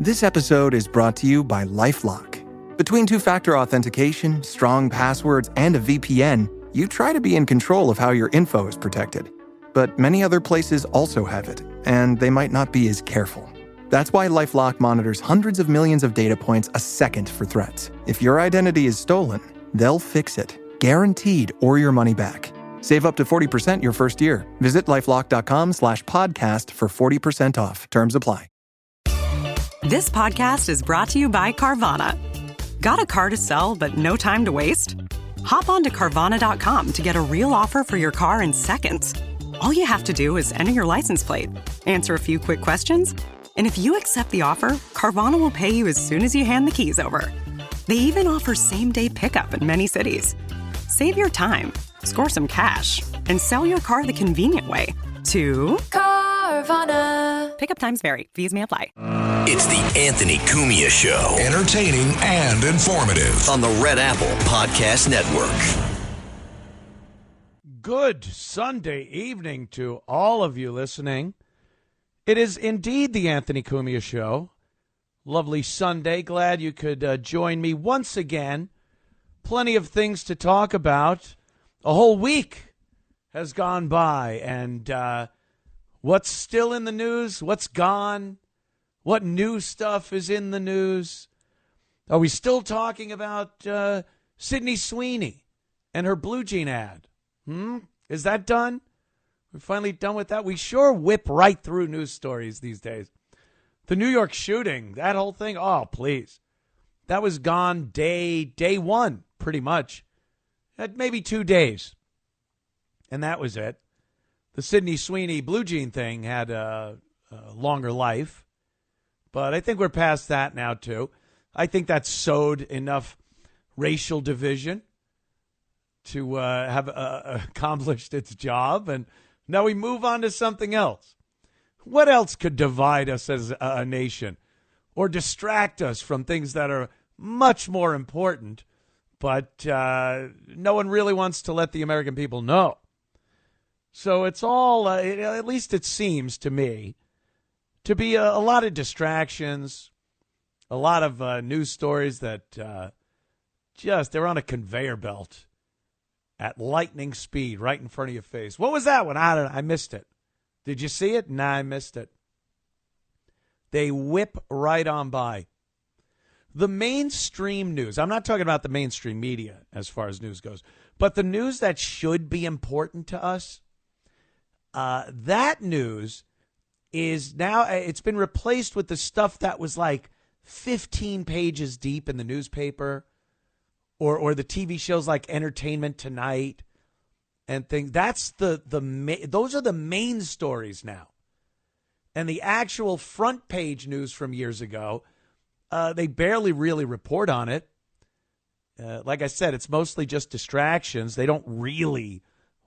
This episode is brought to you by LifeLock. Between two-factor authentication, strong passwords, and a VPN, you try to be in control of how your info is protected. But many other places also have it, and they might not be as careful. That's why LifeLock monitors hundreds of millions of data points a second for threats. If your identity is stolen, they'll fix it, guaranteed, or your money back. Save up to 40% your first year. Visit LifeLock.com/podcast for 40% off. Terms apply. This podcast is brought to you by Carvana. Got a car to sell but no time to waste? Hop on to Carvana.com to get a real offer for your car in seconds. All you have to do is enter your license plate, answer a few quick questions, and if you accept the offer, Carvana will pay you as soon as you hand the keys over. They even offer same-day pickup in many cities. Save your time, score some cash, and sell your car the convenient way to Carvana. Pickup times vary. Fees may apply. It's the Anthony Cumia Show. Entertaining and informative. On the Red Apple Podcast Network. Good Sunday evening to all of you listening. It is indeed the Anthony Cumia Show. Lovely Sunday. Glad you could join me once again. Plenty of things to talk about. A whole week has gone by, and what's still in the news? What's gone? What new stuff is in the news? Are we still talking about Sydney Sweeney and her blue jean ad? Is that done? We're finally done with that? We sure whip right through news stories these days. The New York shooting, that whole thing, oh, please. That was gone day one, pretty much. Had maybe 2 days. And that was it. The Sydney Sweeney blue jean thing had a longer life. But I think we're past that now, too. I think that sowed enough racial division to have accomplished its job. And now we move on to something else. What else could divide us as a nation or distract us from things that are much more important, but no one really wants to let the American people know? So it's all, at least it seems to me, to be a lot of distractions, a lot of news stories that they're on a conveyor belt at lightning speed right in front of your face. What was that one? I missed it. Did you see it? Nah, I missed it. They whip right on by. The mainstream news, I'm not talking about the mainstream media as far as news goes, but the news that should be important to us, that news is now, it's been replaced with the stuff that was like 15 pages deep in the newspaper or the TV shows like Entertainment Tonight and things. That's those are the main stories now. And the actual front page news from years ago, they barely really report on it. Like I said, it's mostly just distractions. They don't really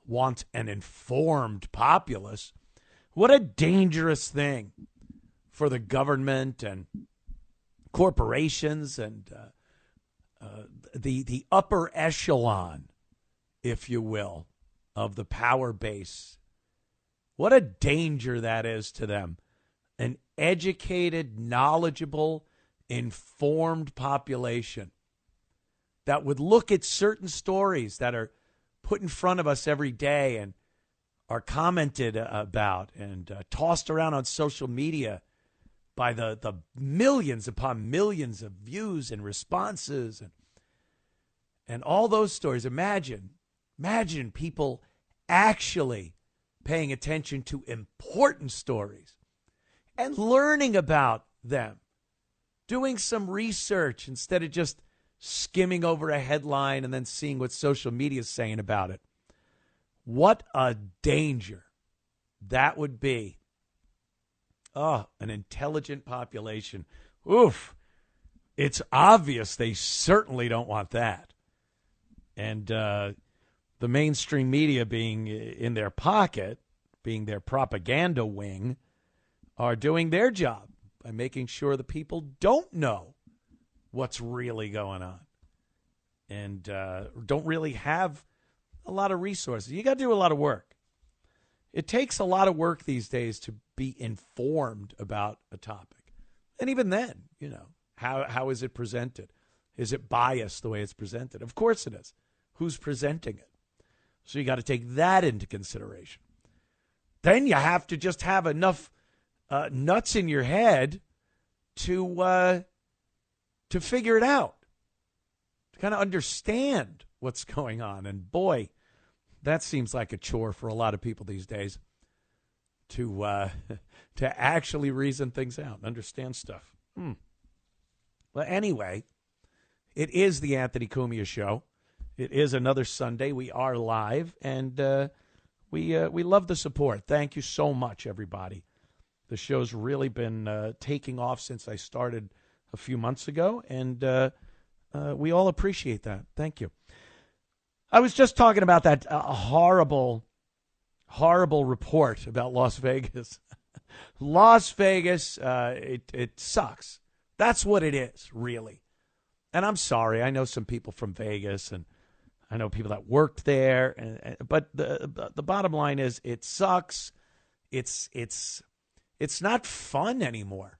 want an informed populace. What a dangerous thing for the government and corporations and the upper echelon, if you will, of the power base. What a danger that is to them. An educated, knowledgeable, informed population that would look at certain stories that are put in front of us every day and are commented about and tossed around on social media by the millions upon millions of views and responses and all those stories. Imagine people actually paying attention to important stories and learning about them, doing some research instead of just skimming over a headline and then seeing what social media is saying about it. What a danger that would be. Oh, an intelligent population. Oof. It's obvious they certainly don't want that. And the mainstream media being in their pocket, being their propaganda wing, are doing their job by making sure the people don't know what's really going on and don't really have a lot of resources. You got to do a lot of work. It takes a lot of work these days to be informed about a topic. And even then, how is it presented? Is it biased the way it's presented? Of course it is. Who's presenting it? So you got to take that into consideration. Then you have to just have enough nuts in your head to figure it out, to kind of understand what's going on. And boy, that seems like a chore for a lot of people these days to actually reason things out and understand stuff. Well, anyway, it is the Anthony Cumia Show. It is another Sunday. We are live, and we love the support. Thank you so much, everybody. The show's really been taking off since I started a few months ago, and we all appreciate that. Thank you. I was just talking about that horrible report about Las Vegas. Las Vegas, it sucks. That's what it is, really. And I'm sorry. I know some people from Vegas, and I know people that worked there. But the bottom line is, it sucks. It's not fun anymore,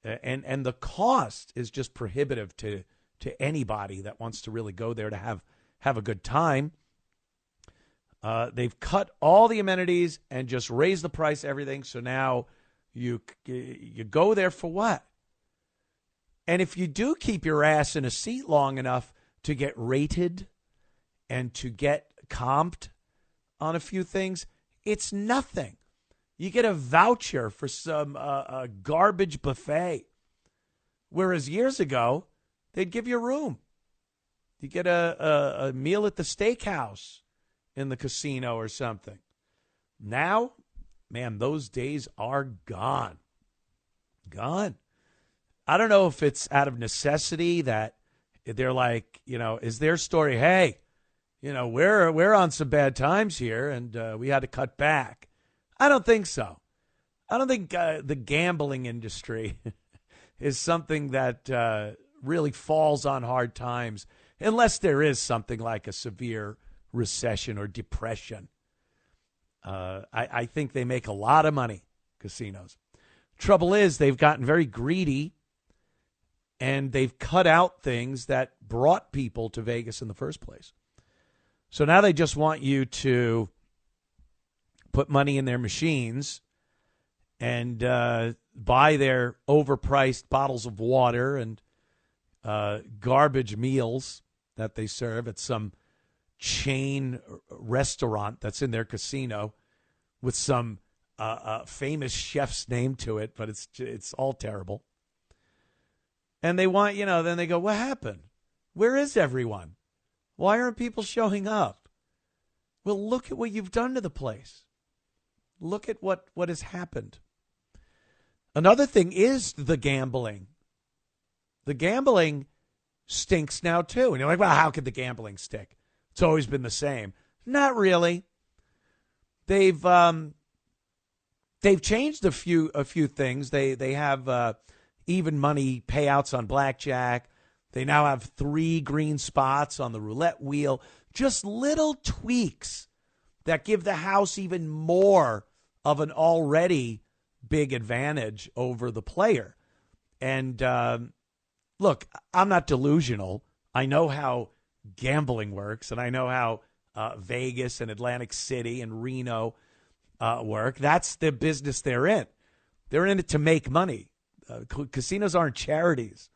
and the cost is just prohibitive to anybody that wants to really go there to have a good time. They've cut all the amenities and just raised the price of everything. So now you go there for what? And if you do keep your ass in a seat long enough to get rated and to get comped on a few things, it's nothing. You get a voucher for some garbage buffet. Whereas years ago, they'd give you a room. You get a meal at the steakhouse in the casino or something. Now, man, those days are gone. Gone. I don't know if it's out of necessity that they're like, is their story, hey, we're on some bad times here and we had to cut back. I don't think so. I don't think the gambling industry is something that really falls on hard times, unless there is something like a severe recession or depression. I think they make a lot of money, casinos. Trouble is, they've gotten very greedy, and they've cut out things that brought people to Vegas in the first place. So now they just want you to put money in their machines and buy their overpriced bottles of water and garbage meals that they serve at some chain restaurant that's in their casino with some famous chef's name to it, but it's all terrible. And they want, then they go, what happened? Where is everyone? Why aren't people showing up? Well, look at what you've done to the place. Look at what has happened. Another thing is the gambling. The gambling stinks now, too. And you're like, well, how could the gambling stick? It's always been the same. Not really. They've changed a few things. They have even money payouts on blackjack. They now have 3 green spots on the roulette wheel. Just little tweaks that give the house even more of an already big advantage over the player. And look, I'm not delusional. I know how gambling works, and I know how Vegas and Atlantic City and Reno work. That's the business they're in. They're in it to make money. Casinos aren't charities.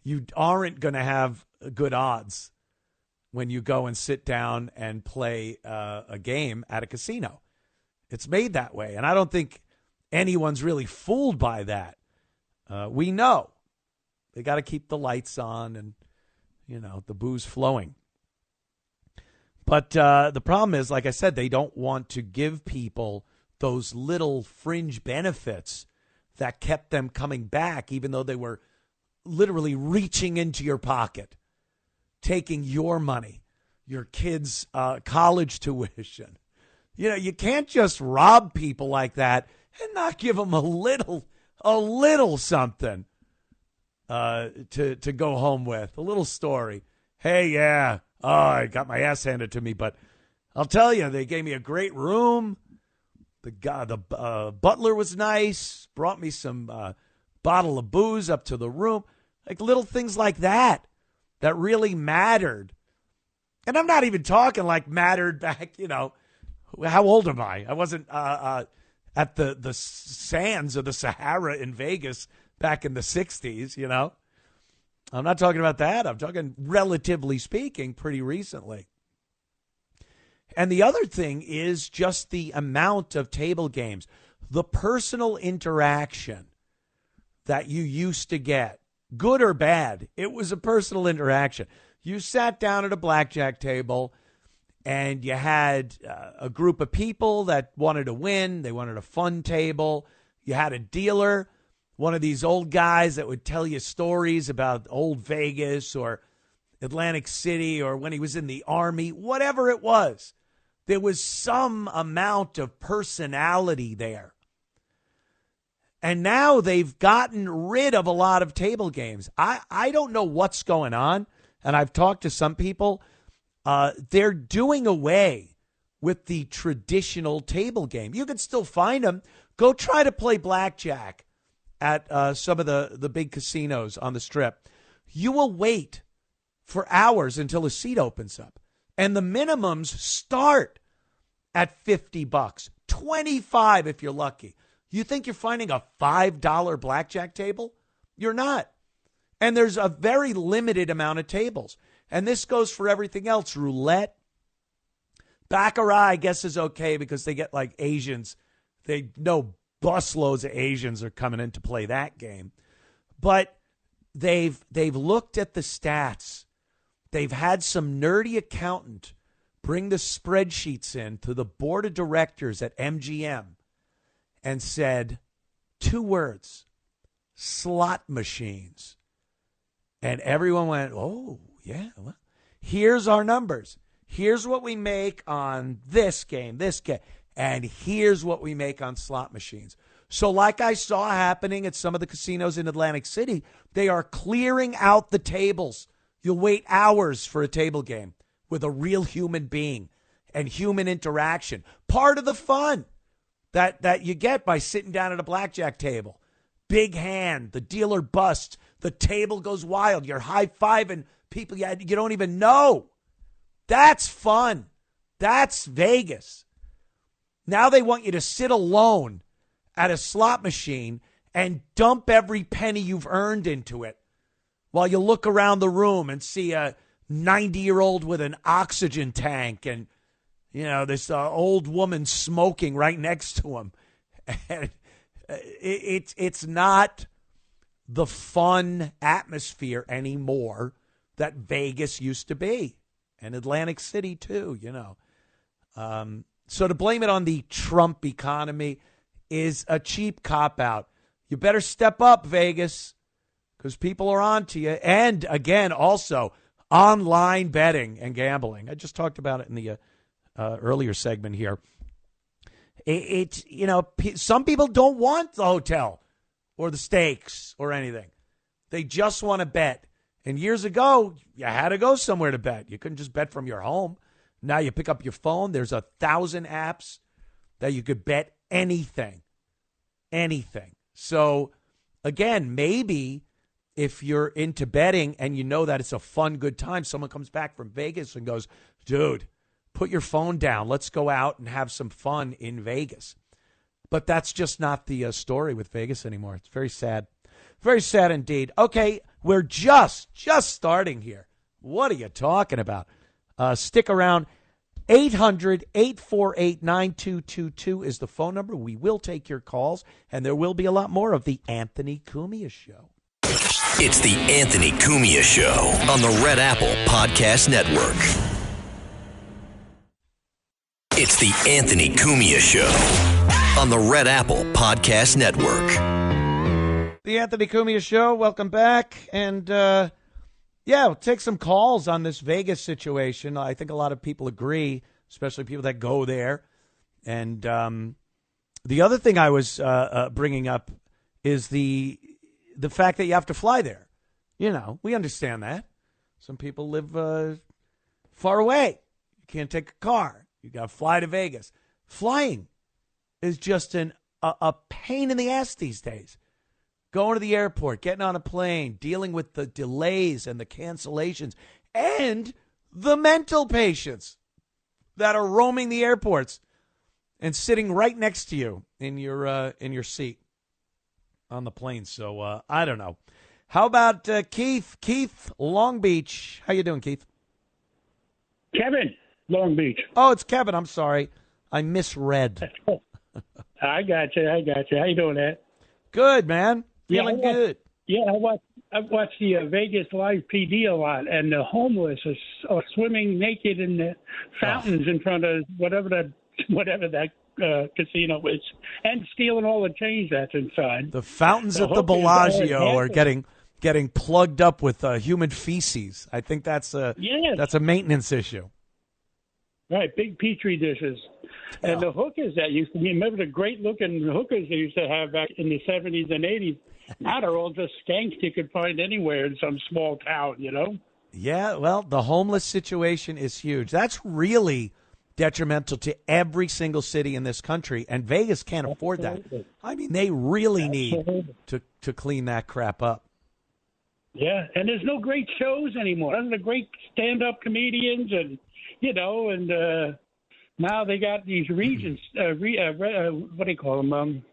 You aren't going to have good odds when you go and sit down and play a game at a casino. It's made that way, and I don't think anyone's really fooled by that. We know they got to keep the lights on and the booze flowing. But the problem is, like I said, they don't want to give people those little fringe benefits that kept them coming back, even though they were literally reaching into your pocket, taking your money, your kids' college tuition. You can't just rob people like that and not give them a little something to go home with, a little story. Hey, yeah, I got my ass handed to me, but I'll tell you, they gave me a great room. The butler was nice, brought me some bottle of booze up to the room, like little things like that really mattered. And I'm not even talking like mattered back, how old am I? I wasn't at the sands of the Sahara in Vegas back in the 60s, I'm not talking about that. I'm talking, relatively speaking, pretty recently. And the other thing is just the amount of table games, the personal interaction that you used to get, good or bad. It was a personal interaction. You sat down at a blackjack table and you had a group of people that wanted to win. They wanted a fun table. You had a dealer, one of these old guys that would tell you stories about old Vegas or Atlantic City or when he was in the Army, whatever it was. There was some amount of personality there. And now they've gotten rid of a lot of table games. I don't know what's going on, and I've talked to some people. They're doing away with the traditional table game. You can still find them. Go try to play blackjack at some of the big casinos on the Strip. You will wait for hours until a seat opens up. And the minimums start at $50, $25 if you're lucky. You think you're finding a $5 blackjack table? You're not. And there's a very limited amount of tables. And this goes for everything else. Roulette. Baccarat, I guess, is okay because they get like Asians. They know busloads of Asians are coming in to play that game. But they've looked at the stats. They've had some nerdy accountant bring the spreadsheets in to the board of directors at MGM and said 2 words, slot machines. And everyone went, oh, yeah, well, here's our numbers. Here's what we make on this game, and here's what we make on slot machines. So like I saw happening at some of the casinos in Atlantic City, they are clearing out the tables. You'll wait hours for a table game with a real human being and human interaction. Part of the fun that you get by sitting down at a blackjack table. Big hand, the dealer busts, the table goes wild. You're high-fiving people you don't even know. That's fun. That's Vegas. Now they want you to sit alone at a slot machine and dump every penny you've earned into it while you look around the room and see a 90-year-old with an oxygen tank and, this old woman smoking right next to him. And it's not the fun atmosphere anymore that Vegas used to be, and Atlantic City too, So to blame it on the Trump economy is a cheap cop-out. You better step up, Vegas, because people are on to you. And, again, also online betting and gambling. I just talked about it in the earlier segment here. Some people don't want the hotel or the steaks or anything. They just want to bet. And years ago, you had to go somewhere to bet. You couldn't just bet from your home. Now you pick up your phone. There's 1,000 apps that you could bet anything. Anything. So, again, maybe if you're into betting and you know that it's a fun, good time, someone comes back from Vegas and goes, dude, put your phone down. Let's go out and have some fun in Vegas. But that's just not the story with Vegas anymore. It's very sad. Very sad indeed. Okay, we're just starting here. What are you talking about? Stick around. 800-848-9222 is the phone number. We will take your calls, and there will be a lot more of the Anthony Cumia Show. It's the Anthony Cumia Show on the Red Apple Podcast Network. It's the Anthony Cumia Show on the Red Apple Podcast Network. The Anthony Cumia Show. Welcome back. And, we'll take some calls on this Vegas situation. I think a lot of people agree, especially people that go there. And the other thing I was bringing up is the fact that you have to fly there. We understand that. Some people live far away. You can't take a car. You got to fly to Vegas. Flying is just a pain in the ass these days. going to the airport, getting on a plane, dealing with the delays and the cancellations, and the mental patients that are roaming the airports and sitting right next to you in your seat on the plane. So I don't know. How about Keith? Keith, Long Beach. How you doing, Keith? Kevin, Long Beach. Oh, it's Kevin. I'm sorry. I misread. I got you. How you doing, Ed? Good, man. Feeling good. Yeah, I watched the Vegas Live PD a lot, and the homeless are swimming naked in the fountains in front of whatever that casino is, and stealing all the change that's inside. The fountains at the Bellagio are getting plugged up with human feces. I think that's a maintenance issue. Right, big petri dishes. And the hookers that used to be, remember the great looking hookers they used to have back in the 70s and 80s? Now they're all just skanks you could find anywhere in some small town, you know? Yeah, well, the homeless situation is huge. That's really detrimental to every single city in this country, and Vegas can't afford that. I mean, they really need to clean that crap up. Yeah, and there's no great shows anymore. There's the great stand-up comedians, and now they got these regions. What do you call them?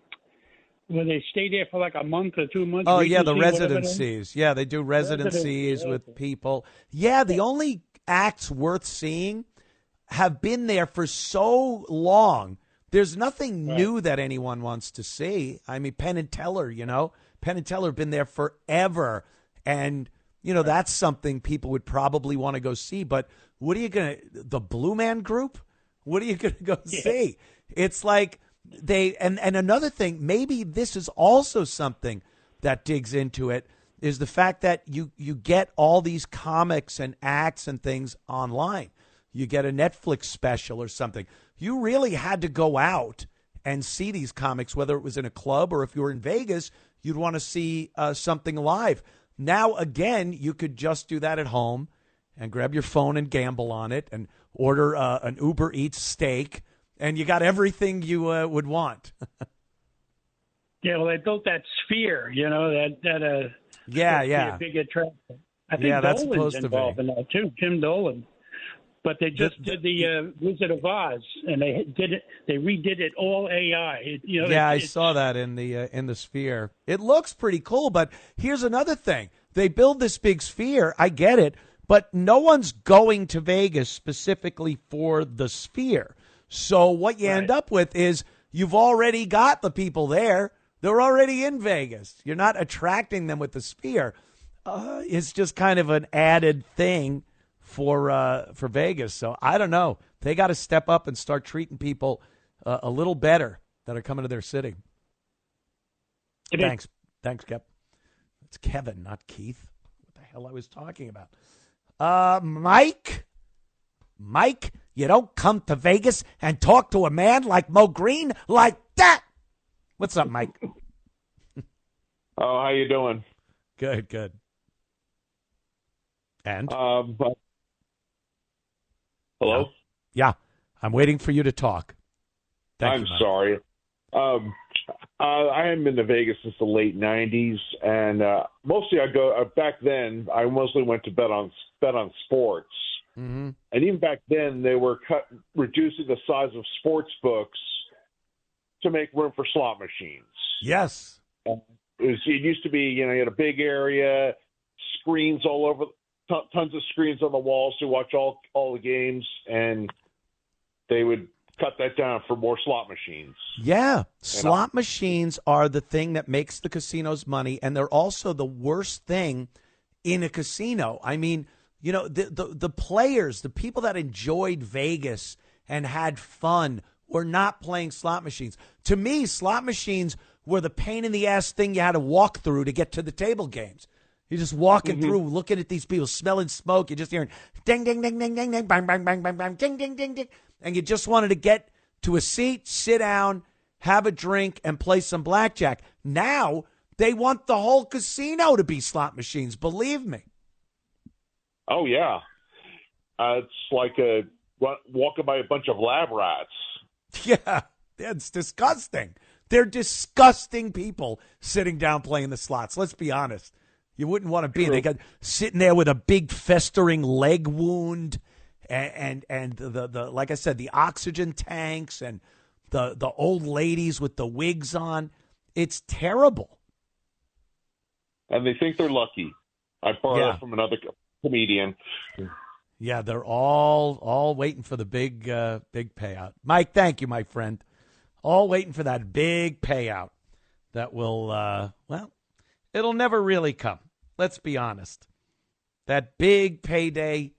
When they stay there for like a month or 2 months. Oh yeah, the residencies. Yeah, they do residencies with people. Yeah, the only acts worth seeing have been there for so long. There's nothing new that anyone wants to see. I mean, Penn and Teller, Penn and Teller have been there forever. And, that's something people would probably want to go see. But what are you going to, the Blue Man Group? What are you going to go see? It's like and another thing, maybe this is also something that digs into it, is the fact that you get all these comics and acts and things online. You get a Netflix special or something. You really had to go out and see these comics, whether it was in a club or if you were in Vegas, you'd want to see something live. Now, again, you could just do that at home and grab your phone and gamble on it and order an Uber Eats steak, and you got everything you would want. Yeah, well, they built that Sphere, that be a big attraction. I think that's Dolan's supposed involved to be in that too, Tim Dolan. But they just did the Wizard of Oz, and they redid it all AI. I saw that in the Sphere. It looks pretty cool, but here's another thing: they build this big Sphere. I get it, but no one's going to Vegas specifically for the Sphere. So what you end up with is you've already got the people there. They're already in Vegas. You're not attracting them with the Sphere. It's just kind of an added thing for Vegas. So I don't know. They got to step up and start treating people a little better that are coming to their city. Thanks, Kev. It's Kevin, not Keith. What the hell I was talking about? Mike, you don't come to Vegas and talk to a man like Mo Green like that. What's up, Mike? Oh, how you doing? Good. And? Hello? Yeah, I'm waiting for you to talk. I'm sorry. I haven't been to Vegas since the late 90s, and mostly I go back then. I mostly went to bet on sports, and even back then they were reducing the size of sports books to make room for slot machines. Yes, it used to be you had a big area, screens all over, tons of screens on the walls to watch all the games, and they would cut that down for more slot machines. Yeah. Slot machines are the thing that makes the casinos money, and they're also the worst thing in a casino. I mean, the players, the people that enjoyed Vegas and had fun were not playing slot machines. To me, slot machines were the pain in the ass thing you had to walk through to get to the table games. You're just walking through, looking at these people, smelling smoke. You're just hearing ding, ding, ding, ding, ding, ding, bang, bang, bang, bang, bang, ding, ding, ding, ding. And you just wanted to get to a seat, sit down, have a drink, and play some blackjack. Now they want the whole casino to be slot machines, believe me. Oh, yeah. It's like walking by a bunch of lab rats. Yeah, it's disgusting. They're disgusting people sitting down playing the slots. Let's be honest. You wouldn't want to be. They got sitting there with a big festering leg wound, and the like I said, the oxygen tanks and the old ladies with the wigs on. It's terrible. And they think they're lucky. I borrowed that from another comedian. Yeah, they're all waiting for the big payout. Mike, thank you, my friend. All waiting for that big payout that will, it'll never really come. Let's be honest. That big payday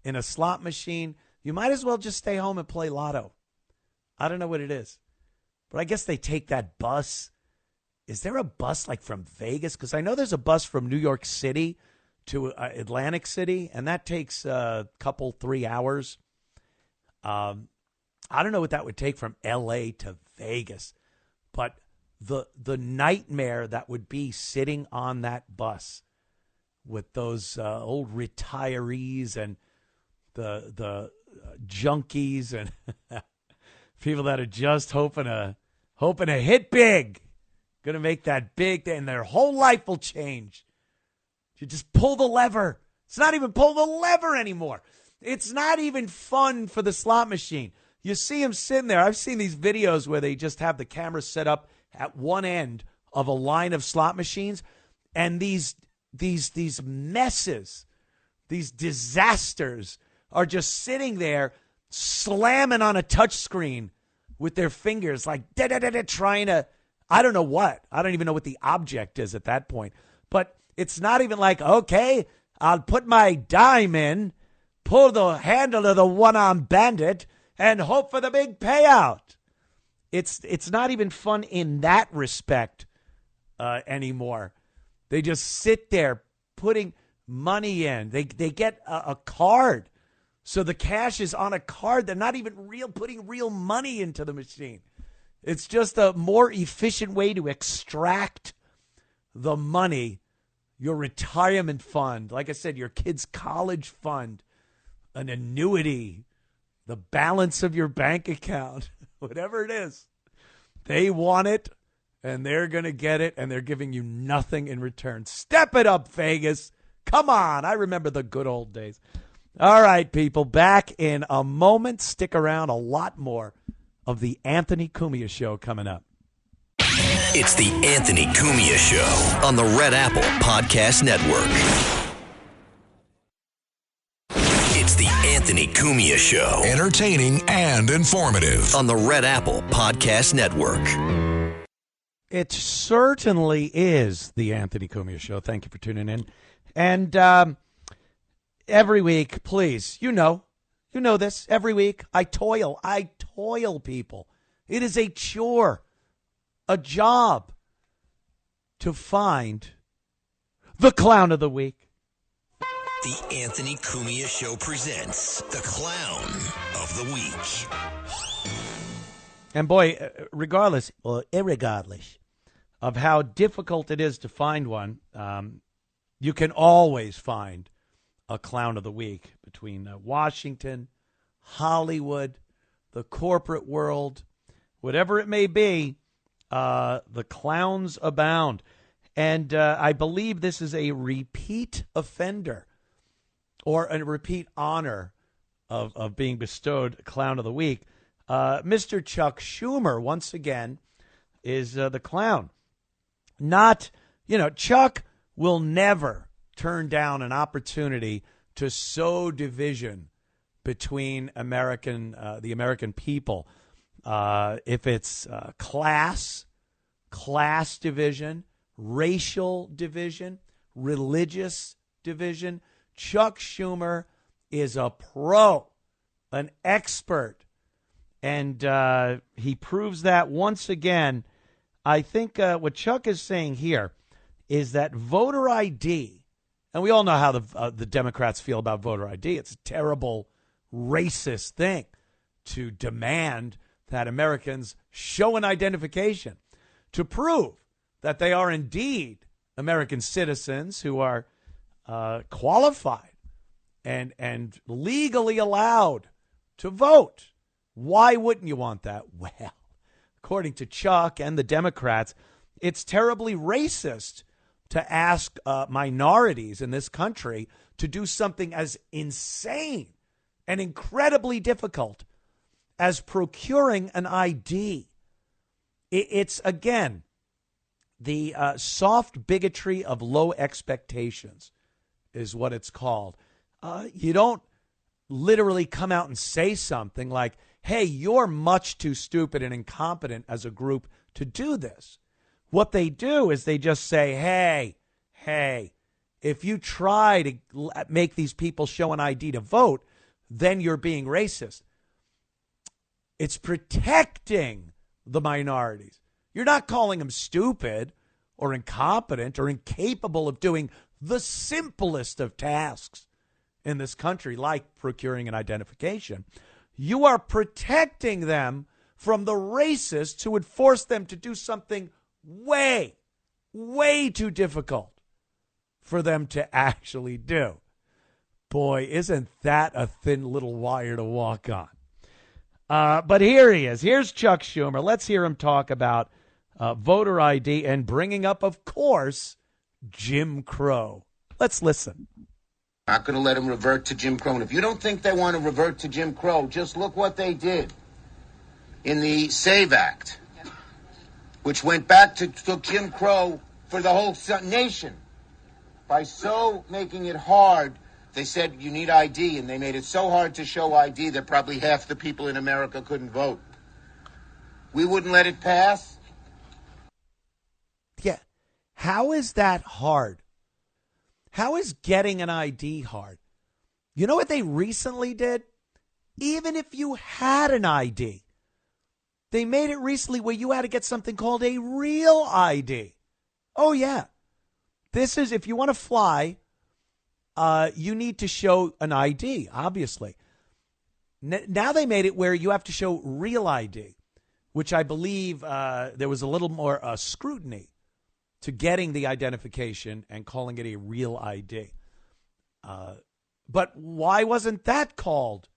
in a slot machine, you might as well just stay home and play lotto. I don't know what it is, but I guess they take that bus. Is there a bus like from Vegas? Because I know there's a bus from New York City to Atlantic City, and that takes a couple, 3 hours. I don't know what that would take from L.A. to Vegas, but the nightmare that would be sitting on that bus with those old retirees and the junkies and people that are just hoping to hit big, going to make that big, and their whole life will change. You just pull the lever. It's not even pull the lever anymore. It's not even fun for the slot machine. You see him sitting there. I've seen these videos where they just have the camera set up at one end of a line of slot machines, and these messes, these disasters are just sitting there slamming on a touch screen with their fingers like trying to, I don't know what. I don't even know what the object is at that point. But it's not even like, okay, I'll put my dime in, pull the handle of the one-armed bandit, and hope for the big payout. It's not even fun in that respect anymore. They just sit there putting money in. They get a card. So the cash is on a card. They're not even putting real money into the machine. It's just a more efficient way to extract the money, your retirement fund, like I said, your kid's college fund, an annuity, the balance of your bank account, whatever it is. They want it, and they're going to get it, and they're giving you nothing in return. Step it up, Vegas. Come on. I remember the good old days. All right, people, back in a moment. Stick around. A lot more of the Anthony Cumia Show coming up. It's the Anthony Cumia Show on the Red Apple Podcast Network. It's the Anthony Cumia Show. Entertaining and informative. On the Red Apple Podcast Network. It certainly is the Anthony Cumia Show. Thank you for tuning in. And every week, please, you know this. Every week, I toil, people. It is a chore, a job to find the clown of the week. The Anthony Cumia Show presents the Clown of the Week. And boy, regardless or irregardless of how difficult it is to find one, you can always find a clown of the week between Washington, Hollywood, the corporate world, whatever it may be. The clowns abound. And I believe this is a repeat offender or a repeat honor of being bestowed Clown of the Week. Mr. Chuck Schumer, once again, is the clown. Not, Chuck will never turn down an opportunity to sow division between the American people. If it's class division, racial division, religious division, Chuck Schumer is a pro, an expert, and he proves that once again. I think what Chuck is saying here is that voter ID, and we all know how the Democrats feel about voter ID. It's a terrible, racist thing to demand that Americans show an identification to prove that they are indeed American citizens who are qualified and legally allowed to vote. Why wouldn't you want that? Well, according to Chuck and the Democrats, it's terribly racist to ask minorities in this country to do something as insane and incredibly difficult as procuring an ID. It's, again, the soft bigotry of low expectations is what it's called. You don't literally come out and say something like, hey, you're much too stupid and incompetent as a group to do this. What they do is they just say, hey, if you try to make these people show an ID to vote, then you're being racist. It's protecting the minorities. You're not calling them stupid or incompetent or incapable of doing the simplest of tasks in this country, like procuring an identification. You are protecting them from the racists who would force them to do something way too difficult for them to actually do. Boy, isn't that a thin little wire to walk on? But here he is. Here's Chuck Schumer. Let's hear him talk about voter ID and bringing up, of course, Jim Crow. Let's listen. Not going to let them revert to Jim Crow. And if you don't think they want to revert to Jim Crow, just look what they did in the SAVE Act, which went back to Jim Crow for the whole nation. By so making it hard, they said you need ID, and they made it so hard to show ID that probably half the people in America couldn't vote. We wouldn't let it pass. Yeah. How is that hard? How is getting an ID hard? You know what they recently did? Even if you had an ID, they made it recently where you had to get something called a real ID. Oh, yeah. This is, if you want to fly, you need to show an ID, obviously. Now they made it where you have to show real ID, which I believe there was a little more scrutiny to getting the identification and calling it a real ID. But why wasn't that called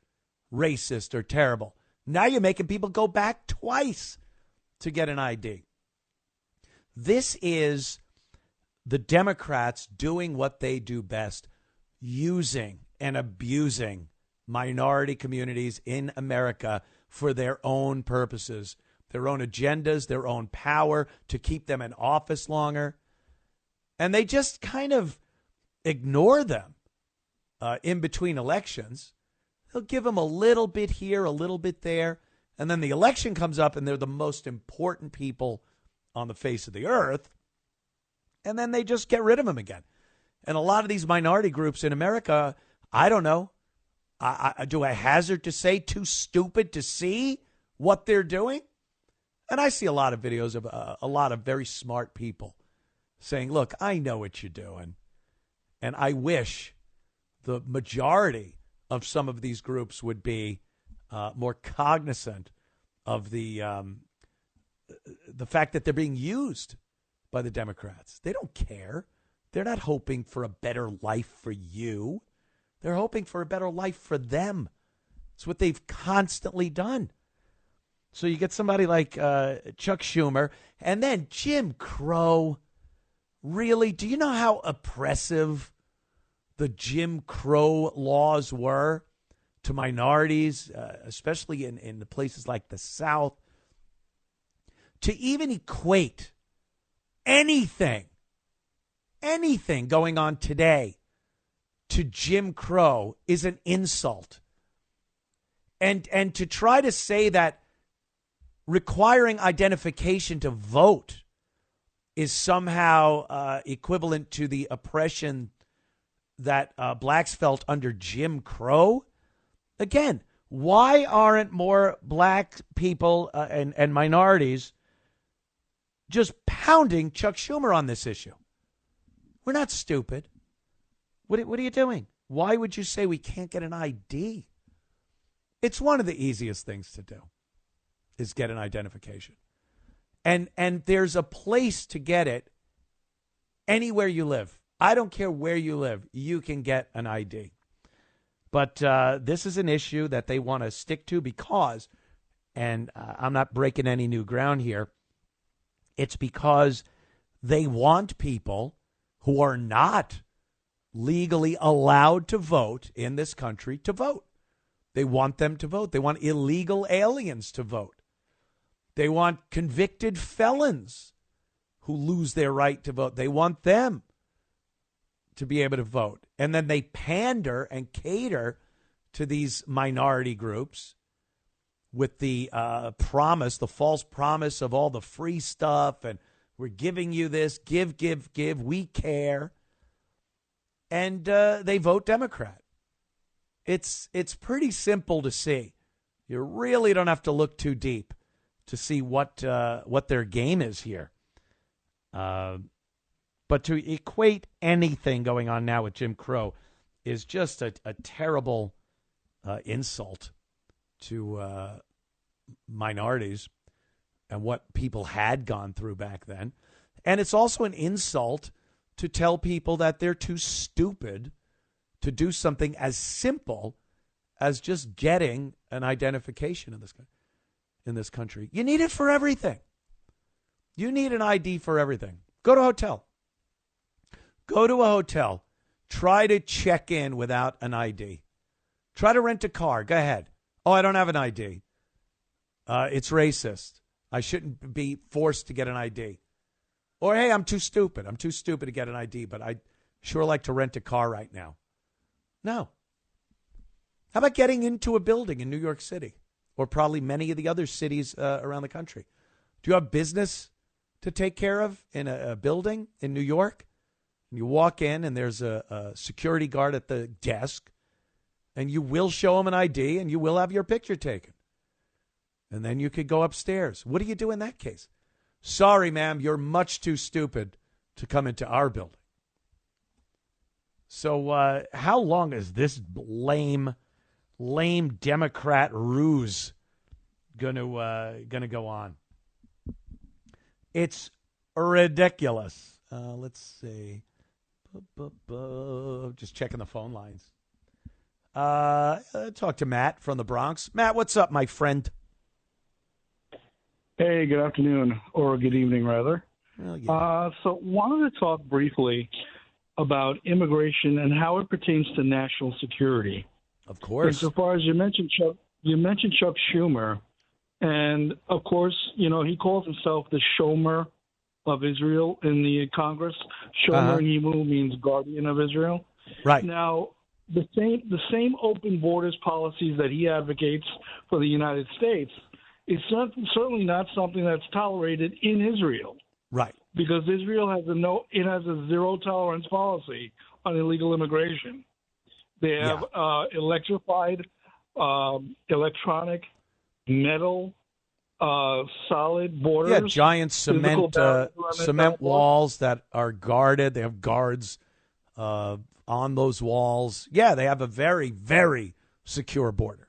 racist or terrible? Now you're making people go back twice to get an ID. This is the Democrats doing what they do best, using and abusing minority communities in America for their own purposes, their own agendas, their own power to keep them in office longer. And they just kind of ignore them in between elections. They'll give them a little bit here, a little bit there. And then the election comes up and they're the most important people on the face of the earth. And then they just get rid of them again. And a lot of these minority groups in America, I don't know. Do I hazard to say too stupid to see what they're doing? And I see a lot of videos of a lot of very smart people saying, look, I know what you're doing. And I wish the majority of some of these groups would be more cognizant of the fact that they're being used by the Democrats. They don't care. They're not hoping for a better life for you. They're hoping for a better life for them. It's what they've constantly done. So you get somebody like Chuck Schumer, and then Jim Crow. Really? Do you know how oppressive the Jim Crow laws were to minorities, especially in the places like the South? To even equate anything going on today to Jim Crow is an insult. And to try to say that requiring identification to vote is somehow equivalent to the oppression that blacks felt under Jim Crow. Again, why aren't more black people and minorities just pounding Chuck Schumer on this issue? We're not stupid. What are you doing? Why would you say we can't get an ID? It's one of the easiest things to do, is get an identification. And there's a place to get it anywhere you live. I don't care where you live. You can get an ID. But this is an issue that they want to stick to because and I'm not breaking any new ground here, it's because they want people who are not legally allowed to vote in this country to vote. They want them to vote. They want illegal aliens to vote. They want convicted felons who lose their right to vote. They want them to be able to vote. And then they pander and cater to these minority groups with the promise, the false promise of all the free stuff, and we're giving you this, give, we care. And they vote Democrat. It's pretty simple to see. You really don't have to look too deep to see what their game is here. But to equate anything going on now with Jim Crow is just a terrible insult to minorities and what people had gone through back then. And it's also an insult to tell people that they're too stupid to do something as simple as just getting an identification in this country. You need it for everything. You need an ID for everything. Go to a hotel. Go to a hotel. Try to check in without an ID. Try to rent a car. Go ahead. Oh, I don't have an ID. It's racist. I shouldn't be forced to get an ID. Or, hey, I'm too stupid. I'm too stupid to get an ID, but I'd sure like to rent a car right now. No. How about getting into a building in New York City or probably many of the other cities around the country? Do you have business to take care of in a building in New York? And you walk in and there's a security guard at the desk, and you will show him an ID and you will have your picture taken. And then you could go upstairs. What do you do in that case? Sorry, ma'am, you're much too stupid to come into our building. So how long is this lame Democrat ruse gonna go on? It's ridiculous. Let's see. Just checking the phone lines. Talk to Matt from the Bronx. Matt, what's up, my friend? Hey, good afternoon, or good evening, rather. Well, yeah. So wanted to talk briefly about immigration and how it pertains to national security. Of course. So far as you mentioned Chuck Schumer, and of course, he calls himself the Shomer of Israel in the Congress. Shomer in Hebrew means guardian of Israel. Right. Now, the same open borders policies that he advocates for the United States is certainly not something that's tolerated in Israel. Right. Because Israel has a zero tolerance policy on illegal immigration. They have electrified, electronic, metal, solid borders. Yeah, giant cement walls that are guarded. They have guards on those walls. Yeah, they have a very, very secure border.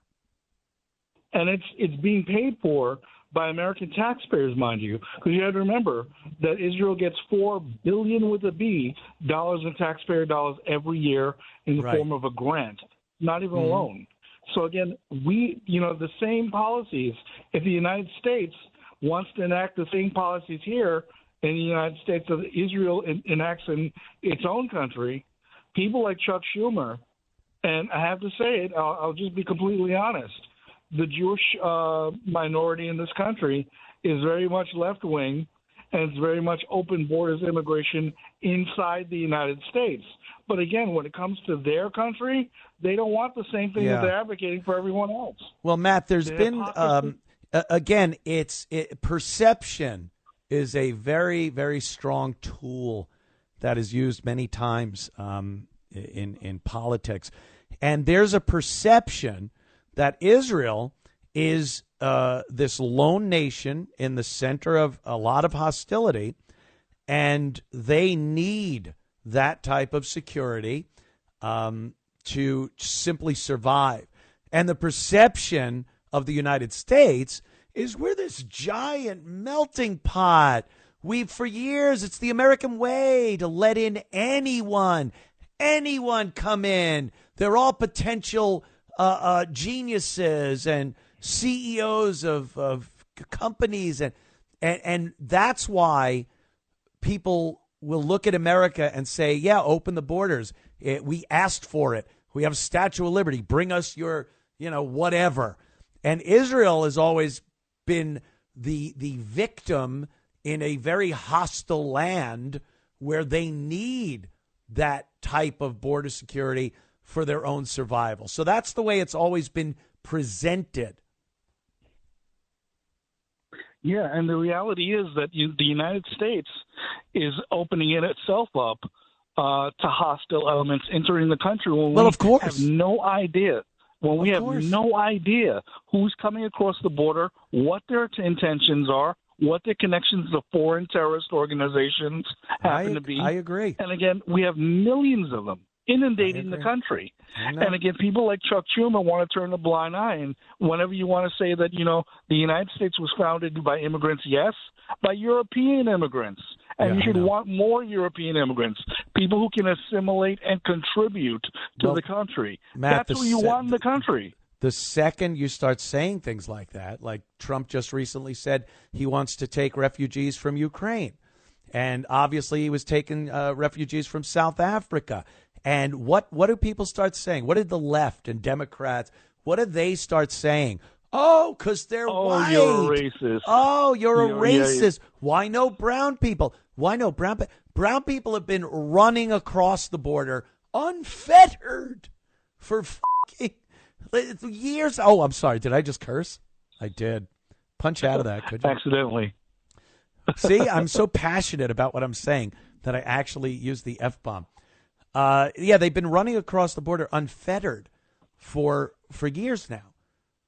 And it's being paid for by American taxpayers, mind you, because you have to remember that Israel gets $4 billion with a B dollars in taxpayer dollars every year in the form of a grant, not even a loan. So again, the same policies. If the United States wants to enact the same policies here in the United States that Israel enacts in its own country, people like Chuck Schumer, and I have to say it, I'll just be completely honest. The Jewish minority in this country is very much left-wing, and it's very much open borders immigration inside the United States. But again, when it comes to their country, they don't want the same thing that they're advocating for everyone else. Well, Matt, there's been, again, perception is a very, very strong tool that is used many times in politics. And there's a perception that Israel is this lone nation in the center of a lot of hostility, and they need that type of security to simply survive. And the perception of the United States is we're this giant melting pot. For years, it's the American way to let in anyone come in. They're all potential geniuses and CEOs of companies. And that's why people will look at America and say, yeah, open the borders. We asked for it. We have a Statue of Liberty. Bring us your, whatever. And Israel has always been the victim in a very hostile land where they need that type of border security for their own survival. So that's the way it's always been presented. Yeah, and the reality is that the United States is opening itself up to hostile elements entering the country when of course. Have no idea. When we have no idea who's coming across the border, what their intentions are, what their connections to foreign terrorist organizations happen to be. I agree. And again, we have millions of them inundating the country. And again, people like Chuck Schumer want to turn a blind eye. And whenever you want to say that, the United States was founded by immigrants, yes, by European immigrants. And you should want more European immigrants, people who can assimilate and contribute to the country. Matt, that's who you want in the country. The second you start saying things like that, like Trump just recently said he wants to take refugees from Ukraine. And obviously he was taking refugees from South Africa. And what do people start saying? What did the left and Democrats, what did they start saying? Oh, because they're white. You're a racist. Oh, you're a racist. Why no brown people? Why no brown people? Brown people have been running across the border unfettered for fucking years. Oh, I'm sorry. Did I just curse? I did. Punch out of that, could you? Accidentally. See, I'm so passionate about what I'm saying that I actually use the F-bomb. Yeah, they've been running across the border unfettered for years now.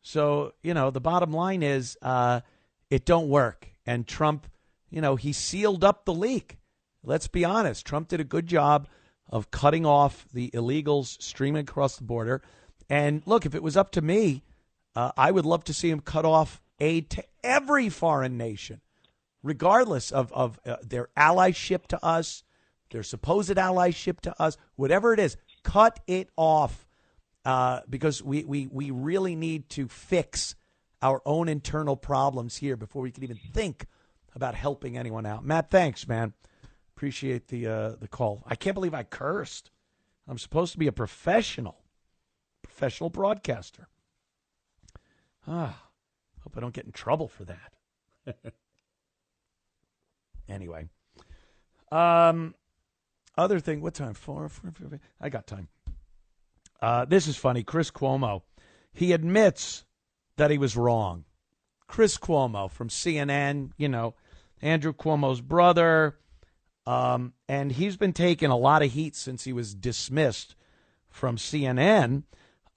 So, the bottom line is it don't work. And Trump, he sealed up the leak. Let's be honest. Trump did a good job of cutting off the illegals streaming across the border. And look, if it was up to me, I would love to see him cut off aid to every foreign nation, regardless of their allyship to us, their supposed allyship to us, whatever it is, cut it off. Because we really need to fix our own internal problems here before we can even think about helping anyone out. Matt, thanks, man. Appreciate the call. I can't believe I cursed. I'm supposed to be a professional broadcaster. Hope I don't get in trouble for that. Anyway. Other thing, what time? 4? I got time. This is funny. Chris Cuomo, he admits that he was wrong. Chris Cuomo from CNN, Andrew Cuomo's brother, and he's been taking a lot of heat since he was dismissed from CNN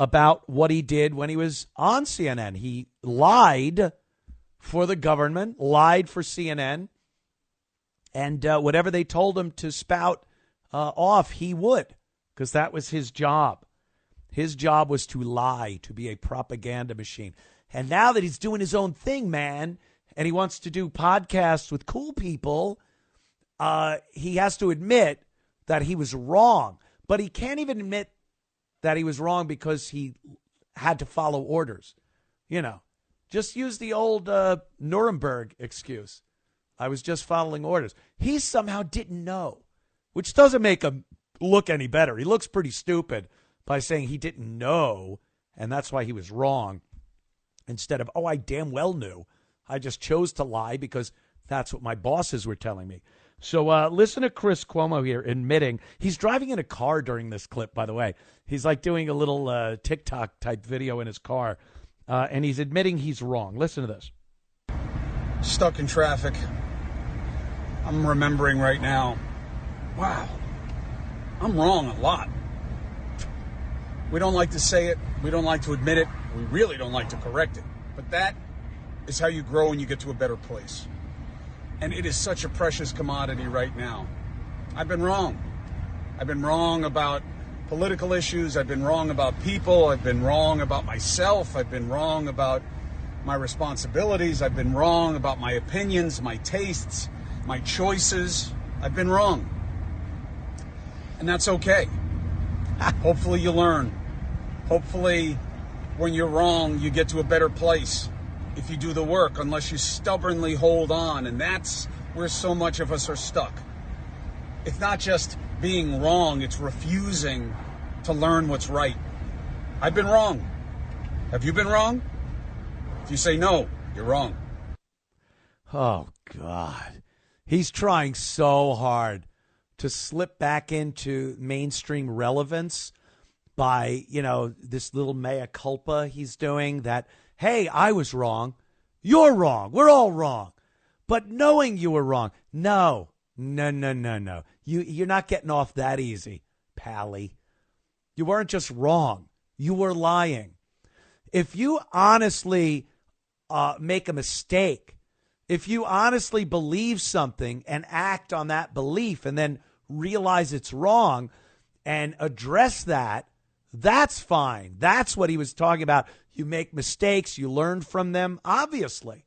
about what he did when he was on CNN. He lied for the government, lied for CNN, and whatever they told him to spout off, he would, because that was his job. His job was to lie, to be a propaganda machine. And now that he's doing his own thing, man, and he wants to do podcasts with cool people, he has to admit that he was wrong. But he can't even admit that he was wrong because he had to follow orders. Just use the old Nuremberg excuse. I was just following orders. He somehow didn't know, which doesn't make him look any better. He looks pretty stupid by saying he didn't know, and that's why he was wrong, instead of, I damn well knew. I just chose to lie because that's what my bosses were telling me. So listen to Chris Cuomo here admitting he's driving in a car during this clip, by the way. He's like doing a little TikTok-type video in his car, and he's admitting he's wrong. Listen to this. Stuck in traffic. I'm remembering right now, wow, I'm wrong a lot. We don't like to say it. We don't like to admit it. We really don't like to correct it. But that is how you grow and you get to a better place. And it is such a precious commodity right now. I've been wrong. I've been wrong about political issues. I've been wrong about people. I've been wrong about myself. I've been wrong about my responsibilities. I've been wrong about my opinions, my tastes, my choices. I've been wrong. And that's okay. Hopefully you learn. Hopefully when you're wrong, you get to a better place if you do the work, unless you stubbornly hold on. And that's where so much of us are stuck. It's not just being wrong, it's refusing to learn what's right. I've been wrong. Have you been wrong? If you say no, you're wrong. Oh, God. He's trying so hard to slip back into mainstream relevance by, this little mea culpa he's doing that, hey, I was wrong. You're wrong. We're all wrong. But knowing you were wrong. No. You're not getting off that easy, Pally. You weren't just wrong. You were lying. If you honestly make a mistake, if you honestly believe something and act on that belief and then realize it's wrong and address that, that's fine. That's what he was talking about. You make mistakes, you learn from them, obviously.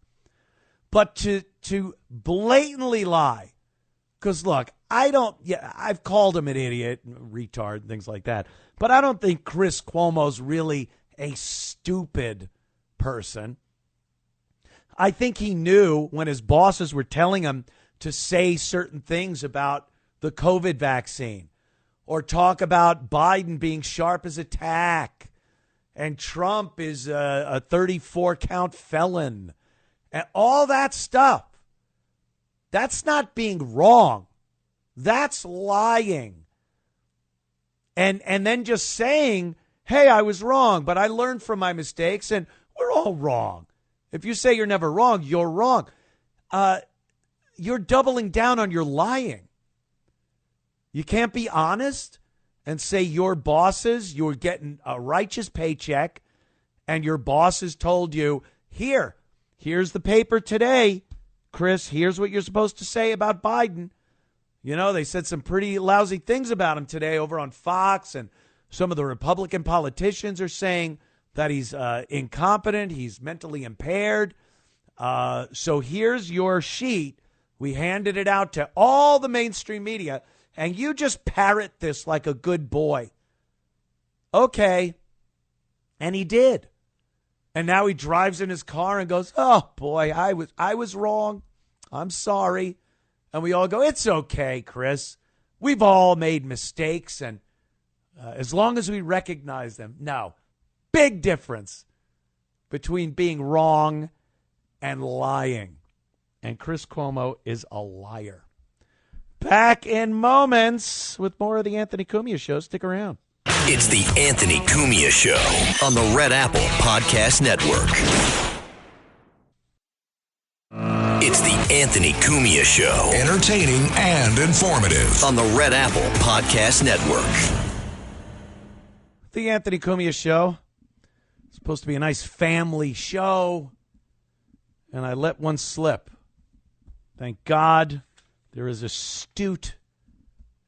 But to blatantly lie, because look, I've called him an idiot, retard, things like that, but I don't think Chris Cuomo's really a stupid person. I think he knew when his bosses were telling him to say certain things about the COVID vaccine or talk about Biden being sharp as a tack and Trump is a 34-count felon and all that stuff. That's not being wrong. That's lying. And then just saying, hey, I was wrong, but I learned from my mistakes and we're all wrong. If you say you're never wrong, you're wrong. You're doubling down on your lying. You can't be honest and say your bosses, you're getting a righteous paycheck, and your bosses told you, here's the paper today, Chris, here's what you're supposed to say about Biden. They said some pretty lousy things about him today over on Fox, and some of the Republican politicians are saying that he's incompetent, he's mentally impaired. So here's your sheet. We handed it out to all the mainstream media, and you just parrot this like a good boy. Okay. And he did. And now he drives in his car and goes, oh, boy, I was wrong. I'm sorry. And we all go, it's okay, Chris. We've all made mistakes, and as long as we recognize them. No. Big difference between being wrong and lying. And Chris Cuomo is a liar. Back in moments with more of the Anthony Cumia Show. Stick around. It's the Anthony Cumia Show on the Red Apple Podcast Network. It's the Anthony Cumia Show. Entertaining and informative. On the Red Apple Podcast Network. The Anthony Cumia Show. It's supposed to be a nice family show, and I let one slip. Thank God there is astute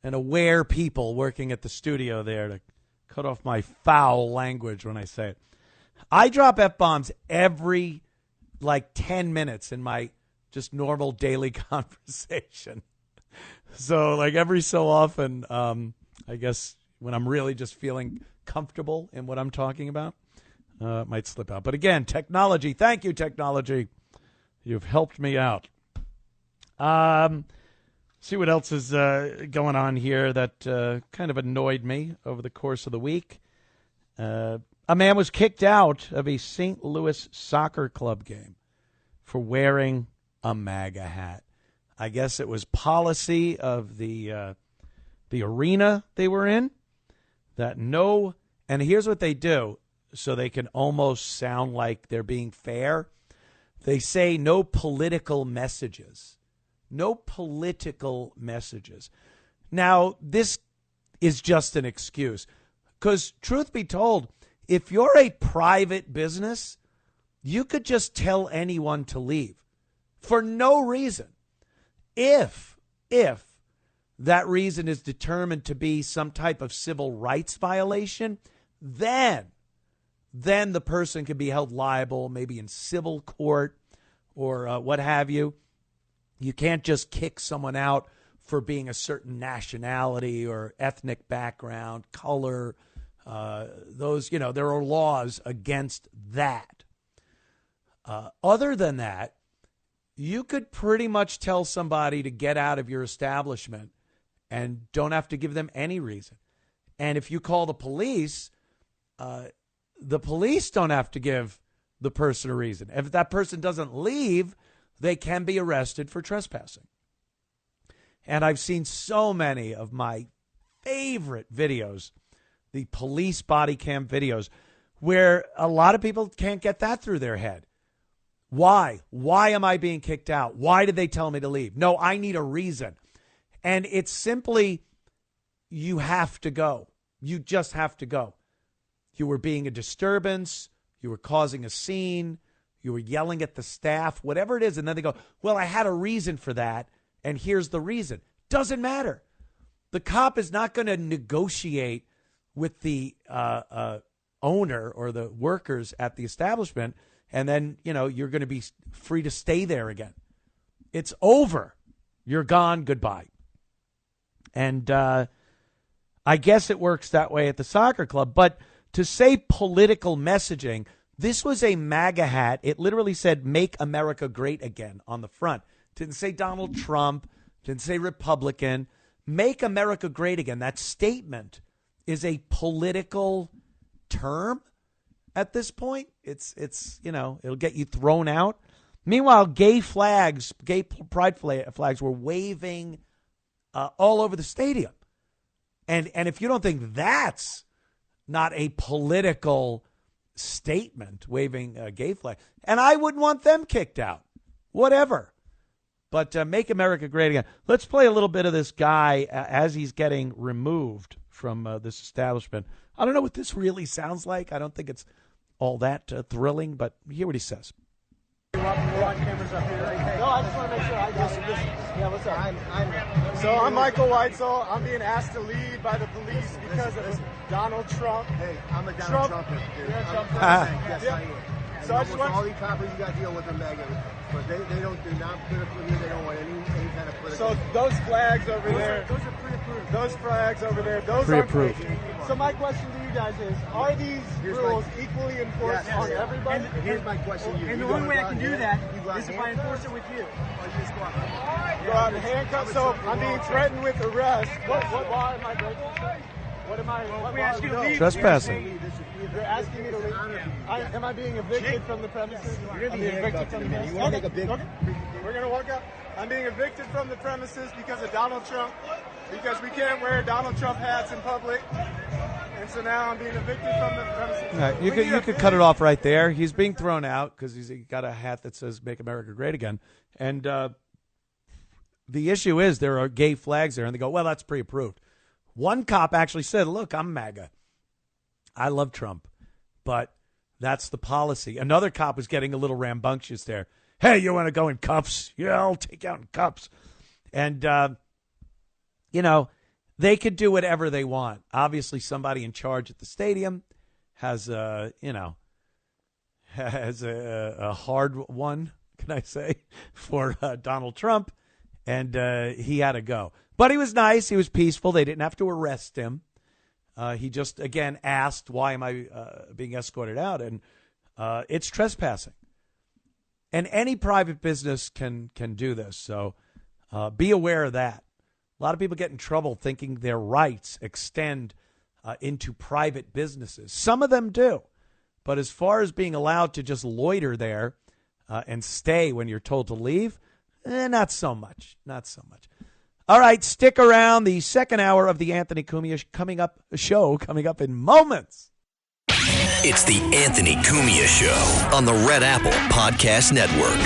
and aware people working at the studio there to cut off my foul language when I say it. I drop F-bombs every 10 minutes in my just normal daily conversation. So every so often, I guess when I'm really just feeling comfortable in what I'm talking about, it might slip out. But again, technology. Thank you, technology. You've helped me out. See what else is going on here that kind of annoyed me over the course of the week. A man was kicked out of a St. Louis soccer club game for wearing a MAGA hat. I guess it was policy of the arena they were in that no, and here's what they do so they can almost sound like they're being fair. They say no political messages. No political messages. Now, this is just an excuse because truth be told, if you're a private business, you could just tell anyone to leave for no reason. If that reason is determined to be some type of civil rights violation, then the person could be held liable, maybe in civil court or what have you. You can't just kick someone out for being a certain nationality or ethnic background, color, There are laws against that. Other than that, you could pretty much tell somebody to get out of your establishment and don't have to give them any reason. And if you call the police don't have to give the person a reason. If that person doesn't leave, they can be arrested for trespassing. And I've seen so many of my favorite videos, the police body cam videos, where a lot of people can't get that through their head. Why? Why am I being kicked out? Why did they tell me to leave? No, I need a reason. And it's simply, you have to go. You just have to go. You were being a disturbance. You were causing a scene. You were yelling at the staff, whatever it is. And then they go, well, I had a reason for that, and here's the reason. Doesn't matter. The cop is not going to negotiate with the owner or the workers at the establishment, and then, you're going to be free to stay there again. It's over. You're gone. Goodbye. And I guess it works that way at the soccer club. But to say political messaging, this was a MAGA hat. It literally said, "Make America Great Again" on the front. Didn't say Donald Trump. Didn't say Republican. Make America Great Again. That statement is a political term at this point. It's it'll get you thrown out. Meanwhile, gay pride flags were waving all over the stadium. And if you don't think that's not a political statement, waving a gay flag, and I wouldn't want them kicked out, whatever. But make America great again. Let's play a little bit of this guy as he's getting removed from this establishment. I don't know what this really sounds like. I don't think it's all that thrilling, but hear what he says. No, I just want to make sure I got it. Yeah, what's up? I'm Michael Weitzel. I'm being asked to leave by the police because of Donald Trump. Hey, I'm a Donald Trumper. You're a Trump Yes, I am. So I just want all these copies you got to deal with them, Megan. But they don't do not political. They don't want any kind of political. So those flags over there. Those are pre-approved. Those flags over there. Those pre-approved. So my question to you guys is: are these rules equally enforced on everybody? Here's my question to you. And the only way I can do that is if I enforce it with you. Go out and handcuff. So I'm being threatened with arrest. What law am I breaking? What am I? We ask you to leave. Trespassing. You're asking me to leave. Am I being evicted from the premises? You're going to be evicted from the premises. You want to make a big... We're going to walk up. I'm being evicted from the premises because of Donald Trump, because we can't wear Donald Trump hats in public. And so now I'm being evicted from the premises. Right. You could cut it off right there. He's being thrown out because he's got a hat that says "Make America Great Again." And the issue is there are gay flags there, and they go, well, that's pre-approved. One cop actually said, look, I'm MAGA. I love Trump, but that's the policy. Another cop was getting a little rambunctious there. Hey, you want to go in cuffs? Yeah, I'll take you out in cuffs. And, they could do whatever they want. Obviously, somebody in charge at the stadium has a hard one, can I say, for Donald Trump, and he had to go. But he was nice. He was peaceful. They didn't have to arrest him. He just, again, asked, why am I being escorted out? And it's trespassing. And any private business can do this. So be aware of that. A lot of people get in trouble thinking their rights extend into private businesses. Some of them do. But as far as being allowed to just loiter there and stay when you're told to leave, not so much. Not so much. All right, stick around. The second hour of the Anthony Cumia show coming up in moments. It's the Anthony Cumia Show on the Red Apple Podcast Network.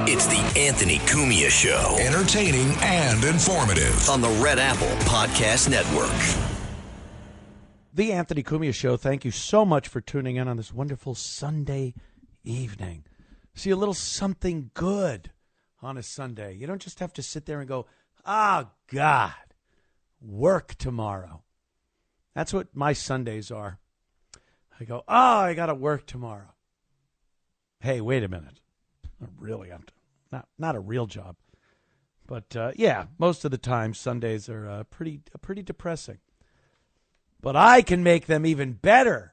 It's the Anthony Cumia Show. Entertaining and informative. On the Red Apple Podcast Network. The Anthony Cumia Show. Thank you so much for tuning in on this wonderful Sunday evening. See a little something good on a Sunday. You don't just have to sit there and go, God, work tomorrow. That's what my Sundays are. I go, I got to work tomorrow. Hey, wait a minute. I really have to. Not a real job. But, yeah, most of the time Sundays are pretty depressing. But I can make them even better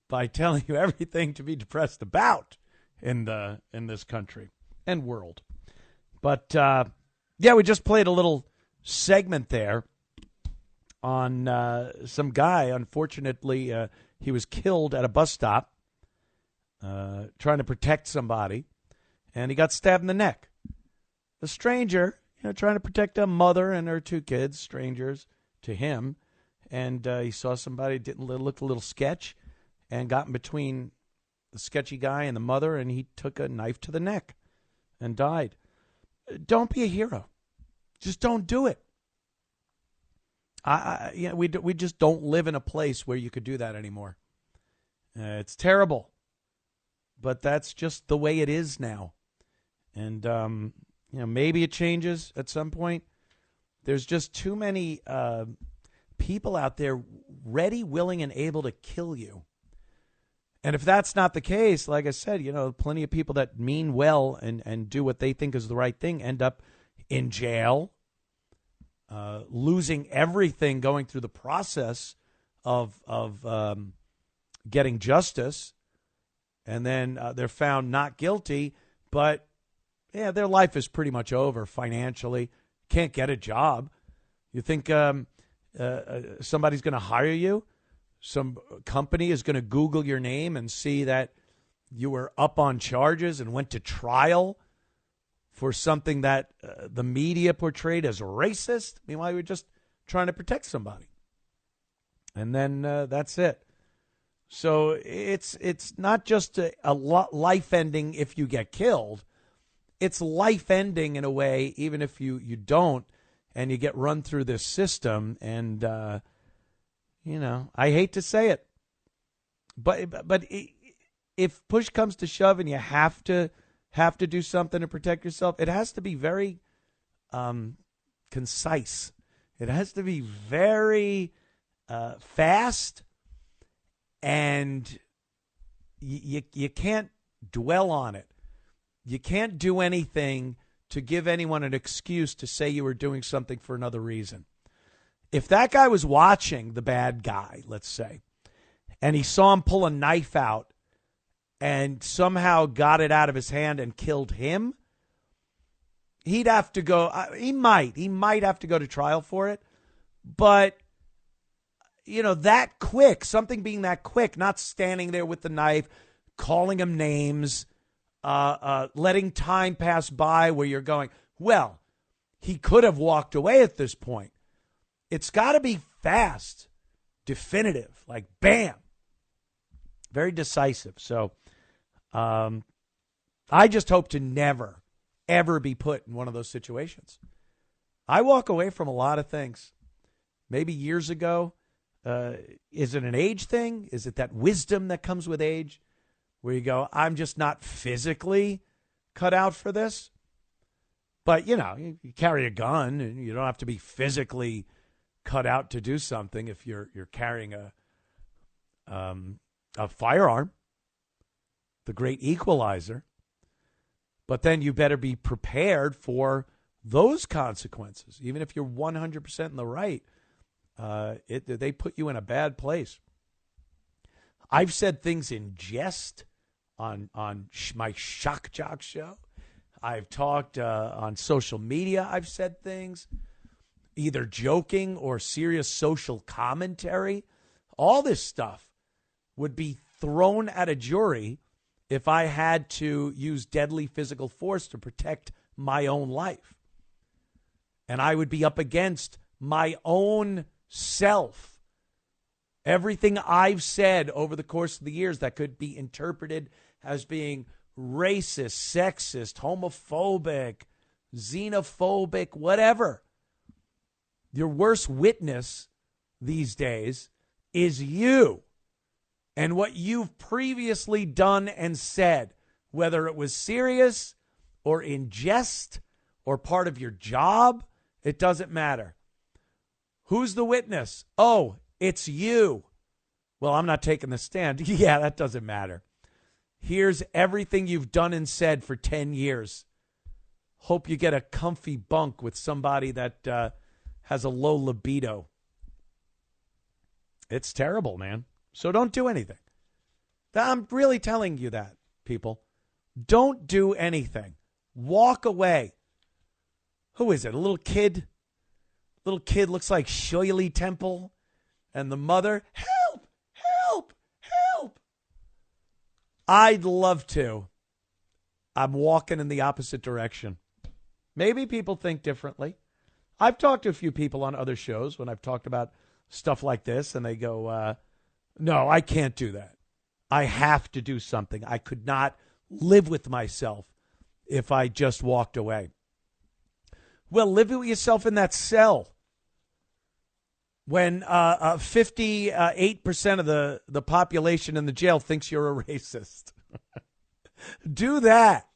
by telling you everything to be depressed about in this country and world. But, yeah, we just played a little segment there on some guy. Unfortunately, he was killed at a bus stop trying to protect somebody, and he got stabbed in the neck. A stranger, trying to protect a mother and her 2 kids, strangers to him, and he saw somebody looked a little sketch and got in between the sketchy guy and the mother, and he took a knife to the neck and died. Don't be a hero. Just don't do it. We just don't live in a place where you could do that anymore. It's terrible, but that's just the way it is now. And maybe it changes at some point. There's just too many people out there ready, willing, and able to kill you. And if that's not the case, like I said, plenty of people that mean well and do what they think is the right thing end up in jail, losing everything going through the process of getting justice, and then they're found not guilty, but yeah, their life is pretty much over financially. Can't get a job. You think somebody's going to hire you? Some company is going to Google your name and see that you were up on charges and went to trial for something that the media portrayed as racist? Meanwhile, you were just trying to protect somebody. And then that's it. So it's not just a life ending if you get killed. It's life ending in a way, even if you don't, and you get run through this system. And, I hate to say it, but if push comes to shove and you have to do something to protect yourself, it has to be very concise. It has to be very fast, and you can't dwell on it. You can't do anything to give anyone an excuse to say you were doing something for another reason. If that guy was watching the bad guy, let's say, and he saw him pull a knife out and somehow got it out of his hand and killed him, he'd have to go. He might have to go to trial for it. But, that quick, something being that quick, not standing there with the knife, calling him names, letting time pass by where you're going, well, he could have walked away at this point. It's got to be fast, definitive, like bam, very decisive. So I just hope to never, ever be put in one of those situations. I walk away from a lot of things. Maybe years ago, is it an age thing? Is it that wisdom that comes with age? Where you go, I'm just not physically cut out for this. But, you carry a gun, and you don't have to be physically cut out to do something if you're carrying a firearm, the great equalizer. But then you better be prepared for those consequences. Even if you're 100% in the right, they put you in a bad place. I've said things in jest on my Shock Jock show. I've talked on social media. I've said things, either joking or serious social commentary. All this stuff would be thrown at a jury if I had to use deadly physical force to protect my own life. And I would be up against my own self. Everything I've said over the course of the years that could be interpreted as being racist, sexist, homophobic, xenophobic, whatever. Your worst witness these days is you and what you've previously done and said, whether it was serious or in jest or part of your job, it doesn't matter. Who's the witness? Oh, it's you. Well, I'm not taking the stand. Yeah, that doesn't matter. Here's everything you've done and said for 10 years. hope you get a comfy bunk with somebody that has a low libido. It's terrible, man. So don't do anything. I'm really telling you that, people. Don't do anything. Walk away. Who is it? A little kid? Little kid looks like Shirley Temple. And the mother, help, help, help. I'd love to. I'm walking in the opposite direction. Maybe people think differently. I've talked to a few people on other shows when I've talked about stuff like this, and they go, no, I can't do that. I have to do something. I could not live with myself if I just walked away. Well, live with yourself in that cell. When 58% of the population in the jail thinks you're a racist. Do that.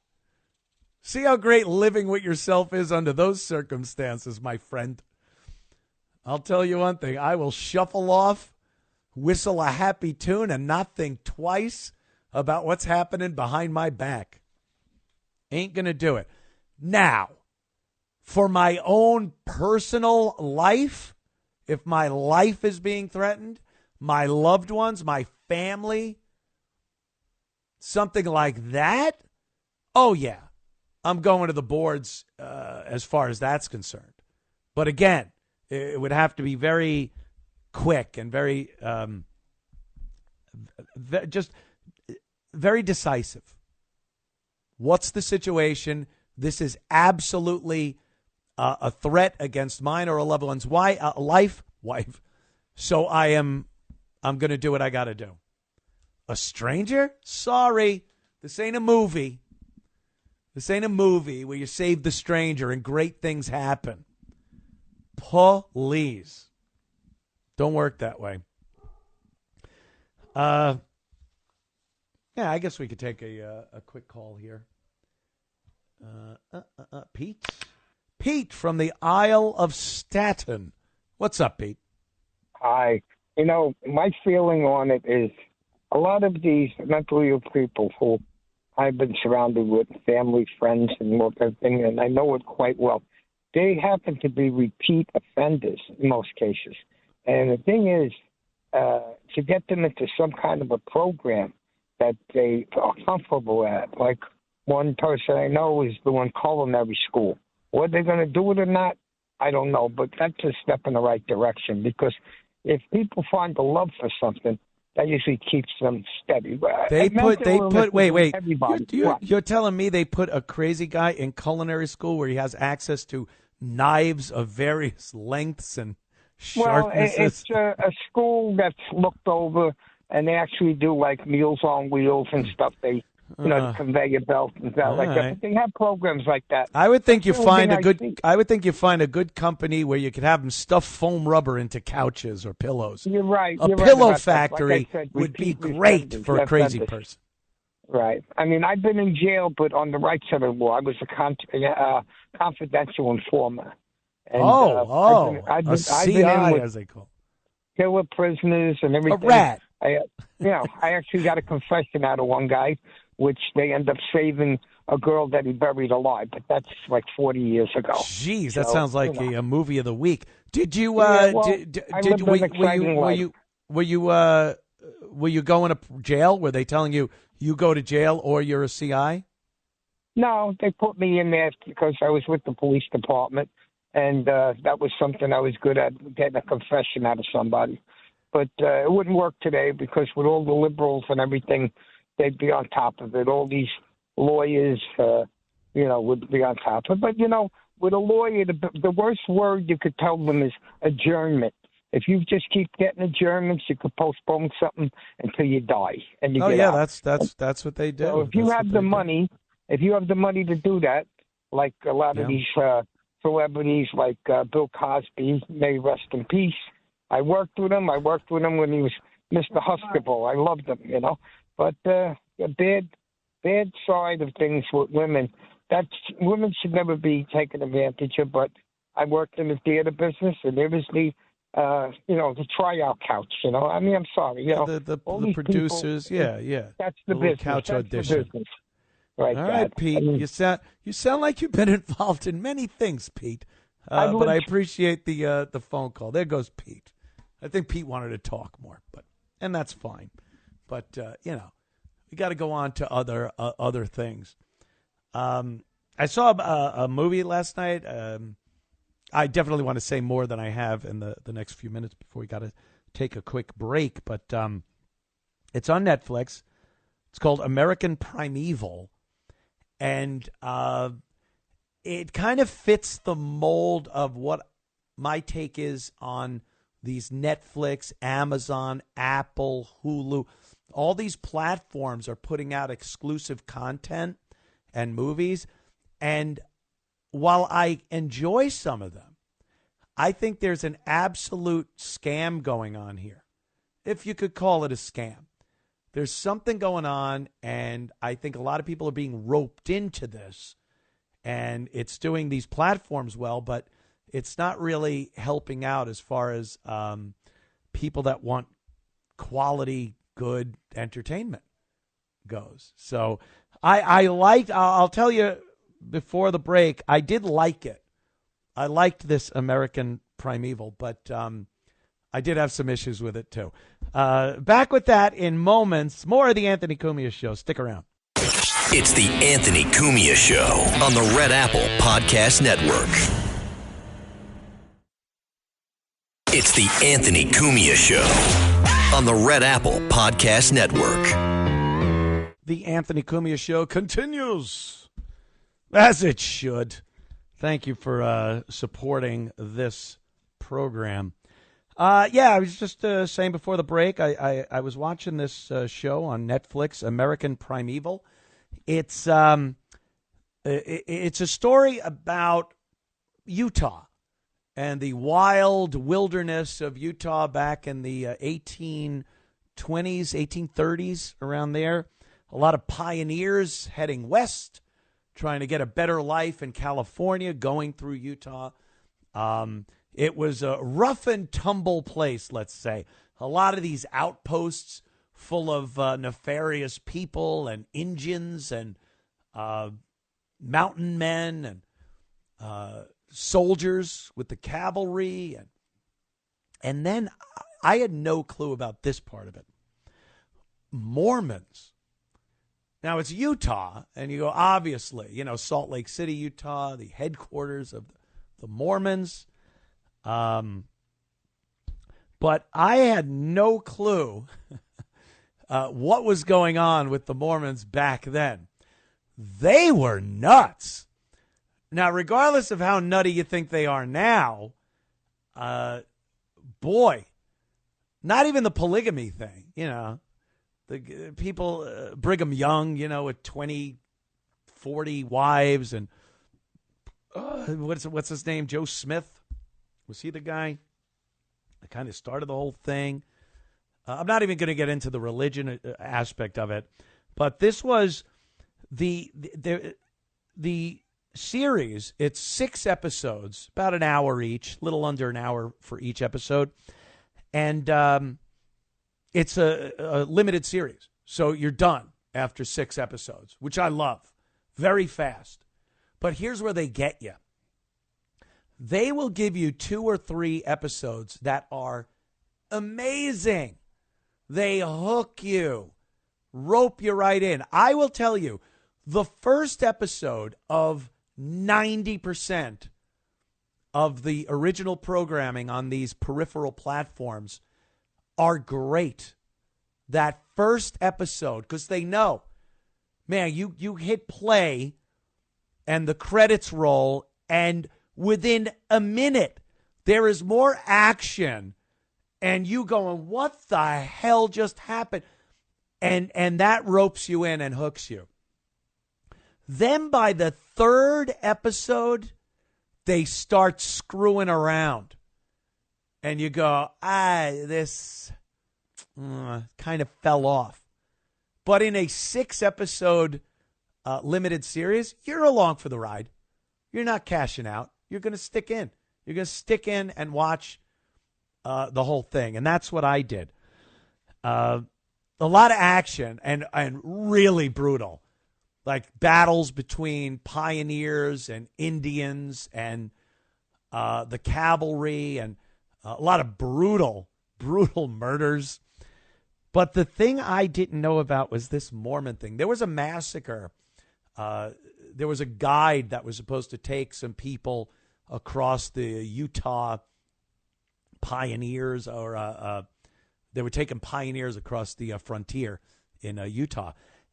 See how great living with yourself is under those circumstances, my friend. I'll tell you one thing. I will shuffle off, whistle a happy tune, and not think twice about what's happening behind my back. Ain't going to do it. Now, for my own personal life, if my life is being threatened, my loved ones, my family, something like that, oh, yeah, I'm going to the boards as far as that's concerned. But again, it would have to be very quick and very, just very decisive. What's the situation? This is absolutely a threat against mine or a loved one's wife. So I'm going to do what I got to do. A stranger? Sorry. This ain't a movie. This ain't a movie where you save the stranger and great things happen. Please. Don't work that way. Yeah, I guess we could take a quick call here. Pete? Pete from the Isle of Staten. What's up, Pete? Hi. You know, my feeling on it is a lot of these mentally ill people who I've been surrounded with, family, friends, and everything, and I know it quite well, they happen to be repeat offenders in most cases. And the thing is, to get them into some kind of a program that they are comfortable at, like one person I know is doing culinary school. What they're going to do it or not, I don't know, but that's a step in the right direction, because if people find a love for something, that usually keeps them steady. Wait. You're telling me they put a crazy guy in culinary school where he has access to knives of various lengths and sharpnesses? Well, it's a school that's looked over, and they actually do like Meals on Wheels and stuff. They, the conveyor belt and stuff like that. But they have programs like that. I would think you find a good. I would think you find a good company where you could have them stuff foam rubber into couches or pillows. You're right. A pillow factory would be great for a crazy person. Right. I mean, I've been in jail, but on the right side of the law. I was a confidential informer. And, I've been CI, in as they call it. Killer prisoners and everything. A rat. I actually got a confession out of one guy, which they end up saving a girl that he buried alive. But that's like 40 years ago. Jeez, that sounds like a movie of the week. Did you? Were you going to jail? Were they telling you go to jail or you're a CI? No, they put me in there because I was with the police department, and that was something I was good at, getting a confession out of somebody. But it wouldn't work today because with all the liberals and everything, they'd be on top of it. All these lawyers, would be on top of it. But, with a lawyer, the worst word you could tell them is adjournment. If you just keep getting adjournments, you could postpone something until you die. And you get out. That's what they do. So if you have the money to do that, like a lot of these celebrities like Bill Cosby, may rest in peace. I worked with him. When he was Mr. Huskable. I loved him, But the bad side of things with women, women should never be taken advantage of. But I worked in the theater business, and there was the tryout couch. I mean, I'm sorry. The producers, people, that's the business. Couch that's audition. The business. like All that. right, Pete. I mean, You sound like you've been involved in many things, Pete. But I appreciate the phone call. There goes Pete. I think Pete wanted to talk more, and that's fine. But we got to go on to other things. I saw a movie last night. I definitely want to say more than I have in the next few minutes before we got to take a quick break. But it's on Netflix. It's called American Primeval. And it kind of fits the mold of what my take is on these Netflix, Amazon, Apple, Hulu. All these platforms are putting out exclusive content and movies. And while I enjoy some of them, I think there's an absolute scam going on here, if you could call it a scam. There's something going on, and I think a lot of people are being roped into this, and it's doing these platforms well, but it's not really helping out as far as people that want quality, good entertainment goes. So I'll tell you before the break, I did like it. I liked this American Primeval, but I did have some issues with it, too. Back with that in moments. More of the Anthony Cumia Show. Stick around. It's the Anthony Cumia Show on the Red Apple Podcast Network. It's the Anthony Cumia Show on the Red Apple Podcast Network. The Anthony Cumia Show continues, as it should. Thank you for supporting this program. I was just saying before the break, I was watching this show on Netflix, American Primeval. It's a story about Utah and the wild wilderness of Utah back in the 1820s, 1830s, around there. A lot of pioneers heading west, trying to get a better life in California, going through Utah. It was a rough and tumble place, let's say. A lot of these outposts full of nefarious people and Indians and mountain men and soldiers with the cavalry. And then I had no clue about this part of it. Mormons. Now, it's Utah, and you go, obviously, Salt Lake City, Utah, the headquarters of the Mormons. But I had no clue what was going on with the Mormons back then. They were nuts. Now, regardless of how nutty you think they are now, boy, not even the polygamy thing, the people, Brigham Young, with 20, 40 wives, and what's his name? Joe Smith. Was he the guy that kind of started the whole thing? I'm not even going to get into the religion aspect of it, but this was the series. It's 6 episodes, about an hour each, little under an hour for each episode, and it's a limited series, so you're done after 6 episodes, which I love, very fast. But here's where they get you. They will give you 2 or 3 episodes that are amazing. They hook you, rope you right in. I will tell you, the first episode of 90% of the original programming on these peripheral platforms are great. That first episode, because they know, man, you hit play and the credits roll, and within a minute, there is more action, and you going, what the hell just happened? And that ropes you in and hooks you. Then by the 3rd episode, they start screwing around. And you go, this kind of fell off. But in a 6-episode limited series, you're along for the ride. You're not cashing out. You're going to stick in. You're going to stick in and watch the whole thing. And that's what I did. A lot of action and really brutal. like battles between pioneers and Indians and the cavalry and a lot of brutal murders. But the thing I didn't know about was this Mormon thing. There was a massacre. There was a guide that was supposed to take some people across the Utah pioneers, or they were taking pioneers across the frontier in Utah.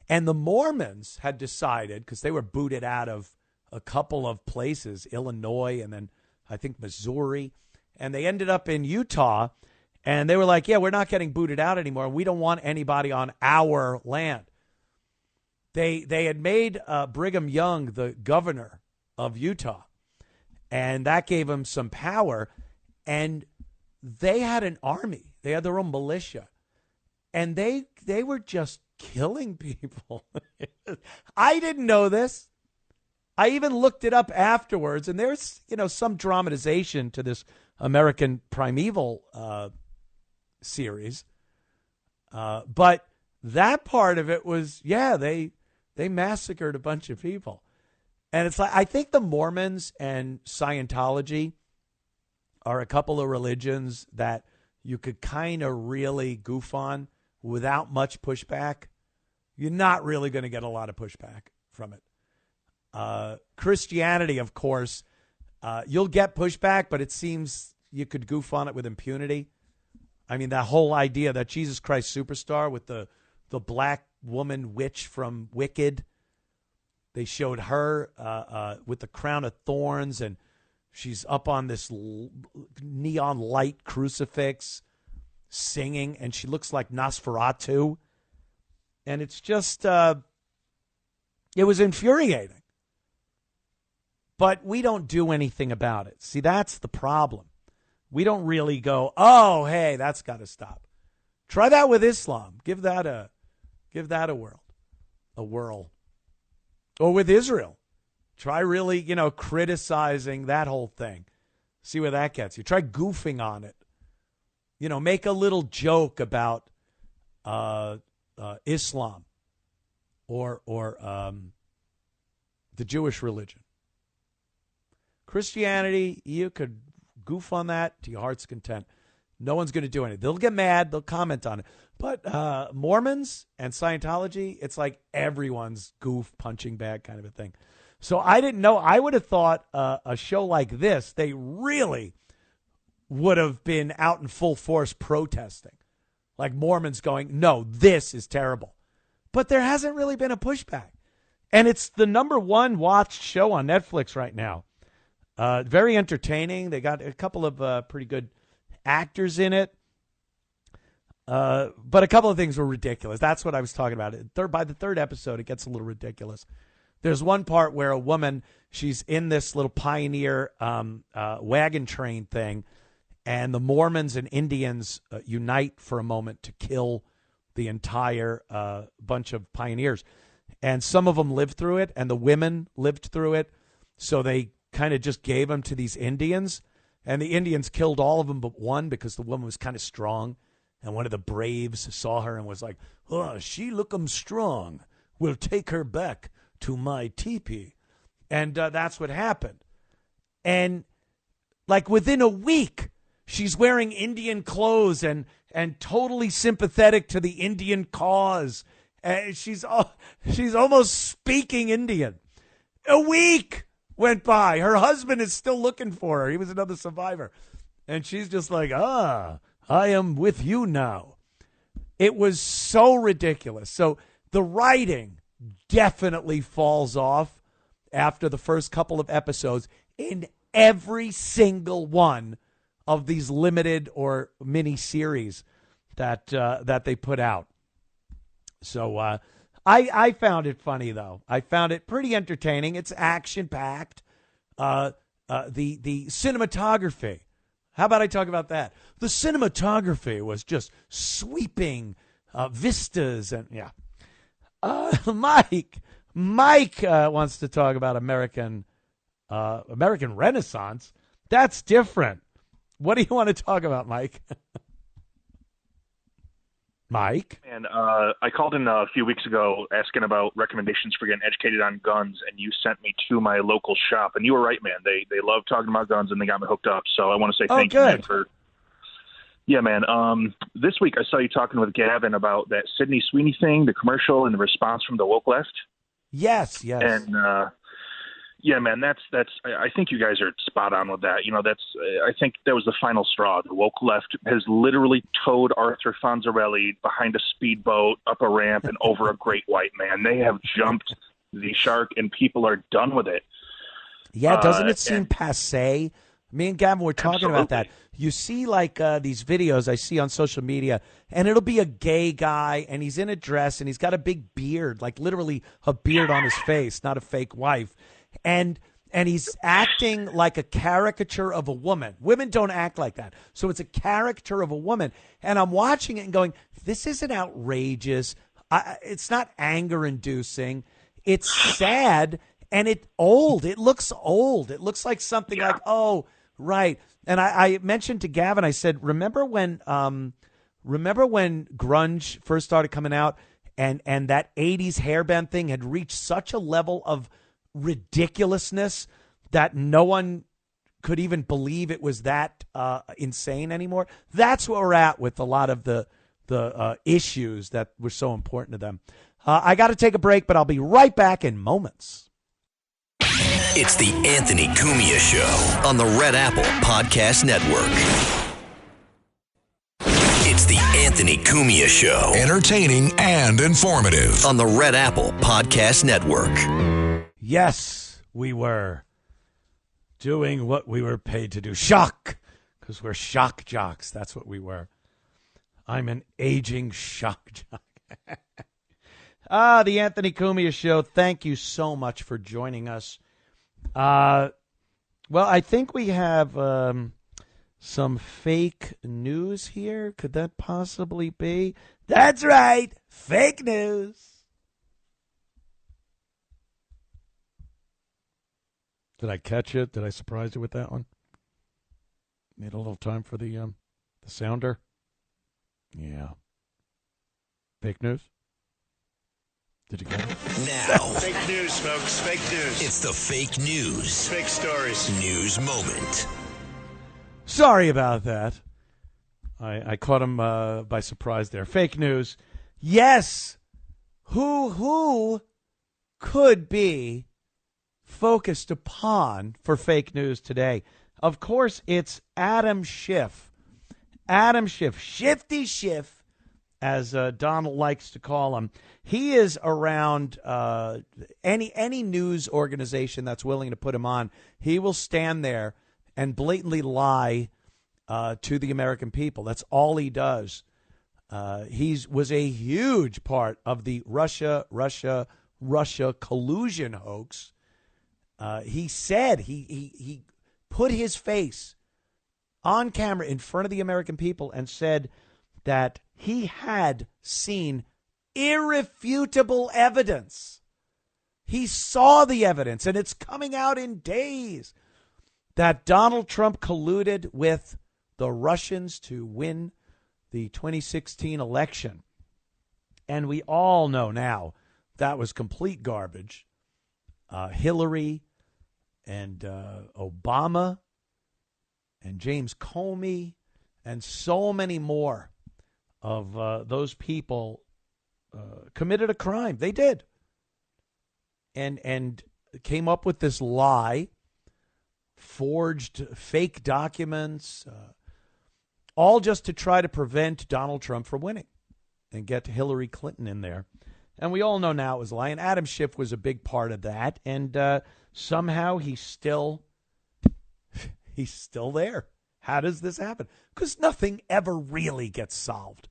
And the Mormons had decided, because they were booted out of a couple of places, Illinois and then I think Missouri, and they ended up in Utah, and they were like, yeah, we're not getting booted out anymore. We don't want anybody on our land. They had made Brigham Young the governor of Utah, and that gave him some power, and they had an army. They had their own militia, and they were just killing people. I didn't know this. I even looked it up afterwards, and there's, some dramatization to this American Primeval series. But that part of it was, they massacred a bunch of people. And it's like, I think the Mormons and Scientology are a couple of religions that you could kind of really goof on without much pushback. You're not really going to get a lot of pushback from it. Christianity, of course, you'll get pushback, but it seems you could goof on it with impunity. I mean, that whole idea that Jesus Christ Superstar with the black woman witch from Wicked, they showed her with the crown of thorns, and she's up on this neon light crucifix singing, and she looks like Nosferatu. And it's just, it was infuriating. But we don't do anything about it. See, that's the problem. We don't really go, oh, hey, that's got to stop. Try that with Islam. Give that a whirl. Or with Israel. Try really, criticizing that whole thing. See where that gets you. Try goofing on it. Make a little joke about Islam or the Jewish religion. Christianity, you could goof on that to your heart's content. No one's going to do anything. They'll get mad. They'll comment on it. But Mormons and Scientology, it's like everyone's goof punching bag kind of a thing. So I didn't know. I would have thought a show like this, they really would have been out in full force protesting. Like Mormons going, no, this is terrible. But there hasn't really been a pushback. And it's the number one watched show on Netflix right now. Very entertaining. They got a couple of pretty good actors in it. But a couple of things were ridiculous. That's what I was talking about. By the third episode, it gets a little ridiculous. There's one part where a woman, she's in this little pioneer wagon train thing, and the Mormons and Indians unite for a moment to kill the entire bunch of pioneers. And some of them lived through it, and the women lived through it. So they kind of just gave them to these Indians. And the Indians killed all of them but one because the woman was kind of strong. And one of the braves saw her and was like, oh, she look 'em strong. We'll take her back to my teepee. And that's what happened. And like within a week, she's wearing Indian clothes and totally sympathetic to the Indian cause. She's almost speaking Indian. A week went by. Her husband is still looking for her. He was another survivor. And she's just like, I am with you now. It was so ridiculous. So the writing definitely falls off after the first couple of episodes in every single one of these limited or mini series that they put out. So I found it funny, though. I found it pretty entertaining. It's action-packed. The cinematography. How about I talk about that? The cinematography was just sweeping vistas. And yeah. Mike wants to talk about American Renaissance. That's different. What do you want to talk about, Mike? Mike? And I called in a few weeks ago asking about recommendations for getting educated on guns, and you sent me to my local shop. And you were right, man. They love talking about guns, and they got me hooked up. So I want to say thank you, man, for... Yeah, man. This week I saw you talking with Gavin about that Sydney Sweeney thing, the commercial, and the response from the woke left. Yes. And yeah, man, that's. I think you guys are spot on with that. I think that was the final straw. The woke left has literally towed Arthur Fonzarelli behind a speedboat, up a ramp, and over a great white man. They have jumped the shark, and people are done with it. Yeah, doesn't it seem passé? Me and Gavin were talking about that. You see, these videos I see on social media, and it'll be a gay guy, and he's in a dress, and he's got a big beard, like literally a beard on his face, not a fake wife. And he's acting like a caricature of a woman. Women don't act like that. So it's a caricature of a woman. And I'm watching it and going, this isn't outrageous. It's not anger-inducing. It's sad, and it's old. It looks old. It looks like something like, oh, right. And I mentioned to Gavin, I said, remember when grunge first started coming out and that 80s hairband thing had reached such a level of ridiculousness that no one could even believe it was that insane anymore? That's where we're at with a lot of the issues that were so important to them. I got to take a break, but I'll be right back in moments. It's the Anthony Cumia Show on the Red Apple Podcast Network. It's the Anthony Cumia Show. Entertaining and informative. On the Red Apple Podcast Network. Yes, we were doing what we were paid to do. Shock, because we're shock jocks. That's what we were. I'm an aging shock jock. The Anthony Cumia Show. Thank you so much for joining us. Well, I think we have some fake news here. Could that possibly be? That's right. Fake news. Did I catch it? Did I surprise you with that one? Need a little time for the sounder? Yeah. Fake news? Did you get it? Now. Fake news, folks. Fake news. It's the fake news. Fake stories. News moment. Sorry about that. I caught him by surprise there. Fake news. Yes. Who could be focused upon for fake news today? Of course, it's Adam Schiff. Adam Schiff. Shifty Schiff, as Donald likes to call him. He is around any news organization that's willing to put him on. He will stand there and blatantly lie to the American people. That's all he does. He was a huge part of the Russia collusion hoax. He said he put his face on camera in front of the American people and said that he had seen irrefutable evidence. He saw the evidence, and it's coming out in days, that Donald Trump colluded with the Russians to win the 2016 election. And we all know now that was complete garbage. Hillary and Obama and James Comey and so many more of those people committed a crime. They did. And came up with this lie, forged fake documents, all just to try to prevent Donald Trump from winning and get Hillary Clinton in there. And we all know now it was a lie. And Adam Schiff was a big part of that. And somehow he's still there. How does this happen? Because nothing ever really gets solved.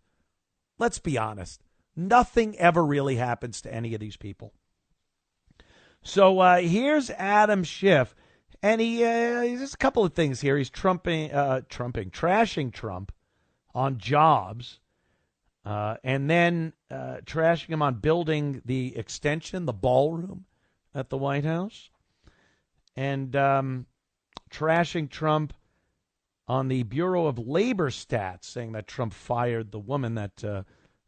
Let's be honest. Nothing ever really happens to any of these people. So here's Adam Schiff. And there's a couple of things here. He's trashing Trump on jobs. And then trashing him on building the extension, the ballroom at the White House. And trashing Trump on the Bureau of Labor stats, saying that Trump fired the woman that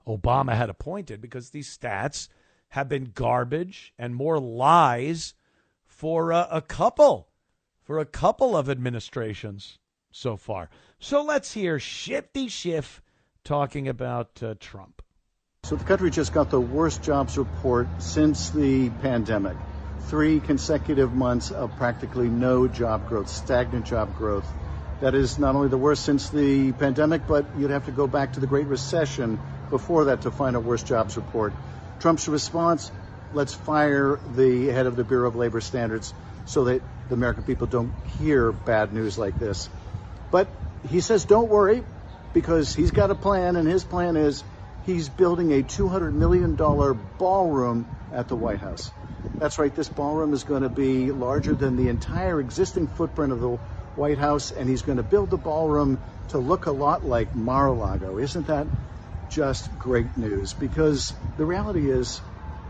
Obama had appointed, because these stats have been garbage and more lies for a couple of administrations so far. So let's hear Shifty Schiff talking about Trump. So the country just got the worst jobs report since the pandemic. 3 consecutive months of practically no job growth, stagnant job growth. That is not only the worst since the pandemic, but you'd have to go back to the Great Recession before that to find a worse jobs report. Trump's response, let's fire the head of the Bureau of Labor Standards so that the American people don't hear bad news like this. But he says, don't worry, because he's got a plan, and his plan is he's building a $200 million ballroom at the White House. That's right, this ballroom is going to be larger than the entire existing footprint of the White House, and he's going to build the ballroom to look a lot like Mar-a-Lago. Isn't that just great news? Because the reality is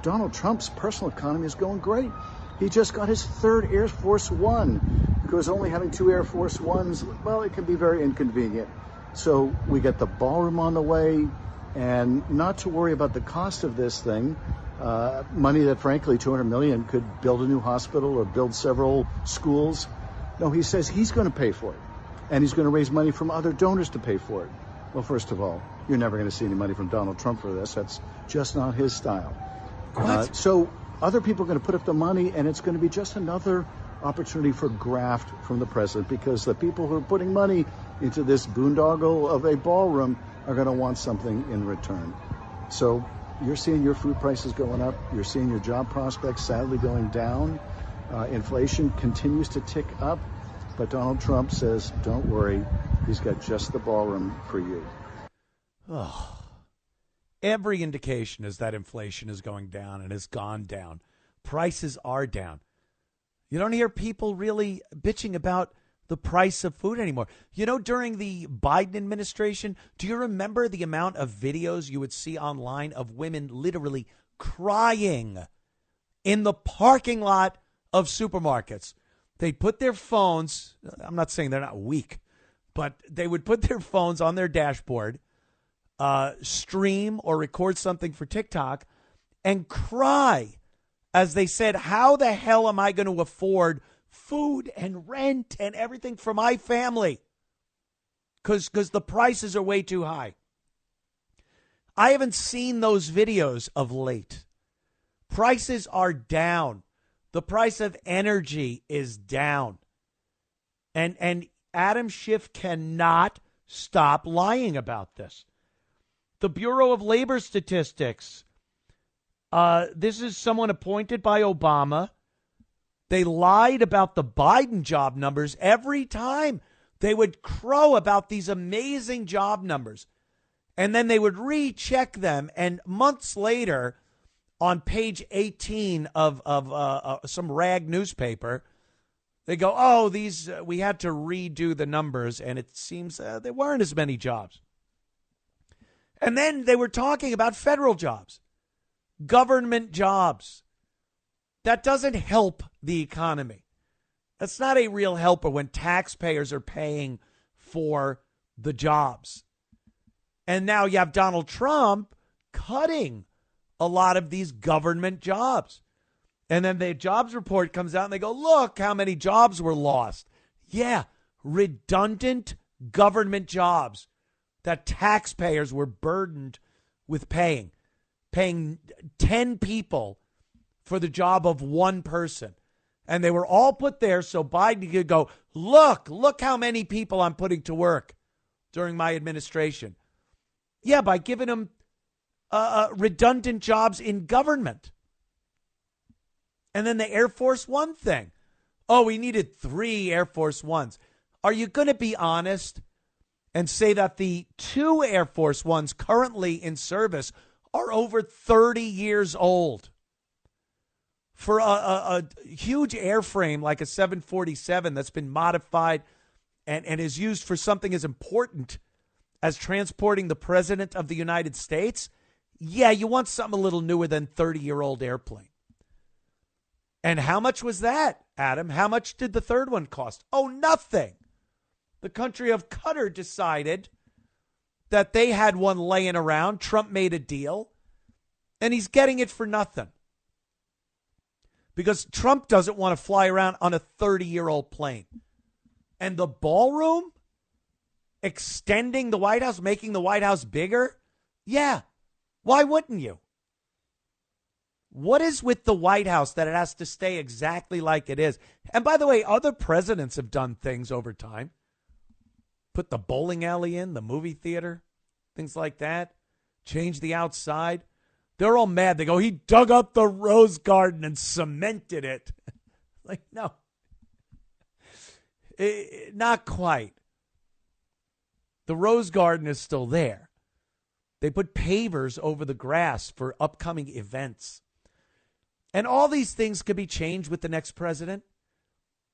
Donald Trump's personal economy is going great. He just got his 3rd Air Force One, because only having 2 Air Force Ones, well, it can be very inconvenient. So we get the ballroom on the way, and not to worry about the cost of this thing. Money that, frankly, $200 million could build a new hospital or build several schools. No, he says he's going to pay for it, and he's going to raise money from other donors to pay for it. Well, first of all, you're never going to see any money from Donald Trump for this. That's just not his style. So other people are going to put up the money, and it's going to be just another opportunity for graft from the president, because the people who are putting money into this boondoggle of a ballroom are going to want something in return. So you're seeing your food prices going up. You're seeing your job prospects sadly going down. Inflation continues to tick up. But Donald Trump says, don't worry, he's got just the ballroom for you. Oh. Every indication is that inflation is going down and has gone down. Prices are down. You don't hear people really bitching about the price of food anymore. You know, during the Biden administration, do you remember the amount of videos you would see online of women literally crying in the parking lot of supermarkets? They'd put their phones, I'm not saying they're not weak, but they would put their phones on their dashboard, stream or record something for TikTok, and cry as they said, how the hell am I going to afford food and rent and everything for my family? Because the prices are way too high. I haven't seen those videos of late. Prices are down. The price of energy is down. And Adam Schiff cannot stop lying about this. The Bureau of Labor Statistics, this is someone appointed by Obama. They lied about the Biden job numbers every time. They would crow about these amazing job numbers. And then they would recheck them. And months later, on page 18 of some rag newspaper, they go, oh, these we had to redo the numbers, and it seems there weren't as many jobs. And then they were talking about federal jobs, government jobs. That doesn't help the economy. That's not a real helper when taxpayers are paying for the jobs. And now you have Donald Trump cutting a lot of these government jobs. And then the jobs report comes out and they go, look how many jobs were lost. Yeah, redundant government jobs that taxpayers were burdened with paying 10 people for the job of one person. And they were all put there so Biden could go, look how many people I'm putting to work during my administration. Yeah, by giving them redundant jobs in government. And then the Air Force One thing. Oh, we needed 3 Air Force Ones. Are you going to be honest and say that the 2 Air Force Ones currently in service are over 30 years old? For a huge airframe like a 747 that's been modified and is used for something as important as transporting the president of the United States, yeah, you want something a little newer than 30-year-old airplane. And how much was that, Adam? How much did the third one cost? Oh, nothing. The country of Qatar decided that they had one laying around. Trump made a deal, and he's getting it for nothing. Because Trump doesn't want to fly around on a 30-year-old plane. And the ballroom, extending the White House, making the White House bigger? Yeah. Why wouldn't you? What is with the White House that it has to stay exactly like it is? And by the way, other presidents have done things over time. Put the bowling alley in, the movie theater, things like that. Change the outside. They're all mad. They go, he dug up the rose garden and cemented it. Like, no. Not quite. The rose garden is still there. They put pavers over the grass for upcoming events. And all these things could be changed with the next president.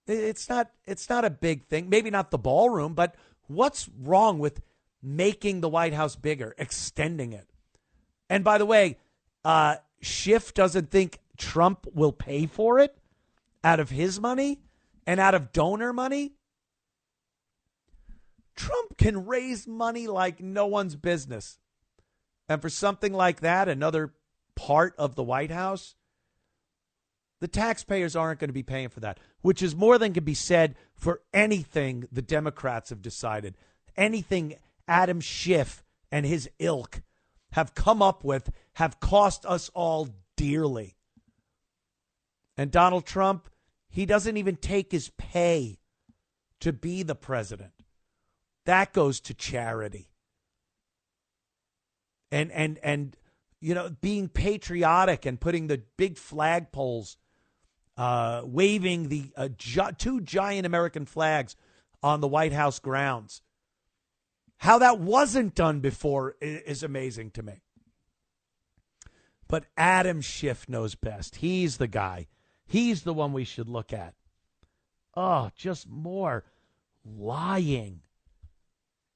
It's not a big thing. Maybe not the ballroom, but what's wrong with making the White House bigger, extending it? And by the way, Schiff doesn't think Trump will pay for it out of his money and out of donor money. Trump can raise money like no one's business. And for something like that, another part of the White House, the taxpayers aren't going to be paying for that, which is more than can be said for anything the Democrats have decided. Anything Adam Schiff and his ilk have come up with have cost us all dearly. And Donald Trump, he doesn't even take his pay to be the president. That goes to charity. And you know, being patriotic and putting the big flagpoles, waving the two giant American flags on the White House grounds. How that wasn't done before is amazing to me. But Adam Schiff knows best. He's the guy. He's the one we should look at. Oh, just more lying.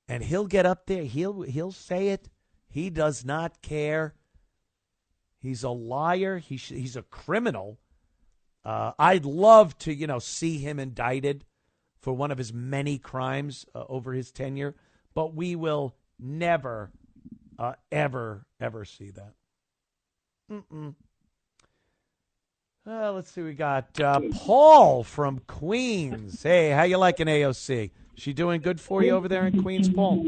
And he'll get up there. He'll say it. He does not care. He's a liar. He's a criminal. I'd love to, see him indicted for one of his many crimes over his tenure. But we will never, ever see that. Let's see. We got Paul from Queens. Hey, how you liking AOC? She doing good for you over there in Queens, Paul?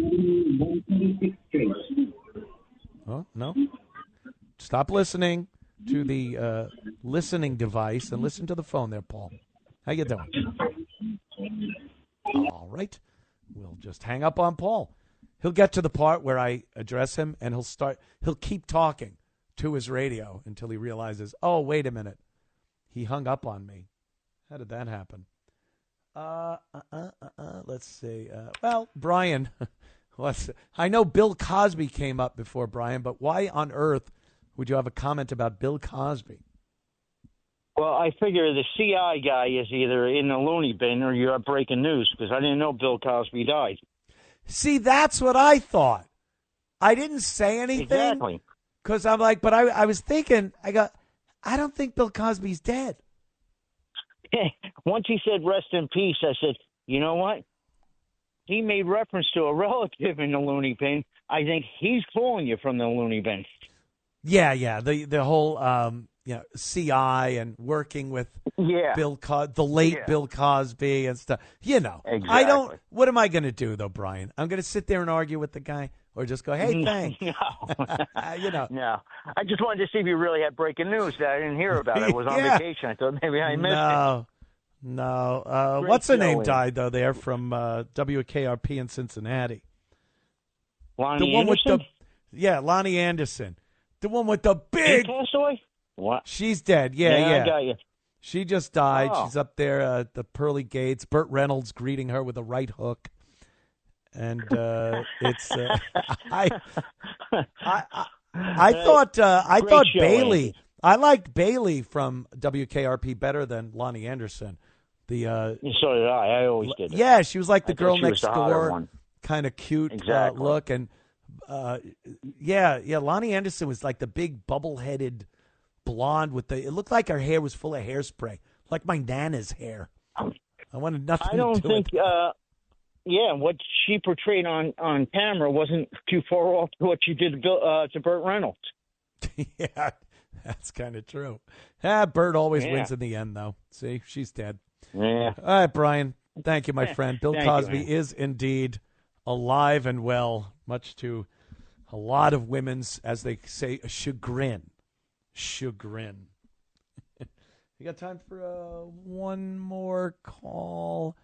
Oh, no. Stop listening to the listening device and listen to the phone there, Paul. How you doing? All right. We'll just hang up on Paul. He'll get to the part where I address him, and he'll keep talking to his radio until he realizes, oh, wait a minute. He hung up on me. How did that happen? Let's see. Well, Brian, I know Bill Cosby came up before, Brian, but why on earth would you have a comment about Bill Cosby? Well, I figure the CI guy is either in the loony bin or you're breaking news, because I didn't know Bill Cosby died. See, that's what I thought. I didn't say anything. Exactly. Because I'm like, but I was thinking, I don't think Bill Cosby's dead. Once he said rest in peace, I said, you know what? He made reference to a relative in the loony bin. I think he's pulling you from the loony bin. Yeah. The whole CI and working with the late Bill Cosby and stuff. Exactly. What am I going to do though, Brian? I'm going to sit there and argue with the guy, or just go, hey, thanks. No. No. I just wanted to see if you really had breaking news that I didn't hear about. I was on vacation. I thought maybe I missed it. No. What's her name died though? There from WKRP in Cincinnati. Lonnie Anderson? Lonnie Anderson. The one with the big. She passed away? What? She's dead. Yeah. I got you. She just died. Oh. She's up there at the pearly gates. Burt Reynolds greeting her with a right hook. And it's I thought Bailey. I liked Bailey from WKRP better than Lonnie Anderson. So did I. I always did. Yeah, she was like the girl next the door, kind of cute look, and Lonnie Anderson was like the big bubble-headed blonde with it looked like her hair was full of hairspray, like my Nana's hair. I wanted nothing to do with it. what she portrayed on camera wasn't too far off to what she did to Burt Reynolds. Yeah, that's kind of true. Burt always wins in the end, though. See, she's dead. Yeah. All right, Brian. Thank you, my friend. Bill Thank Cosby you, is indeed alive and well, much to a lot of women's, as they say, chagrin. Chagrin. You got time for one more call?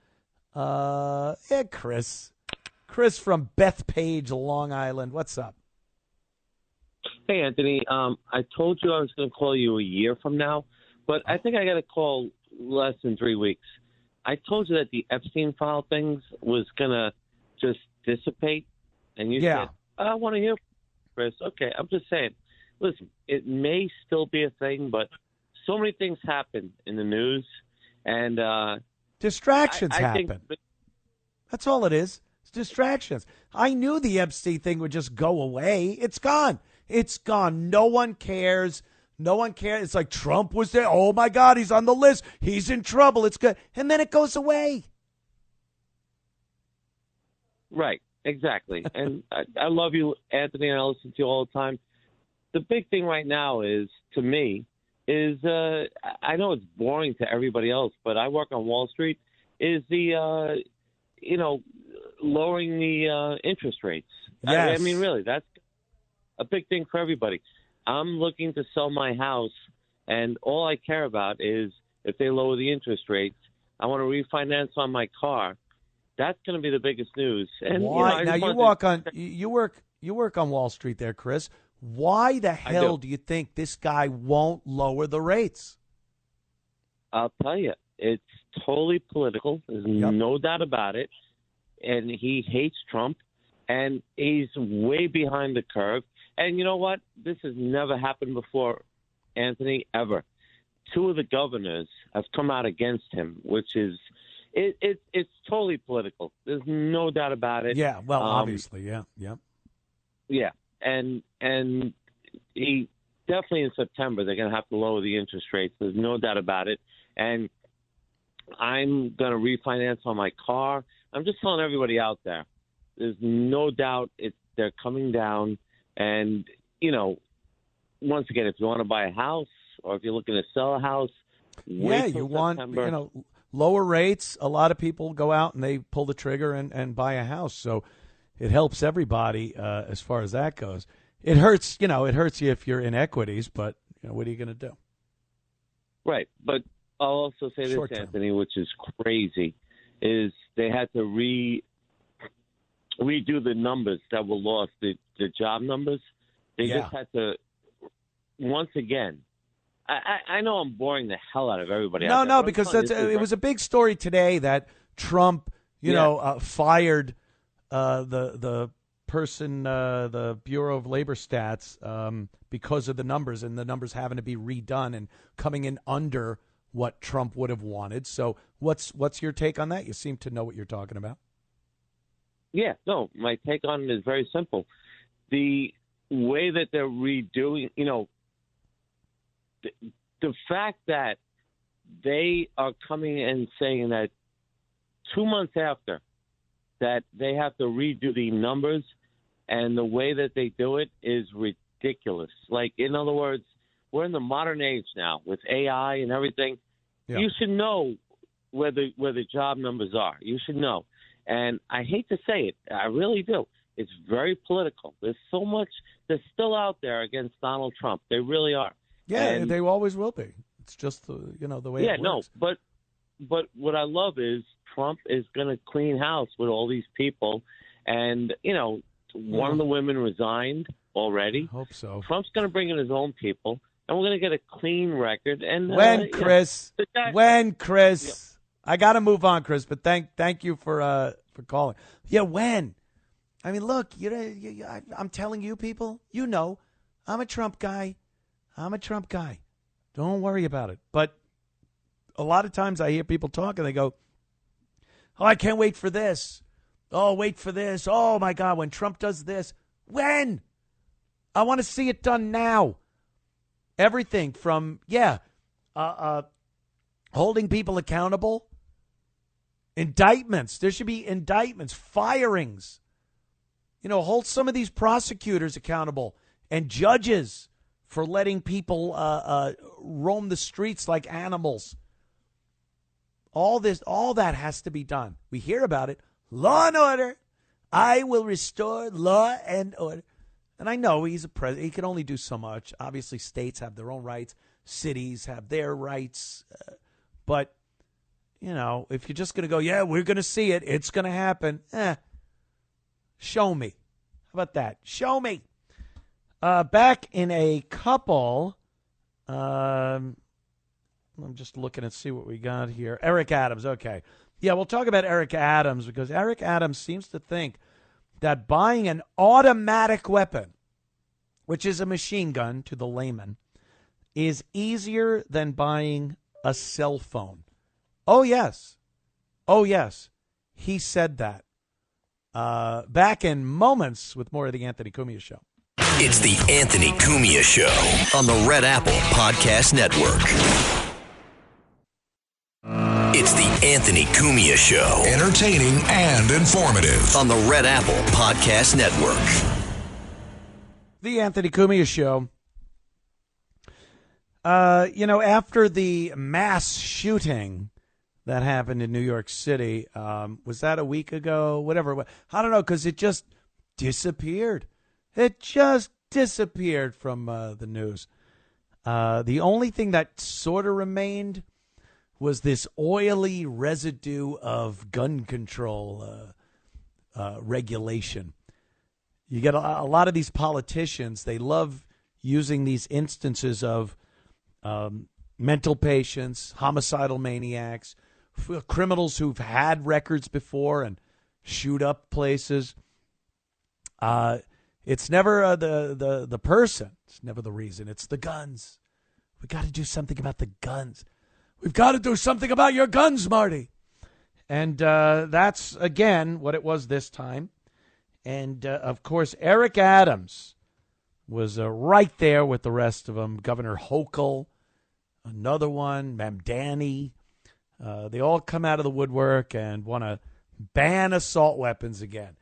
Chris. Chris from Bethpage, Long Island. What's up? Hey, Anthony. I told you I was going to call you a year from now, but I think I got a call less than 3 weeks. I told you that the Epstein file things was going to just dissipate, and you said, I want to hear, Chris. Okay, I'm just saying. Listen, it may still be a thing, but so many things happen in the news, and distractions I happen. That's all it is. It's distractions. I knew the Epstein thing would just go away. It's gone. It's gone. No one cares. No one cares. It's like Trump was there. Oh, my God, he's on the list. He's in trouble. It's good. And then it goes away. Right, exactly. And I love you, Anthony, and I listen to you all the time. The big thing right now is, to me, is I know it's boring to everybody else, but I work on Wall Street, is the, lowering the interest rates. Yes. I mean, really, that's a big thing for everybody. I'm looking to sell my house, and all I care about is if they lower the interest rates. I want to refinance on my car. That's going to be the biggest news. And why? Now you work on Wall Street there, Chris. Why the hell do you think this guy won't lower the rates? I'll tell you, it's totally political. There's no doubt about it. And he hates Trump, and he's way behind the curve. And you know what? This has never happened before, Anthony, ever. 2 of the governors have come out against him, which is it's totally political. There's no doubt about it. Yeah, well, obviously, yeah. Yeah, and he definitely in September they're going to have to lower the interest rates. There's no doubt about it. And I'm going to refinance on my car. I'm just telling everybody out there, there's no doubt they're coming down. And, once again, if you want to buy a house or if you're looking to sell a house, wait till September. Lower rates. A lot of people go out and they pull the trigger and buy a house. So it helps everybody as far as that goes. It hurts, it hurts you if you're in equities, but what are you going to do? Right. But I'll also say this, Anthony, which is crazy, is they had to redo the numbers that were lost, the job numbers. They just had to, once again, I know I'm boring the hell out of everybody. No, because it was a big story today that Trump, fired the person, the Bureau of Labor Stats, because of the numbers, and the numbers having to be redone and coming in under what Trump would have wanted. So what's your take on that? You seem to know what you're talking about. Yeah, no, my take on it is very simple. The way that they're redoing, the fact that they are coming and saying that 2 months after that they have to redo the numbers, and the way that they do it is ridiculous. Like, in other words, we're in the modern age now with AI and everything. Yeah. You should know where the job numbers are. You should know. And I hate to say it, I really do. It's very political. There's so much that's still out there against Donald Trump. They really are. Yeah, and they always will be. It's just the way it works. But what I love is Trump is going to clean house with all these people, and one of the women resigned already. Hope so. Trump's going to bring in his own people, and we're going to get a clean record. And Chris, I got to move on, Chris. But thank you for calling. Yeah, when? I mean, look, I'm telling you, people. I'm a Trump guy. Don't worry about it. But a lot of times I hear people talk and they go, "Oh, I can't wait for this. Oh, wait for this. Oh, my God, when Trump does this." When? I want to see it done now. Everything from, holding people accountable Indictments. There should be indictments, firings. Hold some of these prosecutors accountable and judges for letting people roam the streets like animals. All that has to be done. We hear about it. Law and order. I will restore law and order. And I know he's a president. He can only do so much. Obviously, states have their own rights. Cities have their rights. But, if you're just going to go, yeah, we're going to see it, it's going to happen. Show me. How about that? Show me. Back in a couple, I'm just looking and see what we got here. Eric Adams, okay. Yeah, we'll talk about Eric Adams because Eric Adams seems to think that buying an automatic weapon, which is a machine gun to the layman, is easier than buying a cell phone. Oh, yes. He said that. Back in moments with more of the Anthony Cumia Show. It's the Anthony Cumia Show on the Red Apple Podcast Network. It's the Anthony Cumia Show. Entertaining and informative. On the Red Apple Podcast Network. The Anthony Cumia Show. After the mass shooting that happened in New York City, was that a week ago? Whatever. I don't know, because it just disappeared. It just disappeared from the news. The only thing that sort of remained was this oily residue of gun control regulation. You get a lot of these politicians, they love using these instances of mental patients, homicidal maniacs, criminals who've had records before and shoot up places. It's never the person. It's never the reason. It's the guns. We got to do something about the guns. We've got to do something about your guns, Marty. And that's, again, what it was this time. And, of course, Eric Adams was right there with the rest of them. Governor Hochul, another one, Mamdani. They all come out of the woodwork and want to ban assault weapons again.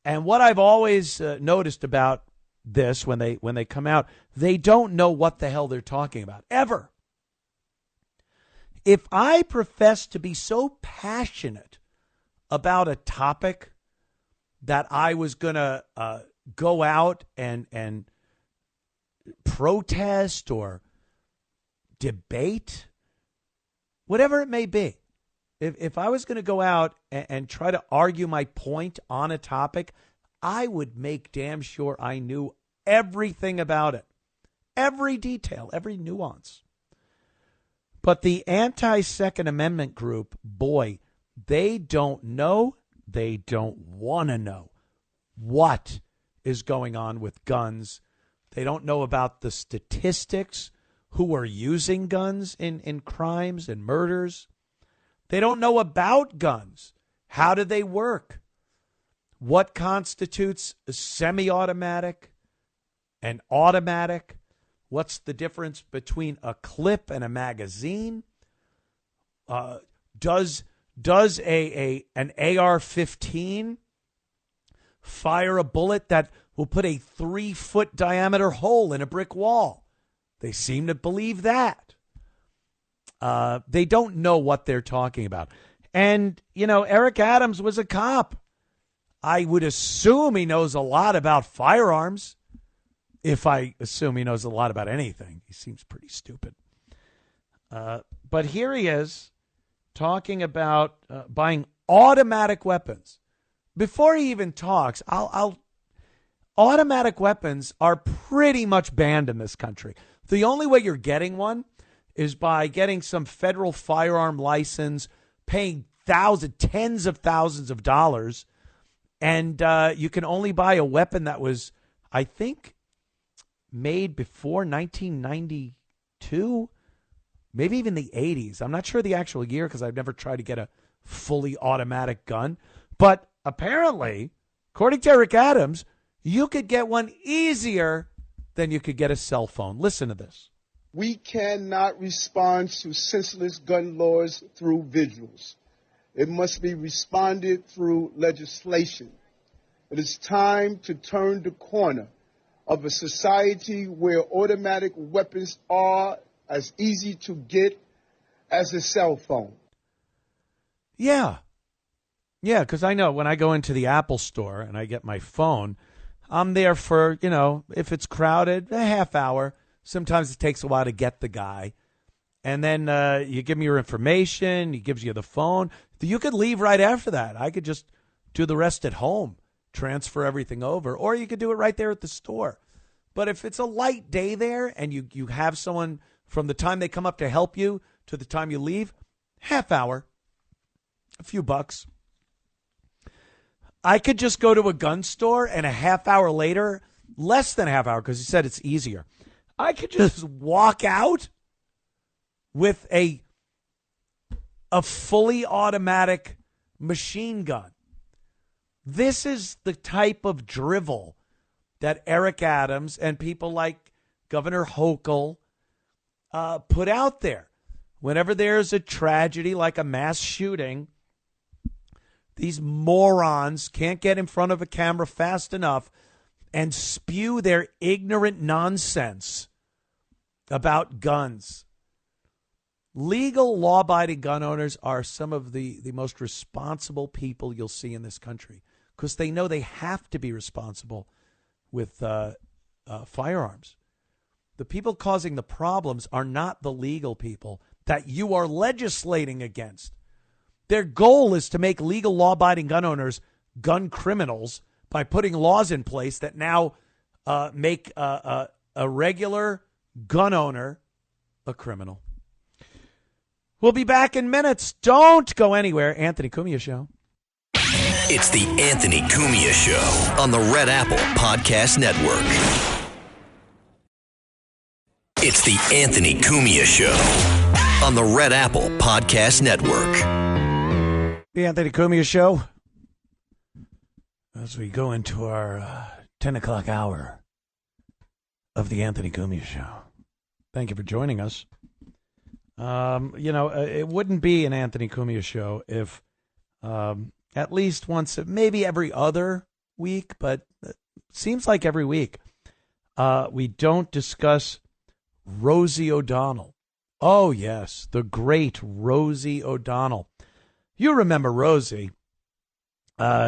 And what I've always noticed about this when they come out, they don't know what the hell they're talking about, ever. If I profess to be so passionate about a topic that I was going to go out and protest or debate, whatever it may be, if I was going to go out and try to argue my point on a topic, I would make damn sure I knew everything about it, every detail, every nuance. But the anti-Second Amendment group, boy, they don't know, they don't want to know what is going on with guns. They don't know about the statistics, who are using guns in crimes and murders. They don't know about guns. How do they work? What constitutes a semi-automatic and automatic? What's the difference between a clip and a magazine? Does an AR-15 fire a bullet that will put a 3-foot diameter hole in a brick wall? They seem to believe that. They don't know what they're talking about. And, Eric Adams was a cop. I would assume he knows a lot about firearms. If I assume he knows a lot about anything, he seems pretty stupid. But here he is talking about buying automatic weapons. Before he even talks, automatic weapons are pretty much banned in this country. The only way you're getting one is by getting some federal firearm license, paying tens of thousands of dollars, and you can only buy a weapon that was, I think, made before 1992, maybe even the 80s. I'm not sure the actual year because I've never tried to get a fully automatic gun. But apparently, according to Eric Adams, you could get one easier than you could get a cell phone. Listen to this. We cannot respond to senseless gun laws through visuals. It must be responded through legislation. It is time to turn the corner of a society where automatic weapons are as easy to get as a cell phone. Yeah. Yeah, because I know when I go into the Apple store and I get my phone, I'm there for, if it's crowded, a half hour. Sometimes it takes a while to get the guy. And then you give me your information. He gives you the phone. You could leave right after that. I could just do the rest at home, transfer everything over. Or you could do it right there at the store. But if it's a light day there and you have someone from the time they come up to help you to the time you leave, half hour, a few bucks. I could just go to a gun store and a half hour later, less than a half hour, because he said it's easier. I could just walk out with a fully automatic machine gun. This is the type of drivel that Eric Adams and people like Governor Hochul put out there. Whenever there's a tragedy like a mass shooting, these morons can't get in front of a camera fast enough and spew their ignorant nonsense about guns. Legal, law-abiding gun owners are some of the most responsible people you'll see in this country because they know they have to be responsible with firearms. The people causing the problems are not the legal people that you are legislating against. Their goal is to make legal, law-abiding gun owners gun criminals by putting laws in place that now make a regular gun owner a criminal. We'll be back in minutes. Don't go anywhere. Anthony Cumia Show. It's the Anthony Cumia Show on the Red Apple Podcast Network. It's the Anthony Cumia Show on the Red Apple Podcast Network. The Anthony Cumia Show. As we go into our 10 o'clock hour of the Anthony Cumia Show. Thank you for joining us. It wouldn't be an Anthony Cumia Show if at least once, maybe every other week, but it seems like every week, we don't discuss Rosie O'Donnell. Oh, yes, the great Rosie O'Donnell. You remember Rosie.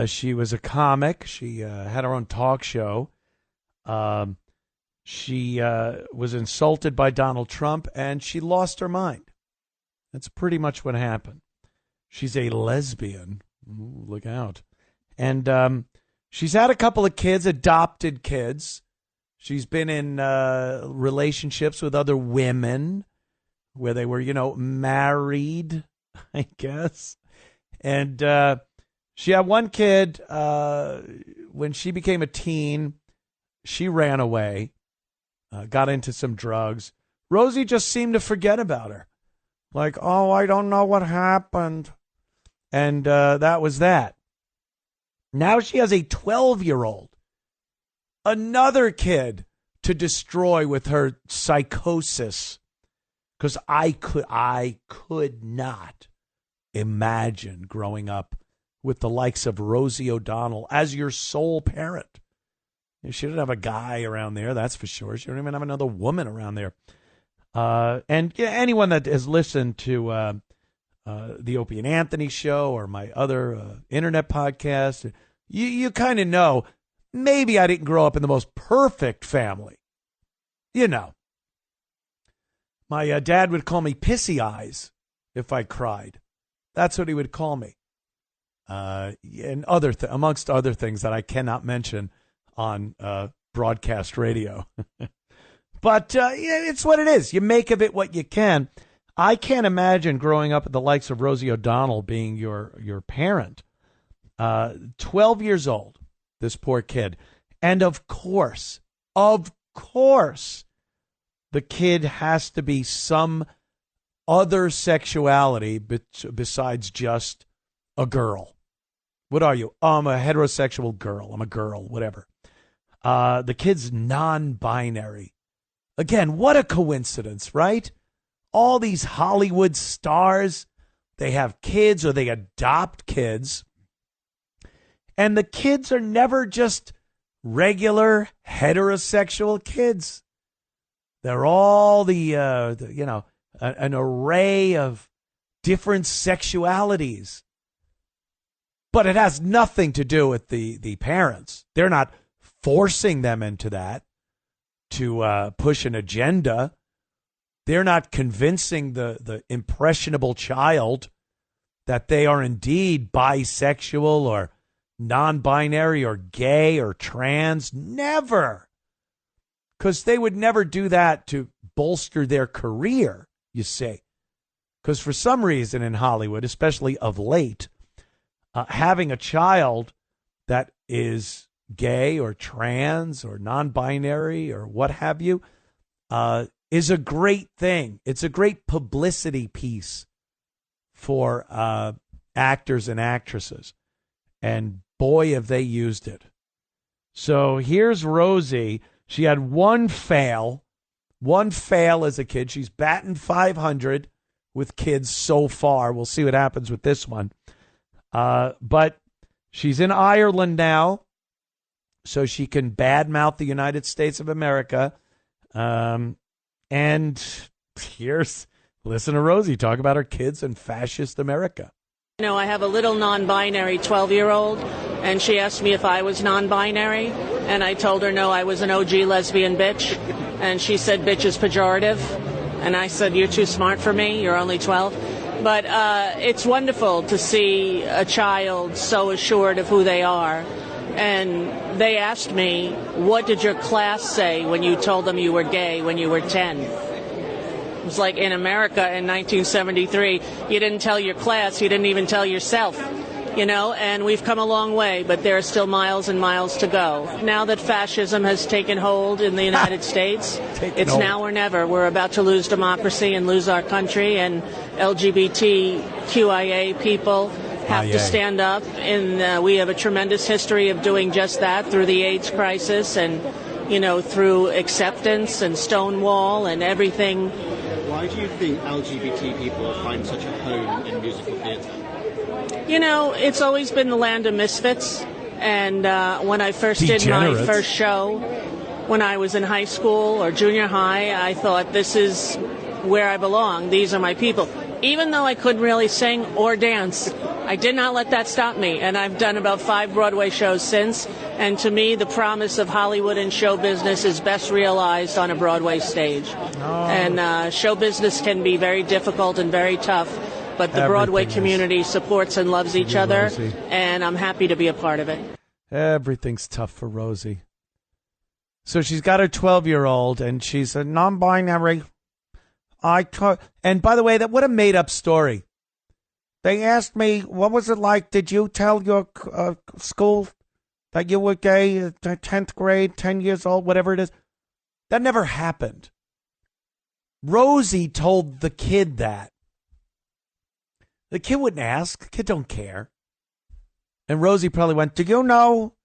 She was a comic. She had her own talk show. She was insulted by Donald Trump, and she lost her mind. That's pretty much what happened. She's a lesbian. Ooh, look out. And she's had a couple of kids, adopted kids. She's been in relationships with other women where they were, married, I guess. And she had one kid. When she became a teen, she ran away, got into some drugs. Rosie just seemed to forget about her. Like, oh, I don't know what happened. And that was that. Now she has a 12-year-old, another kid to destroy with her psychosis. Because I could not imagine growing up with the likes of Rosie O'Donnell as your sole parent. She didn't have a guy around there, that's for sure. She didn't even have another woman around there. And anyone that has listened to the Opie and Anthony Show or my other internet podcast, you kind of know, maybe I didn't grow up in the most perfect family. My dad would call me Pissy Eyes if I cried. That's what he would call me. And amongst other things that I cannot mention on broadcast radio. But it's what it is. You make of it what you can. I can't imagine growing up with the likes of Rosie O'Donnell being your parent. 12 years old, this poor kid. And of course, the kid has to be some other sexuality besides just a girl. What are you? Oh, I'm a heterosexual girl. I'm a girl, whatever. The kid's non-binary. Again, what a coincidence, right? All these Hollywood stars, they have kids or they adopt kids. And the kids are never just regular heterosexual kids. They're all an array of different sexualities. But it has nothing to do with the parents. They're not forcing them into that to push an agenda. They're not convincing the impressionable child that they are indeed bisexual or non-binary or gay or trans. Never. Because they would never do that to bolster their career, you see. Because for some reason in Hollywood, especially of late, having a child that is gay or trans or non-binary or what have you is a great thing. It's a great publicity piece for actors and actresses. And boy, have they used it. So here's Rosie. She had one fail as a kid. She's batting 500 with kids so far. We'll see what happens with this one. But she's in Ireland now, so she can badmouth the United States of America. And listen to Rosie talk about her kids in fascist America. You know, I have a little non-binary 12-year-old, and she asked me if I was non-binary, and I told her no, I was an OG lesbian bitch, and she said bitch is pejorative, and I said you're too smart for me, you're only 12. But it's wonderful to see a child so assured of who they are. And they asked me, what did your class say when you told them you were gay when you were 10? It was like in America in 1973, you didn't tell your class, you didn't even tell yourself, you know, and we've come a long way, but there are still miles and miles to go. Now that fascism has taken hold in the United States, it's now or never. We're about to lose democracy and lose our country, and LGBTQIA people have to stand up. And we have a tremendous history of doing just that through the AIDS crisis and, you know, through acceptance and Stonewall and everything. Why do you think LGBT people find such a home in musical theatre? You know, it's always been the land of misfits. And when I first did my first show, when I was in high school or junior high, I thought this is where I belong. These are my people. Even though I couldn't really sing or dance, I did not let that stop me. And I've done about 5 Broadway shows since. And to me, the promise of Hollywood and show business is best realized on a Broadway stage. Oh. And show business can be very difficult and very tough. But the Broadway community supports and loves each other. Rosie. And I'm happy to be a part of it. Everything's tough for Rosie. So she's got her 12-year-old, and she's a non-binary. And by the way, what a made-up story. They asked me, what was it like? Did you tell your school that you were gay, 10th grade, 10 years old, whatever it is? That never happened. Rosie told the kid that. The kid wouldn't ask. The kid don't care. And Rosie probably went, do you know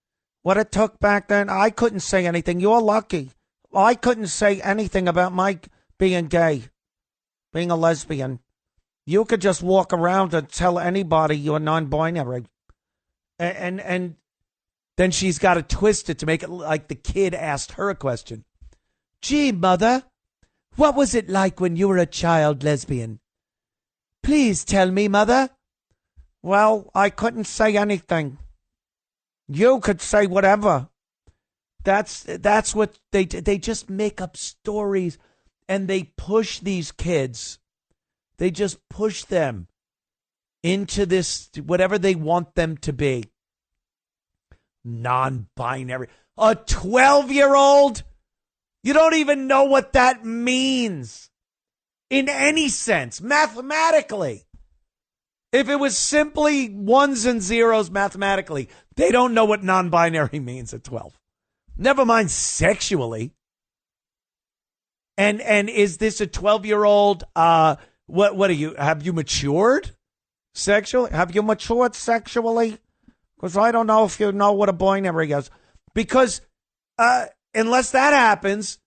what it took back then? I couldn't say anything. You're lucky. I couldn't say anything about my being gay, being a lesbian. You could just walk around and tell anybody you're non-binary. And then she's got to twist it to make it like the kid asked her a question. Gee, mother, what was it like when you were a child lesbian? Please tell me, mother. Well, I couldn't say anything. You could say whatever. That's what they just make up stories, and they push these kids. They just push them into this, whatever they want them to be. Non-binary. A 12-year-old? You don't even know what that means in any sense, mathematically. If it was simply ones and zeros mathematically, they don't know what non-binary means at 12. Never mind sexually. And is this a 12-year-old? What are you? Have you matured sexually? Have you matured sexually? Because I don't know if you know what a binary is. Because unless that happens,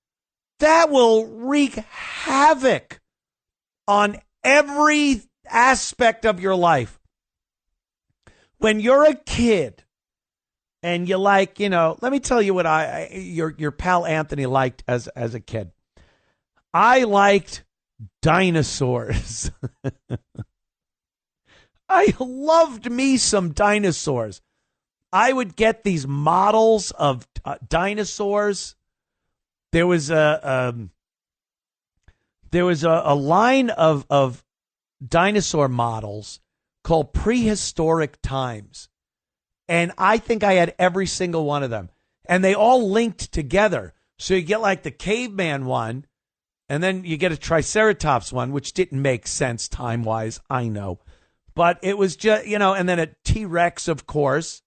that will wreak havoc on every aspect of your life. When you're a kid and you like, let me tell you what your pal Anthony liked as a kid. I liked dinosaurs. I loved me some dinosaurs. I would get these models of dinosaurs. There was a line of dinosaur models called Prehistoric Times. And I think I had every single one of them. And they all linked together. So you get like the caveman one, and then you get a Triceratops one, which didn't make sense time-wise, I know. But it was just, and then a T-Rex, of course.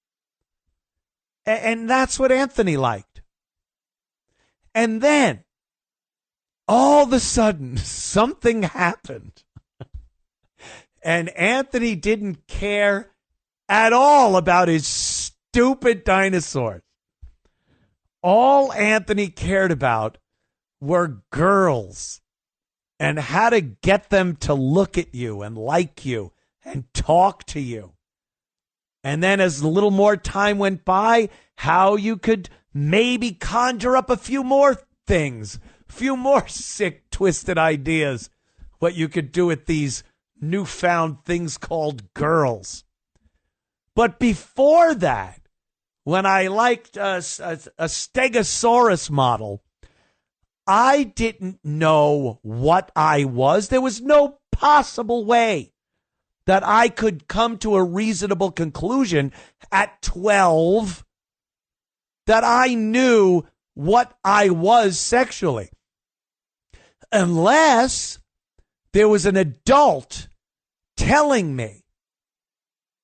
And that's what Anthony liked. And then, all of a sudden, something happened. And Anthony didn't care at all about his stupid dinosaurs. All Anthony cared about were girls and how to get them to look at you and like you and talk to you. And then as a little more time went by, how you could maybe conjure up a few more things, a few more sick, twisted ideas, what you could do with these newfound things called girls. But before that, when I liked a Stegosaurus model, I didn't know what I was. There was no possible way that I could come to a reasonable conclusion at 12 that I knew what I was sexually. Unless there was an adult telling me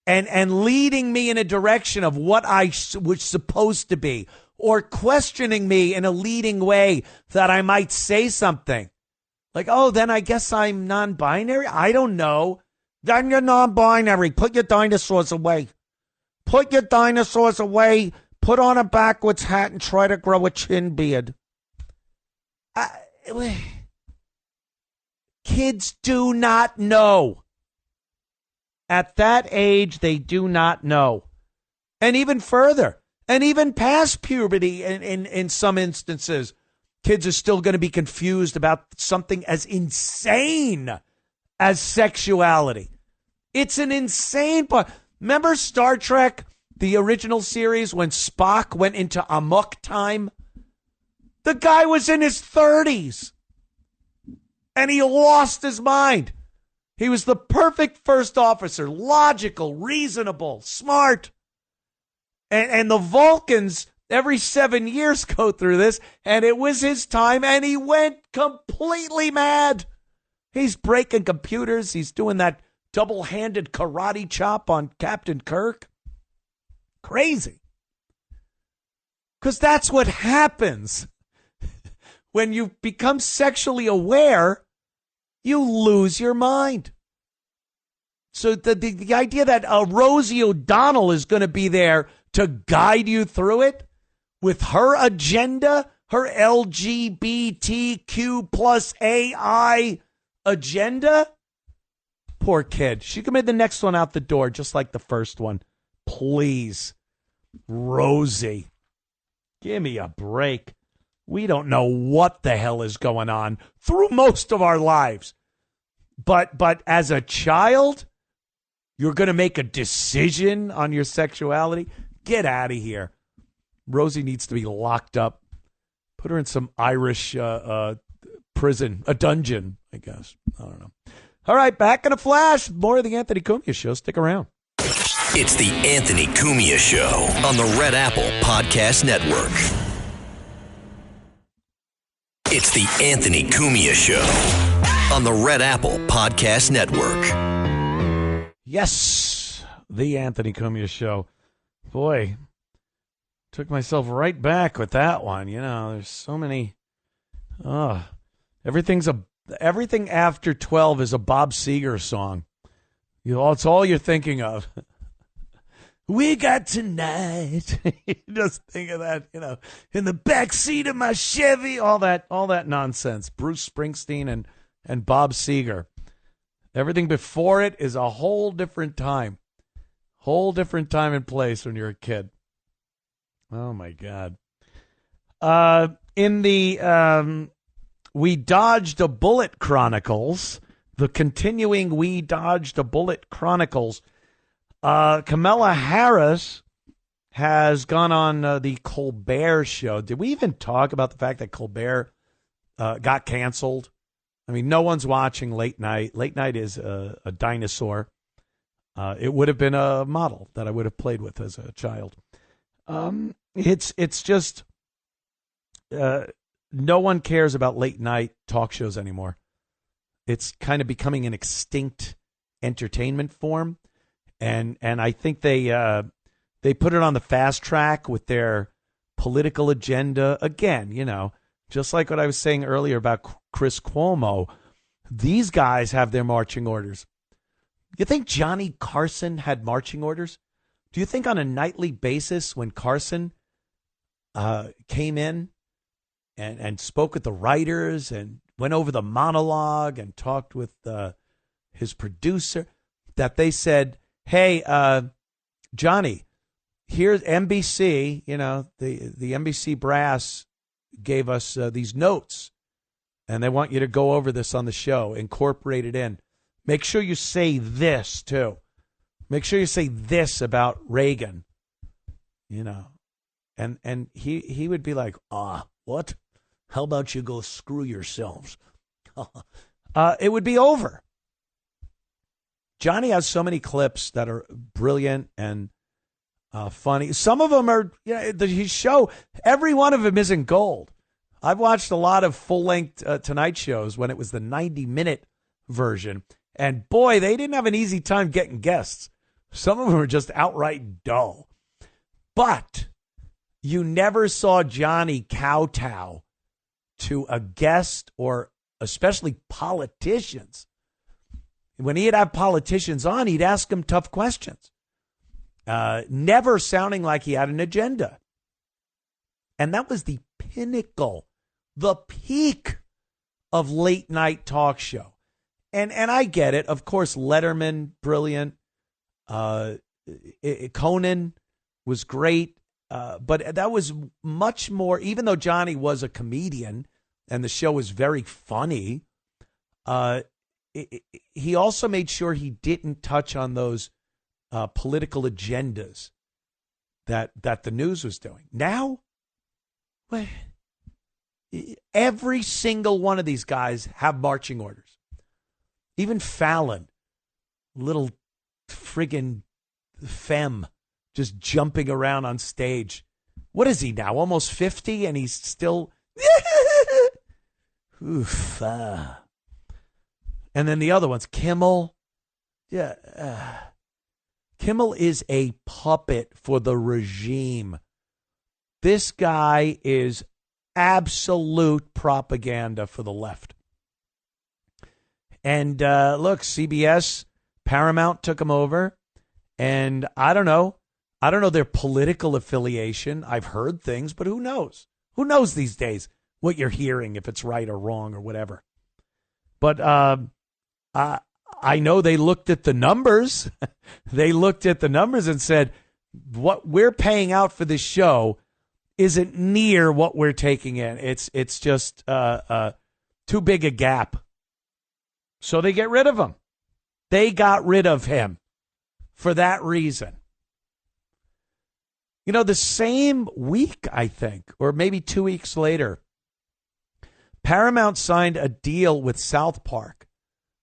and leading me in a direction of what I was supposed to be, or questioning me in a leading way that I might say something. Like, oh, then I guess I'm non-binary? I don't know. Then you're non-binary. Put your dinosaurs away. Put your dinosaurs away. Put on a backwards hat and try to grow a chin beard. Kids do not know. At that age, they do not know. And even further, and even past puberty in some instances, kids are still going to be confused about something as insane as sexuality. It's an insane part. Remember Star Trek, the original series, when Spock went into amok time? The guy was in his 30s. And he lost his mind. He was the perfect first officer. Logical, reasonable, smart. And the Vulcans, every 7 years, go through this. And it was his time. And he went completely mad. He's breaking computers. He's doing that double-handed karate chop on Captain Kirk. Crazy. Because that's what happens. When you become sexually aware, you lose your mind. So the idea that Rosie O'Donnell is going to be there to guide you through it with her agenda, her LGBTQ plus AI agenda. Poor kid. She can make the next one out the door just like the first one. Please. Rosie. Give me a break. We don't know what the hell is going on through most of our lives. But as a child, you're going to make a decision on your sexuality? Get out of here. Rosie needs to be locked up. Put her in some Irish prison, a dungeon, I guess. I don't know. All right, back in a flash. More of the Anthony Cumia Show. Stick around. It's the Anthony Cumia Show on the Red Apple Podcast Network. It's the Anthony Cumia Show on the Red Apple Podcast Network. Yes, the Anthony Cumia Show. Boy, took myself right back with that one. You know, there's so many. Everything after 12 is a Bob Seger song. It's all you're thinking of. We got tonight. You just think of that, in the back seat of my Chevy, all that nonsense. Bruce Springsteen and Bob Seger. Everything before it is a whole different time. Whole different time and place when you're a kid. Oh, my God. In the We Dodged a Bullet Chronicles, the continuing We Dodged a Bullet Chronicles, Kamala Harris has gone on the Colbert Show. Did we even talk about the fact that Colbert got canceled? I mean, no one's watching late night. Late night is a dinosaur. It would have been a model that I would have played with as a child. It's just no one cares about late night talk shows anymore. It's kind of becoming an extinct entertainment form, and I think they put it on the fast track with their political agenda again. You know, just like what I was saying earlier about Chris Cuomo, these guys have their marching orders. You think Johnny Carson had marching orders? Do you think on a nightly basis when Carson came in and spoke with the writers and went over the monologue and talked with his producer, that they said, hey, Johnny, here's NBC, you know, the NBC brass gave us these notes, and they want you to go over this on the show, incorporate it in. Make sure you say this, too. Make sure you say this about Reagan, you know. And he would be like, what? How about you go screw yourselves? It would be over. Johnny has so many clips that are brilliant and funny. Some of them are, you know, his show, every one of them isn't gold. I've watched a lot of full-length Tonight shows when it was the 90-minute version. And boy, they didn't have an easy time getting guests. Some of them were just outright dull. But you never saw Johnny kowtow to a guest or especially politicians. When he'd have politicians on, he'd ask them tough questions. Never sounding like he had an agenda. And that was the pinnacle, the peak of late night talk show. And I get it. Of course, Letterman, brilliant. Conan was great. But that was much more, even though Johnny was a comedian and the show was very funny, he also made sure he didn't touch on those political agendas that the news was doing. Now, every single one of these guys have marching orders. Even Fallon, little friggin' femme, just jumping around on stage. What is he now? Almost 50, and he's still. Oof. And then the other ones, Kimmel. Yeah. Kimmel is a puppet for the regime. This guy is absolute propaganda for the left. And look, CBS, Paramount took him over. And I don't know their political affiliation. I've heard things, but who knows? Who knows these days what you're hearing, if it's right or wrong or whatever. But I know they looked at the numbers. They looked at the numbers and said, what we're paying out for this show isn't near what we're taking in. It's just too big a gap. So they get rid of him. They got rid of him for that reason. You know, the same week, I think, or maybe 2 weeks later, Paramount signed a deal with South Park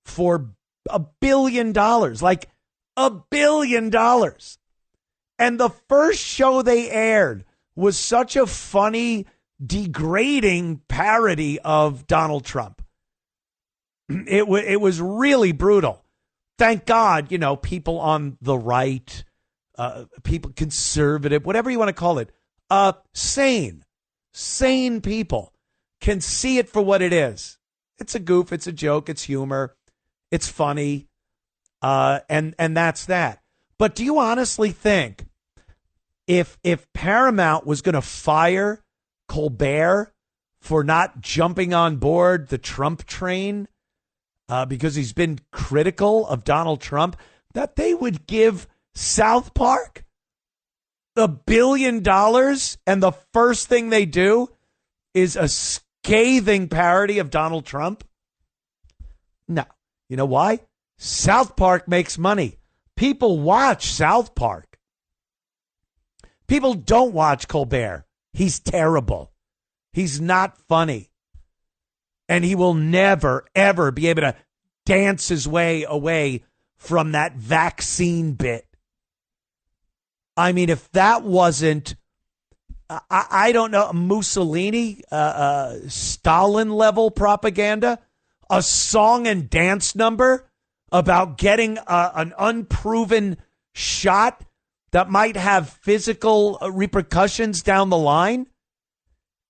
for $1 billion, like $1 billion. And the first show they aired was such a funny, degrading parody of Donald Trump. It was really brutal. Thank God, you know, people on the right, people conservative, whatever you want to call it, sane people can see it for what it is. It's a goof, it's a joke, it's humor, it's funny, and that's that. But do you honestly think if Paramount was going to fire Colbert for not jumping on board the Trump train, because he's been critical of Donald Trump, that they would give South Park $1 billion and the first thing they do is a scathing parody of Donald Trump? No. You know why? South Park makes money. People watch South Park. People don't watch Colbert. He's terrible. He's not funny. And he will never, ever be able to dance his way away from that vaccine bit. I mean, if that wasn't, I don't know, Mussolini, Stalin level propaganda, a song and dance number about getting an unproven shot that might have physical repercussions down the line,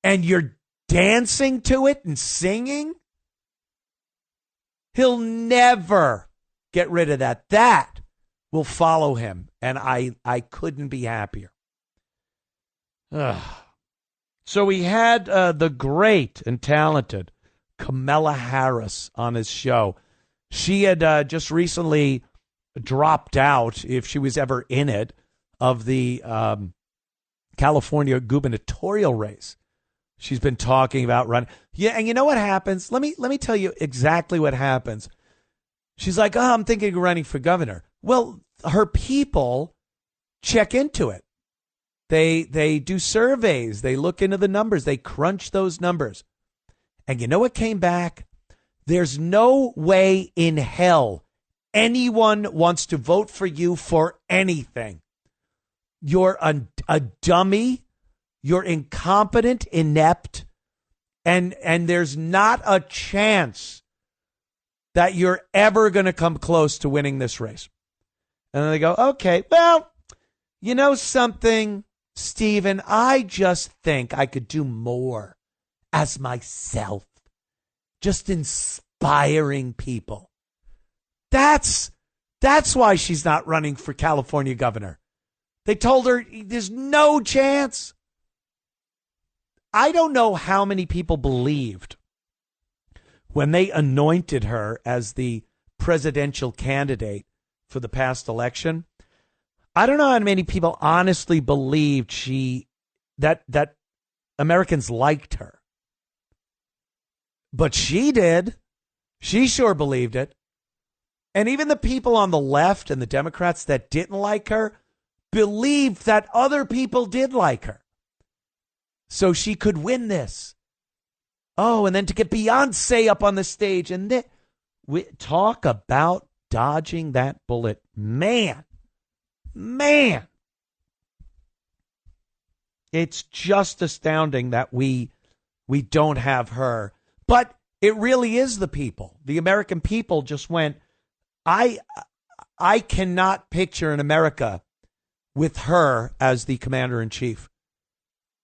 and you're dancing to it and singing? He'll never get rid of that. That will follow him, and I couldn't be happier. Ugh. So we had the great and talented Kamala Harris on his show. She had just recently dropped out, if she was ever in it, of the California gubernatorial race. She's been talking about running. Yeah, and you know what happens? Let me tell you exactly what happens. She's like, I'm thinking of running for governor. Well, her people check into it. They do surveys. They look into the numbers. They crunch those numbers. And you know what came back? There's no way in hell anyone wants to vote for you for anything. You're a dummy. You're incompetent, inept, and there's not a chance that you're ever going to come close to winning this race. And then they go, okay, well, you know something, Stephen, I just think I could do more as myself, just inspiring people. That's why she's not running for California governor. They told her there's no chance. I don't know how many people believed when they anointed her as the presidential candidate for the past election. I don't know how many people honestly believed that Americans liked her. But she did. She sure believed it. And even the people on the left and the Democrats that didn't like her believed that other people did like her. So she could win this. Oh, and then to get Beyonce up on the stage and then talk about dodging that bullet. Man. It's just astounding that we don't have her. But it really is the people. The American people just went, I cannot picture an America with her as the commander-in-chief.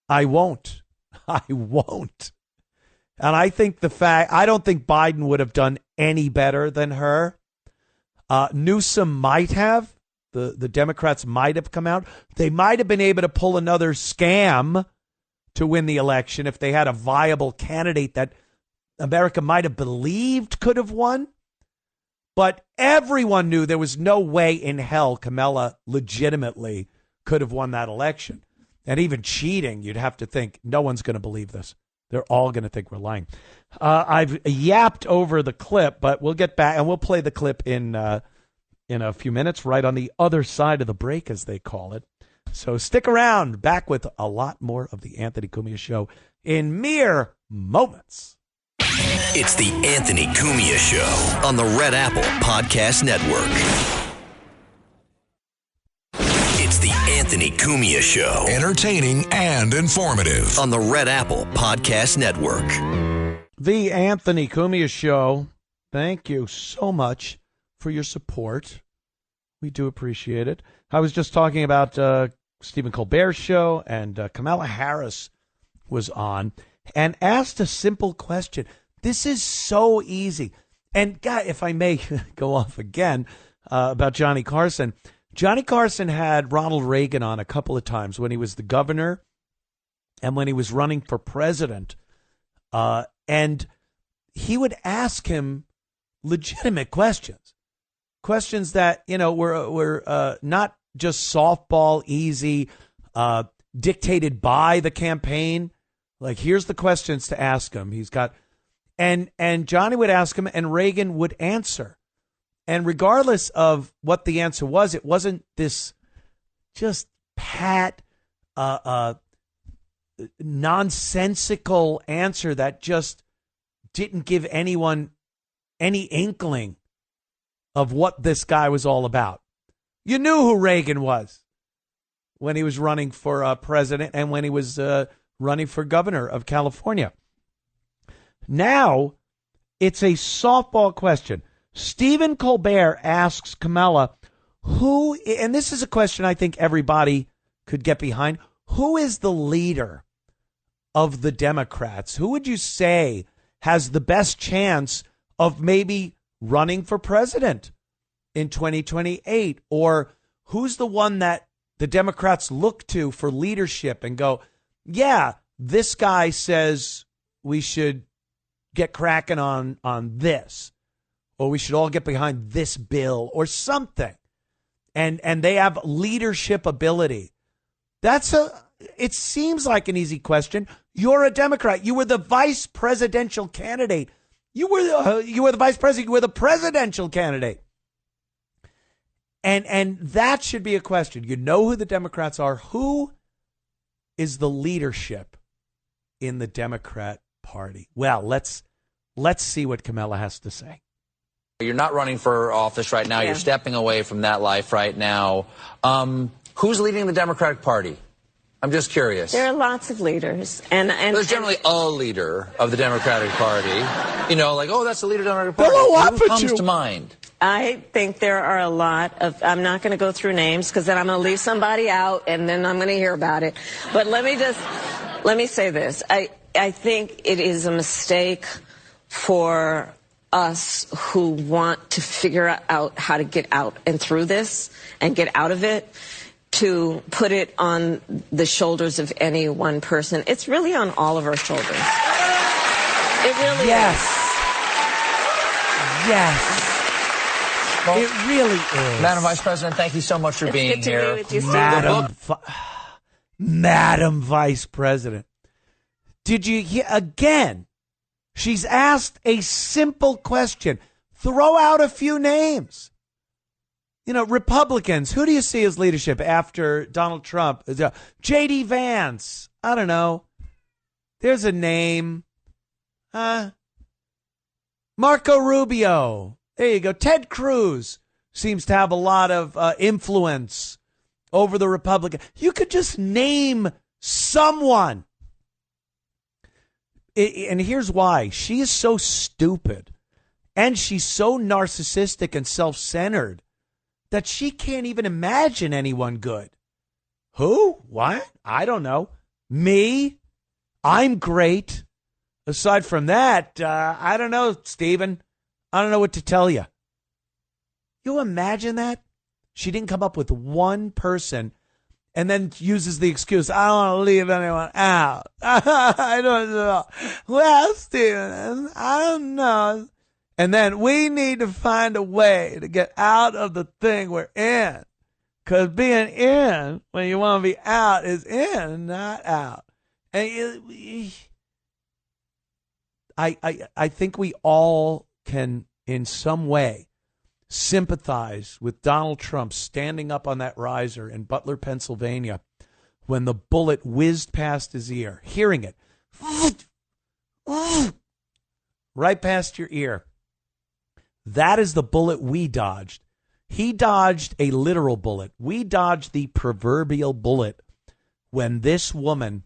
I won't. And I think I don't think Biden would have done any better than her. Newsom might have. The Democrats might have come out. They might have been able to pull another scam to win the election if they had a viable candidate that America might have believed could have won. But everyone knew there was no way in hell Kamala legitimately could have won that election. And even cheating, you'd have to think, no one's going to believe this. They're all going to think we're lying. I've yapped over the clip, but we'll get back and we'll play the clip in a few minutes, right on the other side of the break, as they call it. So stick around. Back with a lot more of the Anthony Cumia Show in mere moments. It's the Anthony Cumia Show on the Red Apple Podcast Network. It's the Anthony Cumia Show. Entertaining and informative. On the Red Apple Podcast Network. The Anthony Cumia Show. Thank you so much for your support. We do appreciate it. I was just talking about Stephen Colbert's show, and Kamala Harris was on and asked a simple question. This is so easy. And, God, if I may go off again about Johnny Carson. Johnny Carson had Ronald Reagan on a couple of times when he was the governor and when he was running for president. And he would ask him legitimate questions. Questions that, were not just softball, easy, dictated by the campaign. Like, here's the questions to ask him. He's got, and Johnny would ask him, and Reagan would answer. And regardless of what the answer was, it wasn't this just pat, nonsensical answer that just didn't give anyone any inkling of what this guy was all about. You knew who Reagan was when he was running for president and when he was running for governor of California. Now, it's a softball question. Stephen Colbert asks Kamala, who, and this is a question I think everybody could get behind, who is the leader of the Democrats? Who would you say has the best chance of maybe running for president in 2028? Or who's the one that the Democrats look to for leadership and go, yeah, this guy says we should get cracking on this, or we should all get behind this bill or something. And they have leadership ability. It seems like an easy question. You're a Democrat. You were the vice presidential candidate. You were the vice president. You were the presidential candidate. And that should be a question. You know who the Democrats are. Who is the leadership in the Democrat Party? Well, let's see what Kamala has to say. You're not running for office right now. Yeah. You're stepping away from that life right now. Who's leading the Democratic Party? I'm just curious. There are lots of leaders. And there's generally a leader of the Democratic Party. That's the leader of the Democratic Party. Who comes to mind? I think there are a lot of, I'm not going to go through names because then I'm going to leave somebody out and then I'm going to hear about it. But let me say this. I think it is a mistake for us who want to figure out how to get out and through this and get out of it, to put it on the shoulders of any one person. It's really on all of our shoulders. It really is. Yes. Well, it really is. Madam Vice President, thank you so much for being here. With you, Madam Vice President. Did you hear again? She's asked a simple question. Throw out a few names. Republicans, who do you see as leadership after Donald Trump? J.D. Vance. I don't know. There's a name. Marco Rubio. There you go. Ted Cruz seems to have a lot of influence over the Republican. You could just name someone. And here's why. She is so stupid and she's so narcissistic and self-centered that she can't even imagine anyone good. Who? What? I don't know. Me? I'm great. Aside from that, I don't know, Stephen. I don't know what to tell you. You imagine that? She didn't come up with one person and then uses the excuse, I don't want to leave anyone out. I don't know. Well, Stephen, I don't know. And then we need to find a way to get out of the thing we're in. Because being in, when you want to be out, is in, not out. And I think we all can, in some way, sympathize with Donald Trump standing up on that riser in Butler, Pennsylvania, when the bullet whizzed past his ear, hearing it right past your ear. That is the bullet we dodged. He dodged a literal bullet. We dodged the proverbial bullet when this woman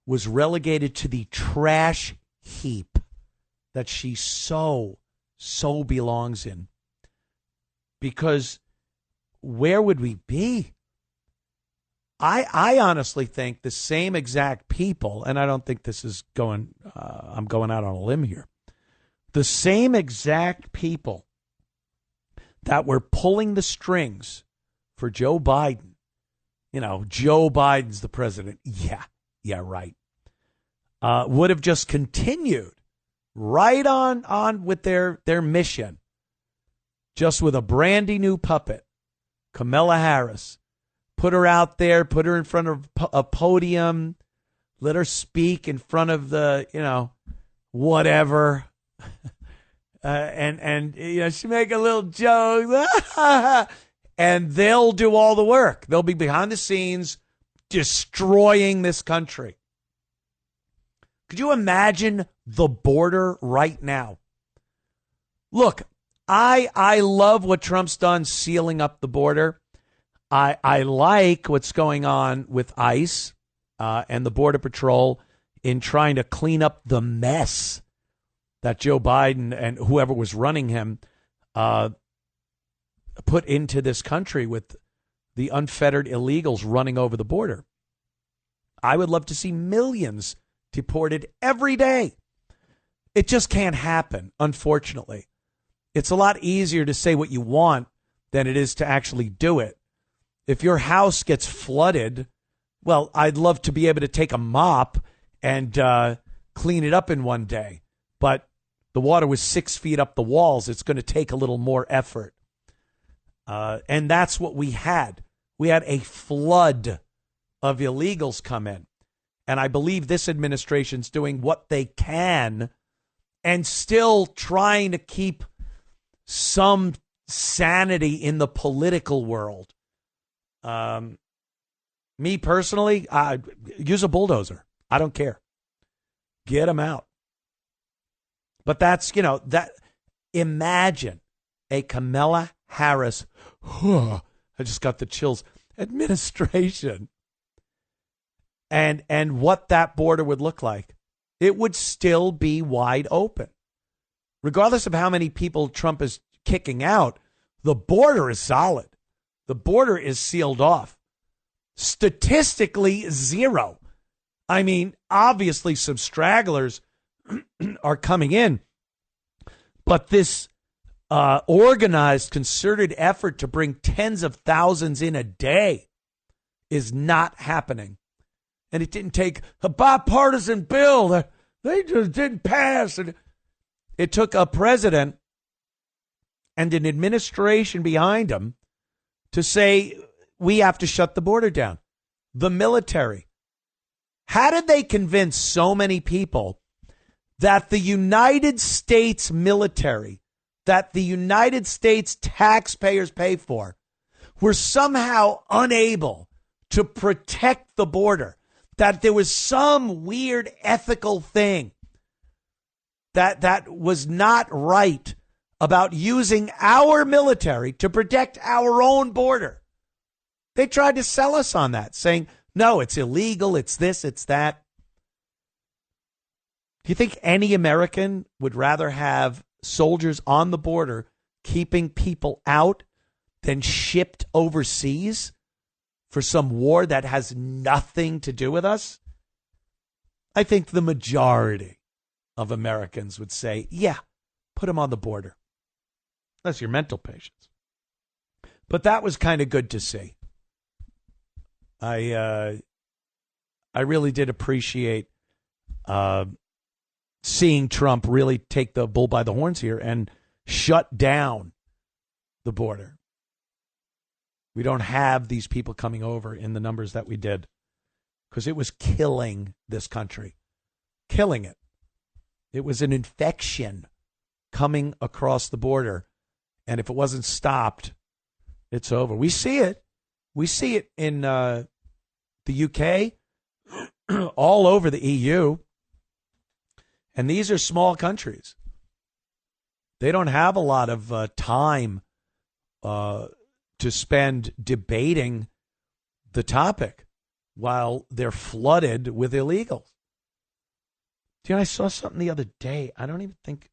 was relegated to the trash heap that she so belongs in. Because where would we be? I honestly think the same exact people, and I don't think this is I'm going out on a limb here. The same exact people that were pulling the strings for Joe Biden. Joe Biden's the president. Yeah, right. Would have just continued right on with their mission, just with a brandy new puppet, Kamala Harris. Put her out there, put her in front of a podium, let her speak in front of the, whatever. And she make a little joke. And they'll do all the work. They'll be behind the scenes destroying this country. Could you imagine the border right now? Look, I love what Trump's done sealing up the border. I like what's going on with ICE and the Border Patrol in trying to clean up the mess that Joe Biden and whoever was running him put into this country with the unfettered illegals running over the border. I would love to see millions deported every day. It just can't happen, unfortunately. It's a lot easier to say what you want than it is to actually do it. If your house gets flooded, well, I'd love to be able to take a mop and clean it up in one day. But the water was 6 feet up the walls. It's going to take a little more effort. And that's what we had. We had a flood of illegals come in. And I believe this administration's doing what they can and still trying to keep some sanity in the political world. Me personally, use a bulldozer. I don't care. Get them out. But that's, that imagine a Kamala Harris, I just got the chills, administration. And what that border would look like. It would still be wide open. Regardless of how many people Trump is kicking out, the border is solid. The border is sealed off. Statistically, zero. I mean, obviously some stragglers are coming in. But this organized, concerted effort to bring tens of thousands in a day is not happening. And it didn't take a bipartisan bill. They just didn't pass. It took a president and an administration behind him to say, we have to shut the border down. The military. How did they convince so many people that the United States military, that the United States taxpayers pay for, were somehow unable to protect the border? That there was some weird ethical thing that was not right about using our military to protect our own border. They tried to sell us on that, saying, no, it's illegal, it's this, it's that. Do you think any American would rather have soldiers on the border keeping people out than shipped overseas for some war that has nothing to do with us? I think the majority of Americans would say, yeah, put them on the border. That's your mental patients. But that was kind of good to see. I really did appreciate seeing Trump really take the bull by the horns here and shut down the border. We don't have these people coming over in the numbers that we did because it was killing this country, killing it. It was an infection coming across the border. And if it wasn't stopped, it's over. We see it. We see it in the UK, all over the EU. And these are small countries. They don't have a lot of time to spend debating the topic while they're flooded with illegals. I saw something the other day. I don't even think.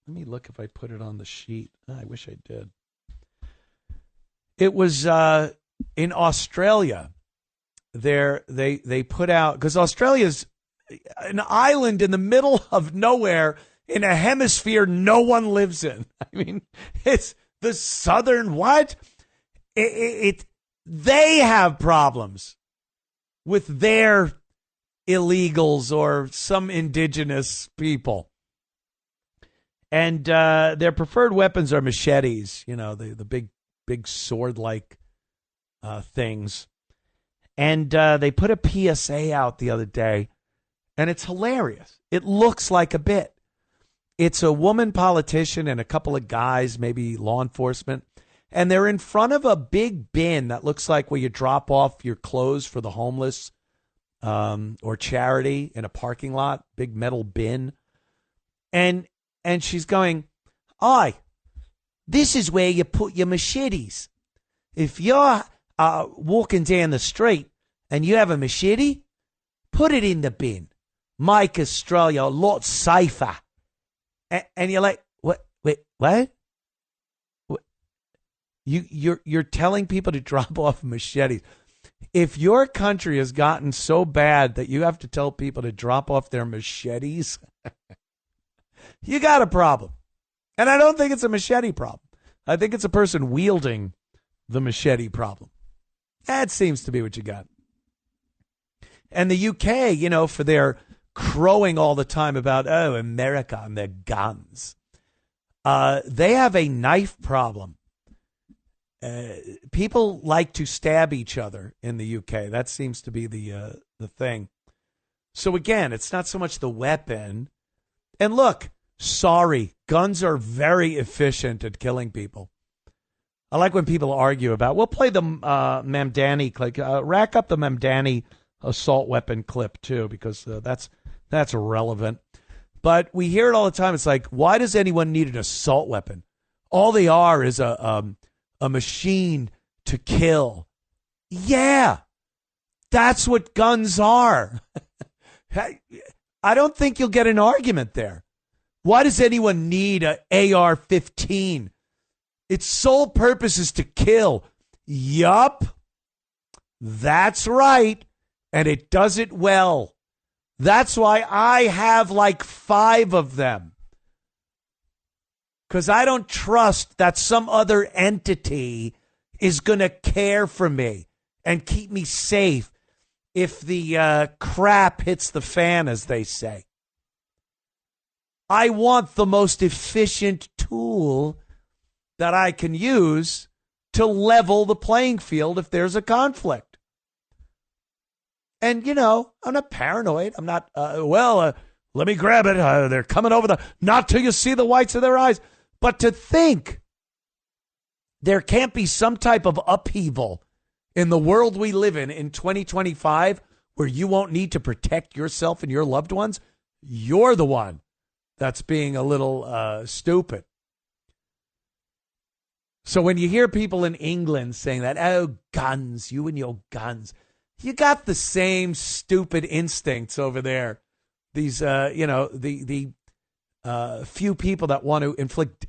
Let me look if I put it on the sheet. I wish I did. It was in Australia. They put out, because Australia's an island in the middle of nowhere in a hemisphere no one lives in. I mean, it's the southern what? They have problems with their illegals or some indigenous people. And their preferred weapons are machetes, the big sword-like things. And they put a PSA out the other day, and it's hilarious. It looks like a bit. It's a woman politician and a couple of guys, maybe law enforcement, and they're in front of a big bin that looks like where you drop off your clothes for the homeless or charity in a parking lot, big metal bin. And she's going, "Aye, this is where you put your machetes. If you're walking down the street and you have a machete, put it in the bin. Make Australia a lot safer." And you're like, what? Wait, what? You're telling people to drop off machetes. If your country has gotten so bad that you have to tell people to drop off their machetes, you got a problem. And I don't think it's a machete problem. I think it's a person wielding the machete problem. That seems to be what you got. And the UK, for their crowing all the time about, America and their guns. They have a knife problem. People like to stab each other in the UK. That seems to be the thing. So again, it's not so much the weapon. And look, sorry, guns are very efficient at killing people. I like when people argue about, we'll play the Mamdani clip, rack up the Mamdani assault weapon clip too, because that's irrelevant. But we hear it all the time. It's like, why does anyone need an assault weapon? All they are is a machine to kill. Yeah, that's what guns are. I don't think you'll get an argument there. Why does anyone need an AR-15? Its sole purpose is to kill. Yup, that's right, and it does it well. That's why I have like 5 of them. Because I don't trust that some other entity is going to care for me and keep me safe if the crap hits the fan, as they say. I want the most efficient tool that I can use to level the playing field if there's a conflict. And, I'm not paranoid. I'm not, let me grab it. They're coming over not till you see the whites of their eyes. But to think there can't be some type of upheaval in the world we live in 2025 where you won't need to protect yourself and your loved ones, you're the one that's being a little stupid. So when you hear people in England saying that, guns, you and your guns, you got the same stupid instincts over there. These, the few people that want to inflict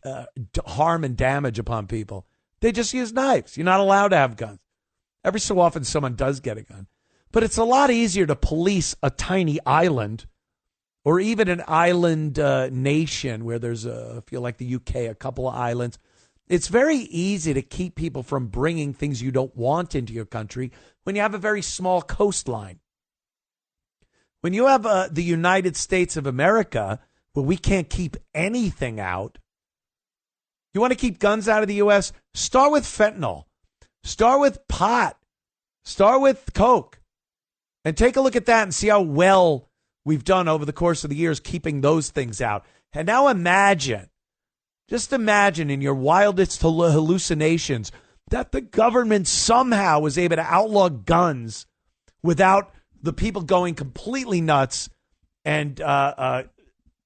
harm and damage upon people, they just use knives. You're not allowed to have guns. Every so often someone does get a gun. But it's a lot easier to police a tiny island or even an island nation where there's, I feel like the UK, a couple of islands. It's very easy to keep people from bringing things you don't want into your country when you have a very small coastline. When you have the United States of America, where we can't keep anything out, you want to keep guns out of the U.S.? Start with fentanyl. Start with pot. Start with coke. And take a look at that and see how well we've done over the course of the years keeping those things out. And now just imagine in your wildest hallucinations that the government somehow was able to outlaw guns without the people going completely nuts and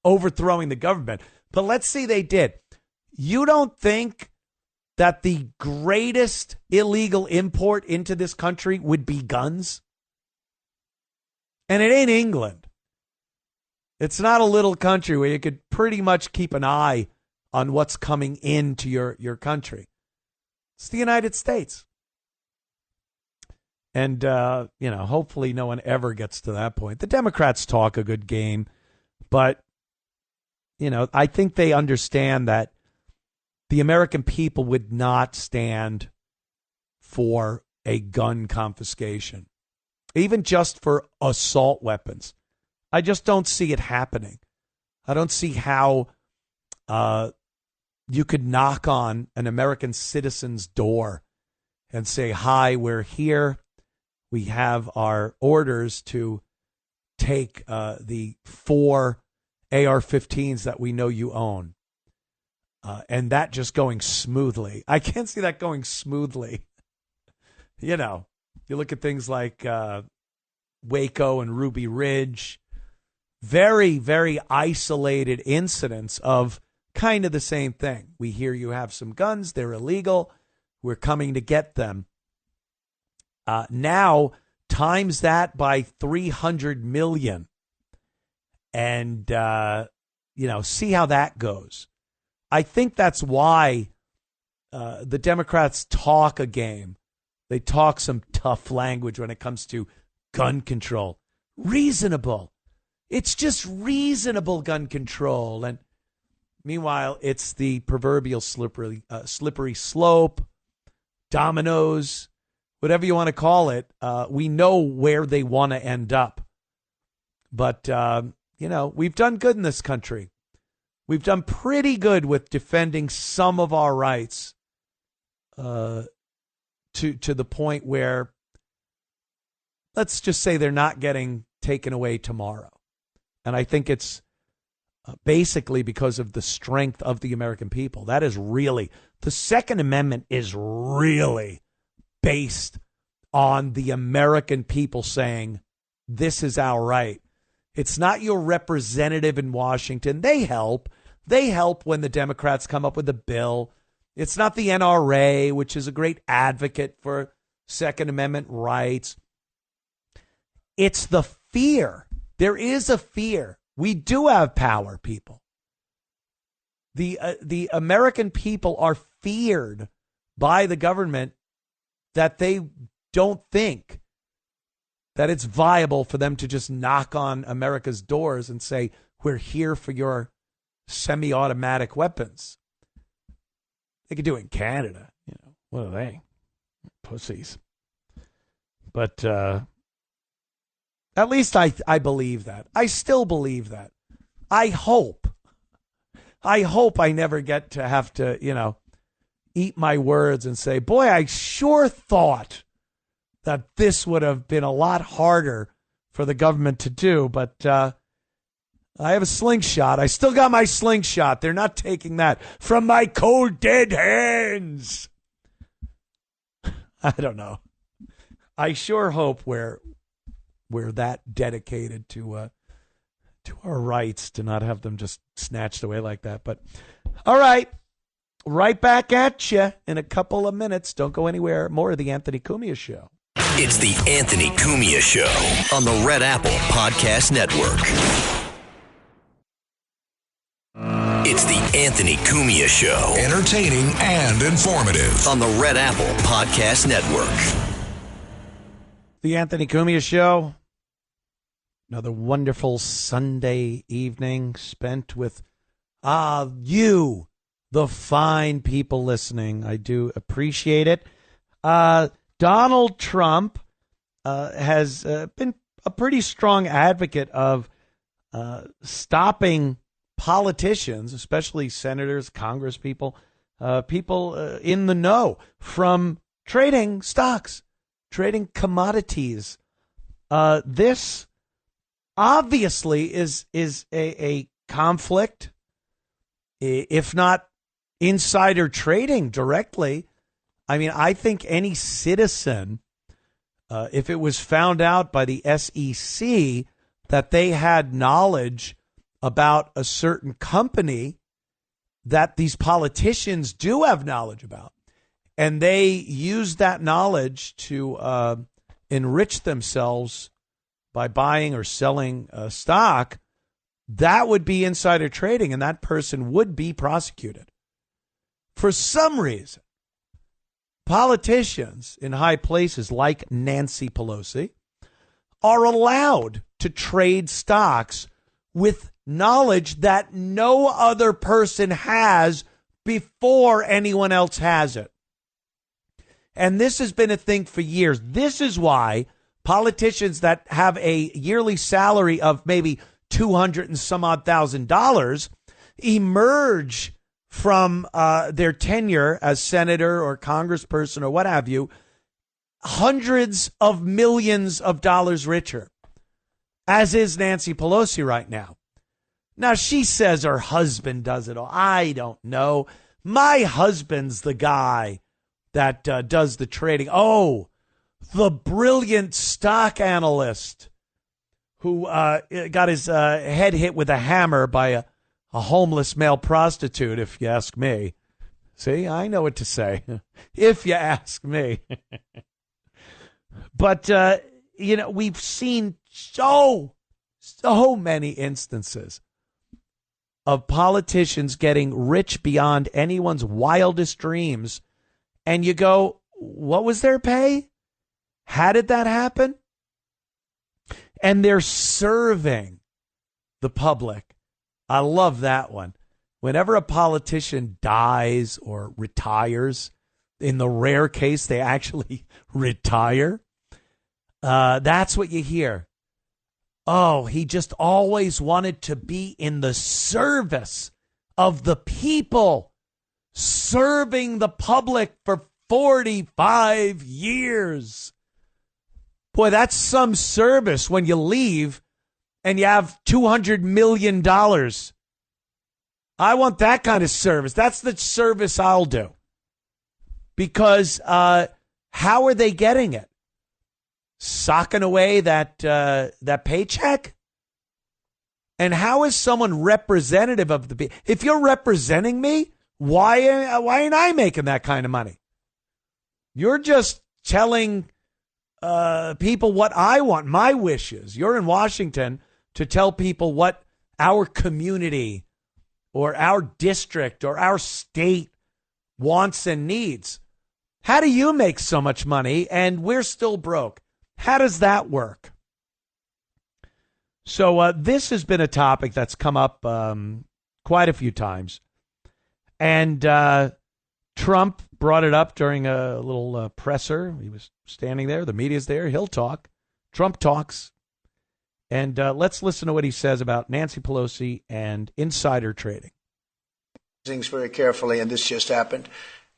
overthrowing the government. But let's say they did. You don't think that the greatest illegal import into this country would be guns? And it ain't England. It's not a little country where you could pretty much keep an eye on what's coming into your country. It's the United States. And, hopefully no one ever gets to that point. The Democrats talk a good game, but, I think they understand that the American people would not stand for a gun confiscation, even just for assault weapons. I just don't see it happening. I don't see how you could knock on an American citizen's door and say, hi, we're here. We have our orders to take the 4 AR-15s that we know you own. And that just going smoothly. I can't see that going smoothly. You know, you look at things like Waco and Ruby Ridge, very, very isolated incidents of kind of the same thing. We hear you have some guns. They're illegal. We're coming to get them. Now, times that by 300 million. And, see how that goes. I think that's why the Democrats talk a game. They talk some tough language when it comes to gun control. Reasonable. It's just reasonable gun control. And meanwhile, it's the proverbial slippery slope, dominoes, whatever you want to call it. We know where they want to end up. But, we've done good in this country. We've done pretty good with defending some of our rights to the point where, let's just say they're not getting taken away tomorrow. And I think it's basically because of the strength of the American people. That is really, the Second Amendment is really based on the American people saying, this is our right. It's not your representative in Washington. They help. They help when the Democrats come up with a bill. It's not the NRA, which is a great advocate for Second Amendment rights. It's the fear. There is a fear. We do have power, people. The American people are feared by the government that they don't think that it's viable for them to just knock on America's doors and say, we're here for your semi-automatic weapons. They could do it in Canada. What are they? Pussies. But at least I believe that. I still believe that. I hope I never get to have to, eat my words and say, boy, I sure thought that this would have been a lot harder for the government to do. But I have a slingshot. I still got my slingshot. They're not taking that from my cold, dead hands. I don't know. I sure hope we're that dedicated to our rights to not have them just snatched away like that. But all right. Right back at you in a couple of minutes. Don't go anywhere. More of the Anthony Cumia Show. It's the Anthony Cumia Show on the Red Apple Podcast Network. It's the Anthony Cumia Show. Entertaining and informative. On the Red Apple Podcast Network. The Anthony Cumia Show. Another wonderful Sunday evening spent with you, the fine people listening. I do appreciate it. Donald Trump has been a pretty strong advocate of stopping politicians, especially senators, congresspeople, people in the know, from trading stocks, trading commodities. This obviously is a conflict, if not insider trading directly. I mean, I think any citizen, if it was found out by the SEC that they had knowledge about a certain company that these politicians do have knowledge about, and they use that knowledge to enrich themselves by buying or selling stock, that would be insider trading, and that person would be prosecuted. For some reason, politicians in high places like Nancy Pelosi are allowed to trade stocks with knowledge that no other person has before anyone else has it. And this has been a thing for years. This is why politicians that have a yearly salary of maybe $200 and some odd $1,000 emerge from their tenure as senator or congressperson or what have you, hundreds of millions of dollars richer, as is Nancy Pelosi right now. Now, she says her husband does it all. I don't know. My husband's the guy that does the trading. Oh, the brilliant stock analyst who got his head hit with a hammer by a homeless male prostitute, if you ask me. See, I know what to say, if you ask me. But, we've seen so many instances of politicians getting rich beyond anyone's wildest dreams. And you go, what was their pay? How did that happen? And they're serving the public. I love that one. Whenever a politician dies or retires, in the rare case they actually retire, that's what you hear. Oh, he just always wanted to be in the service of the people, serving the public for 45 years. Boy, that's some service when you leave and you have $200 million. I want that kind of service. That's the service I'll do. Because how are they getting it? Socking away that paycheck? And how is someone representative of the people? If you're representing me, why ain't I making that kind of money? You're just telling people what I want, my wishes. You're in Washington to tell people what our community or our district or our state wants and needs. How do you make so much money and we're still broke? How does that work? So this has been a topic that's come up quite a few times. And Trump brought it up during a little presser. He was standing there. The media's there. He'll talk. Trump talks. And let's listen to what he says about Nancy Pelosi and insider trading. Things very carefully, and this just happened.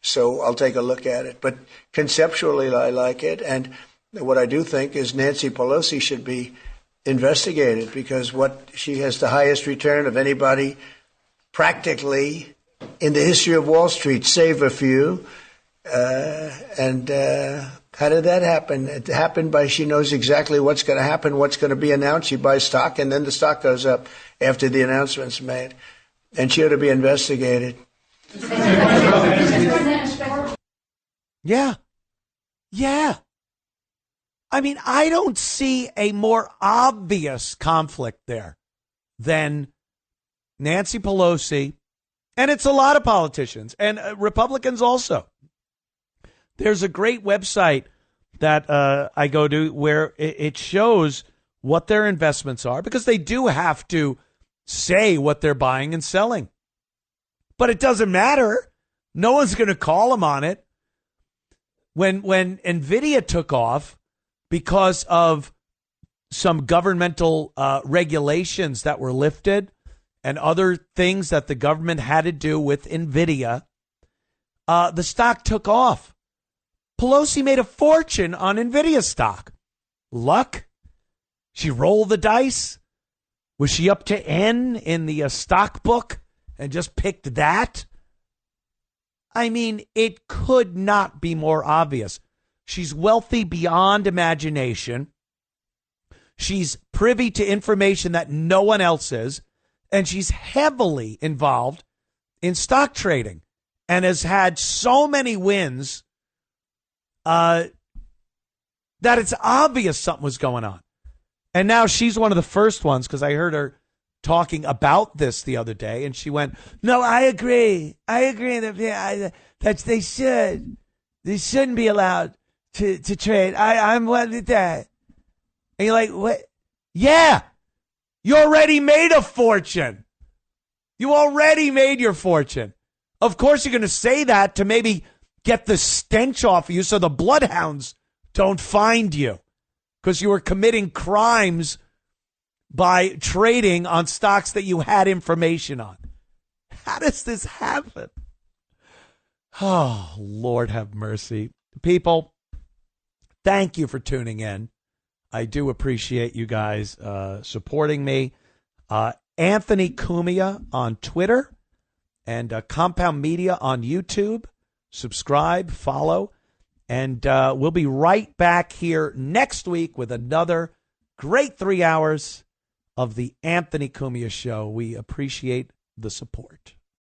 So I'll take a look at it. But conceptually, I like it. And what I do think is Nancy Pelosi should be investigated because she has the highest return of anybody practically in the history of Wall Street, save a few. And how did that happen? It happened by she knows exactly what's going to happen, what's going to be announced. She buys stock, and then the stock goes up after the announcement's made. And she ought to be investigated. Yeah. I mean, I don't see a more obvious conflict there than Nancy Pelosi, and it's a lot of politicians, and Republicans also. There's a great website that I go to where it shows what their investments are, because they do have to say what they're buying and selling. But it doesn't matter. No one's going to call them on it. When NVIDIA took off because of some governmental regulations that were lifted and other things that the government had to do with NVIDIA, the stock took off. Pelosi made a fortune on NVIDIA stock. Luck? She rolled the dice? Was she up to N in the stock book and just picked that? I mean, it could not be more obvious. She's wealthy beyond imagination. She's privy to information that no one else is. And she's heavily involved in stock trading and has had so many wins that it's obvious something was going on. And now she's one of the first ones, because I heard her talking about this the other day, and she went, "No, I agree that they shouldn't be allowed to trade. I'm one with that." And you're like, "What? Yeah, you already made a fortune. You already made your fortune. Of course you're going to say that to maybe get the stench off of you so the bloodhounds don't find you, because you were committing crimes by trading on stocks that you had information on. How does this happen? Oh, Lord have mercy. People, thank you for tuning in. I do appreciate you guys supporting me. Anthony Cumia on Twitter and Compound Media on YouTube. Subscribe, follow, and we'll be right back here next week with another great 3 hours of the Anthony Cumia Show. We appreciate the support.